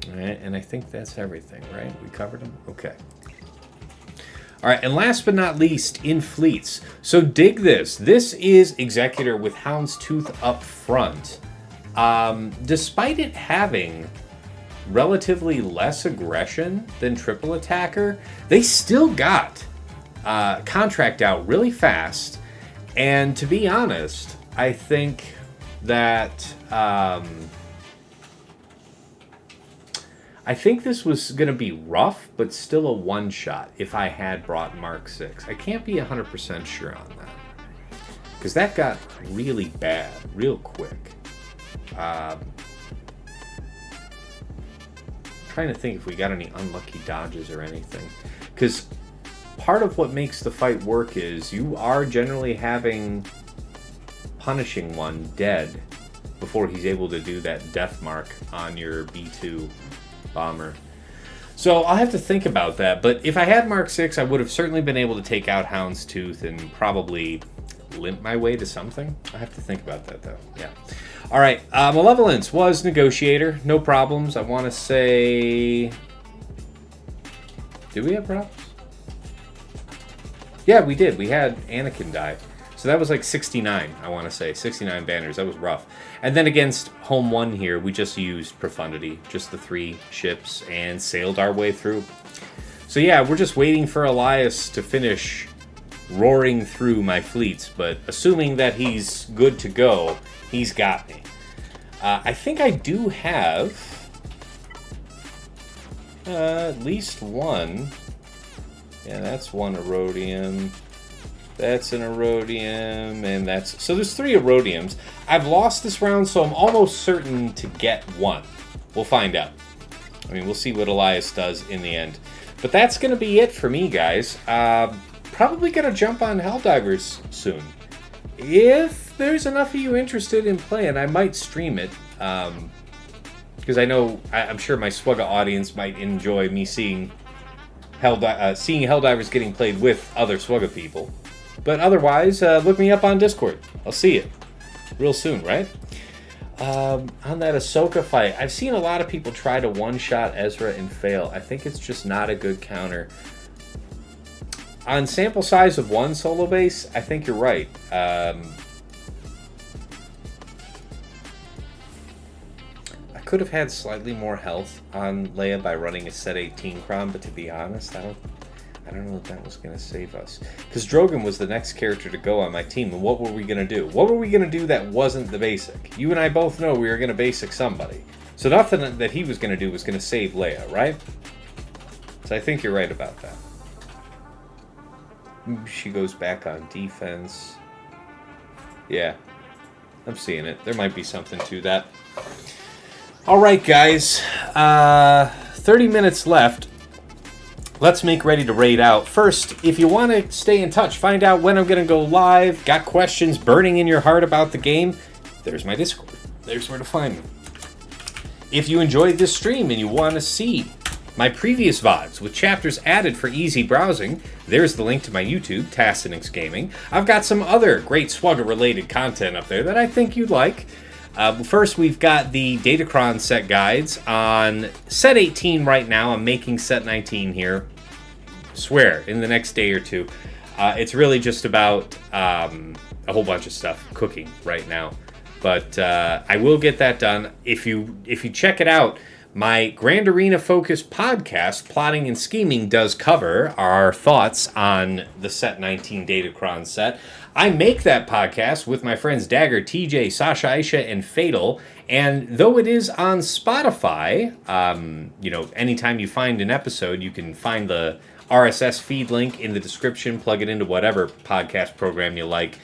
All right, and I think that's everything, right? We covered them? Okay. All right, and last but not least, in fleets. So dig this. This is Executor with Houndstooth up front. Despite it having relatively less aggression than Triple Attacker, they still got contract out really fast. And to be honest, I think that this was going to be rough, but still a one-shot if I had brought Mark 6. I can't be 100% sure on that, because that got really bad real quick. Trying to think if we got any unlucky dodges or anything, because part of what makes the fight work is you are generally having punishing one dead before he's able to do that death mark on your B2 bomber. So I'll have to think about that, but if I had Mark 6, I would have certainly been able to take out Houndstooth and probably limp my way to something. I have to think about that, though. Yeah. All right. Malevolence was Negotiator. No problems. I want to say... Did we have problems? Yeah, we did. We had Anakin die. So that was like 69, I want to say. 69 banners. That was rough. And then against Home 1 here, we just used Profundity. Just the 3 ships and sailed our way through. So yeah, we're just waiting for Elias to finish roaring through my fleets. But assuming that he's good to go, he's got me. I think I do have at least one. Yeah, that's one Erodium. That's an Erodium, and that's... So there's 3 Erodiums. I've lost this round, so I'm almost certain to get one. We'll find out. I mean, we'll see what Elias does in the end. But that's going to be it for me, guys. Probably going to jump on Helldivers soon. If there's enough of you interested in playing, I might stream it. Because I know... I'm sure my Swugga audience might enjoy me seeing Helldivers getting played with other Swugga people. But otherwise, look me up on Discord. I'll see you real soon, right? On that Ahsoka fight, I've seen a lot of people try to one-shot Ezra and fail. I think it's just not a good counter. On sample size of 1 solo base, I think you're right. I could have had slightly more health on Leia by running a set 18 cron, but to be honest, I I don't know if that was going to save us. Because Drogon was the next character to go on my team, and what were we going to do? What were we going to do that wasn't the basic? You and I both know we were going to basic somebody. So nothing that he was going to do was going to save Leia, right? So I think you're right about that. She goes back on defense. Yeah, I'm seeing it. There might be something to that. All right, guys. 30 minutes left. Let's make ready to raid out. First, if you want to stay in touch, find out when I'm going to go live, got questions burning in your heart about the game, there's my Discord. There's where to find me. If you enjoyed this stream and you want to see my previous VODs with chapters added for easy browsing, there's the link to my YouTube, Tassinix Gaming. I've got some other great Swugger-related content up there that I think you'd like. First, we've got the datacron set guides on set 18 right now. I'm making set 19 here. Swear, in the next day or two. It's really just about a whole bunch of stuff cooking right now. But I will get that done. If you check it out, my Grand Arena focused podcast, Plotting and Scheming, does cover our thoughts on the set 19 datacron set. I make that podcast with my friends Dagger, TJ, Sasha, Aisha, and Fatal. And though it is on Spotify, anytime you find an episode, you can find the RSS feed link in the description, plug it into whatever podcast program you like.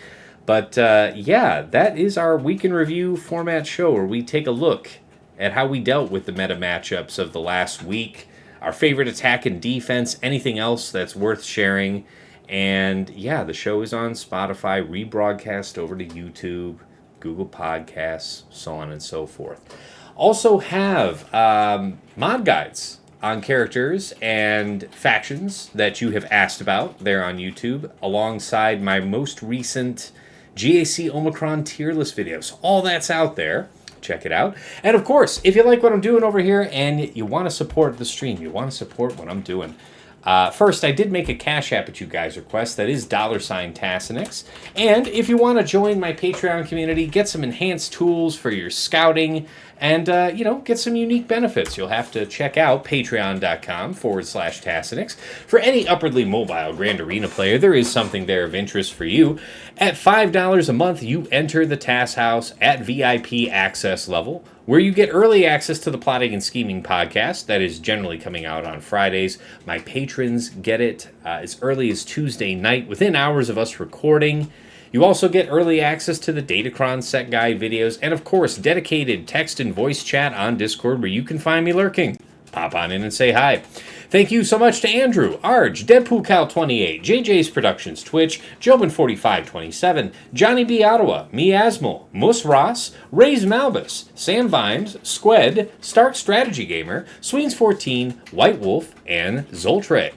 But that is our Week in Review format show where we take a look at how we dealt with the meta matchups of the last week, our favorite attack and defense, anything else that's worth sharing. And yeah, the show is on Spotify, rebroadcast over to YouTube, Google Podcasts, so on and so forth. Also have mod guides on characters and factions that you have asked about there on YouTube, alongside my most recent GAC Omicron tier list videos. All that's out there. Check it out. And of course, if you like what I'm doing over here and you want to support the stream, you want to support what I'm doing, first, I did make a Cash App at you guys' request. That is $Tassinix. And if you want to join my Patreon community, get some enhanced tools for your scouting, and, get some unique benefits, you'll have to check out patreon.com/Tassinix. For any upwardly mobile Grand Arena player, there is something there of interest for you. At $5 a month, you enter the Tass House at VIP access level, where you get early access to the Plotting and Scheming podcast that is generally coming out on Fridays. My patrons get it as early as Tuesday night, within hours of us recording. You also get early access to the datacron set guide videos, and of course, dedicated text and voice chat on Discord where you can find me lurking. Pop on in and say hi. Thank you so much to Andrew, Arj, DeadpoolCal28, JJ's Productions Twitch, Jobin4527, Johnny B. Ottawa, Miasmal, Mus Ross, Rays Malbus, Sam Vimes, Squed, Stark Strategy Gamer, Sweens14, White Wolf, and Zoltre.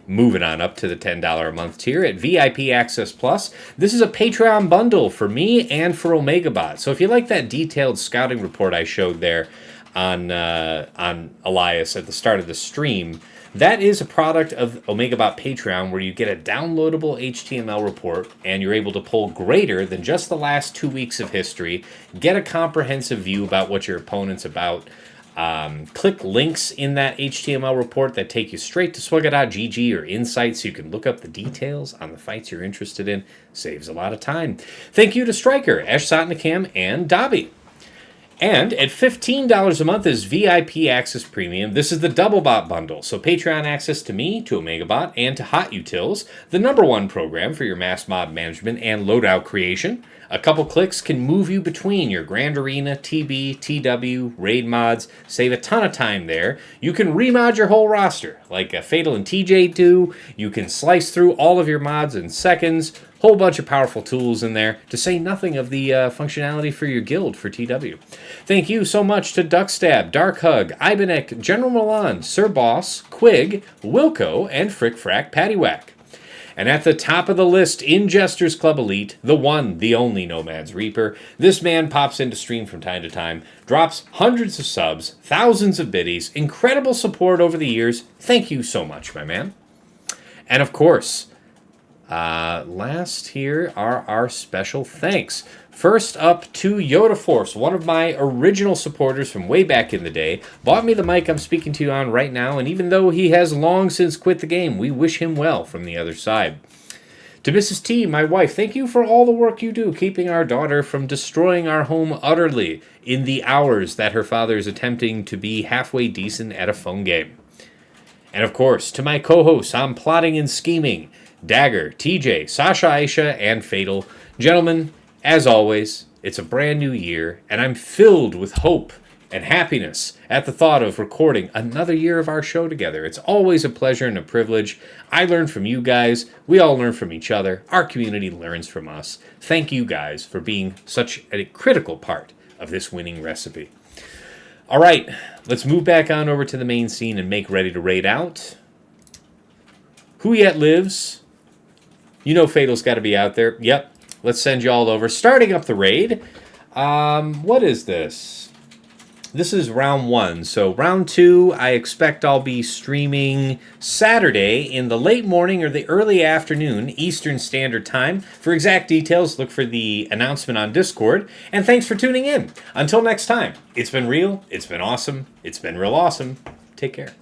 Moving on up to the $10 a month tier at VIP Access Plus. This is a Patreon bundle for me and for OmegaBot. So if you like that detailed scouting report I showed there on Elias at the start of the stream, that is a product of OmegaBot Patreon, where you get a downloadable HTML report and you're able to pull greater than just the last 2 weeks of history, get a comprehensive view about what your opponent's about. Click links in that HTML report that take you straight to swugga.gg or Insight, so you can look up the details on the fights you're interested in. Saves a lot of time. Thank you to Stryker, Eshsotnikam, and Dobby. And at $15 a month is VIP Access Premium. This is the DoubleBot bundle, so Patreon access to me, to OmegaBot, and to Hot Utils, the #1 program for your mass mob management and loadout creation. A couple clicks can move you between your Grand Arena, TB, TW, raid mods. Save a ton of time there. You can remod your whole roster, like Fatal and TJ do. You can slice through all of your mods in seconds. Whole bunch of powerful tools in there, to say nothing of the functionality for your guild for TW. Thank you so much to Duckstab, Dark Hug, Ibenek, General Milan, Sir Boss, Quig, Wilco, and Frick Frack Paddywhack. And at the top of the list, in Jester's Club Elite, the one, the only Nomad's Reaper. This man pops into stream from time to time, drops hundreds of subs, thousands of biddies, incredible support over the years. Thank you so much, my man. And of course, last here are our special thanks. First up to Yoda Force, one of my original supporters from way back in the day, bought me the mic I'm speaking to you on right now, and even though he has long since quit the game, we wish him well from the other side. To Mrs. T, my wife, thank you for all the work you do, keeping our daughter from destroying our home utterly in the hours that her father is attempting to be halfway decent at a phone game. And of course, to my co-hosts on Plotting and Scheming, Dagger, TJ, Sasha Aisha, and Fatal. Gentlemen, as always, it's a brand new year, and I'm filled with hope and happiness at the thought of recording another year of our show together. It's always a pleasure and a privilege. I learn from you guys. We all learn from each other. Our community learns from us. Thank you guys for being such a critical part of this winning recipe. All right, let's move back on over to the main scene and make ready to raid out. Who yet lives? You know Fatal's got to be out there. Yep. Let's send you all over. Starting up the raid. What is this? This is round 1. So round 2, I expect I'll be streaming Saturday in the late morning or the early afternoon Eastern Standard Time. For exact details, look for the announcement on Discord. And thanks for tuning in. Until next time, it's been real, it's been awesome, it's been real awesome. Take care.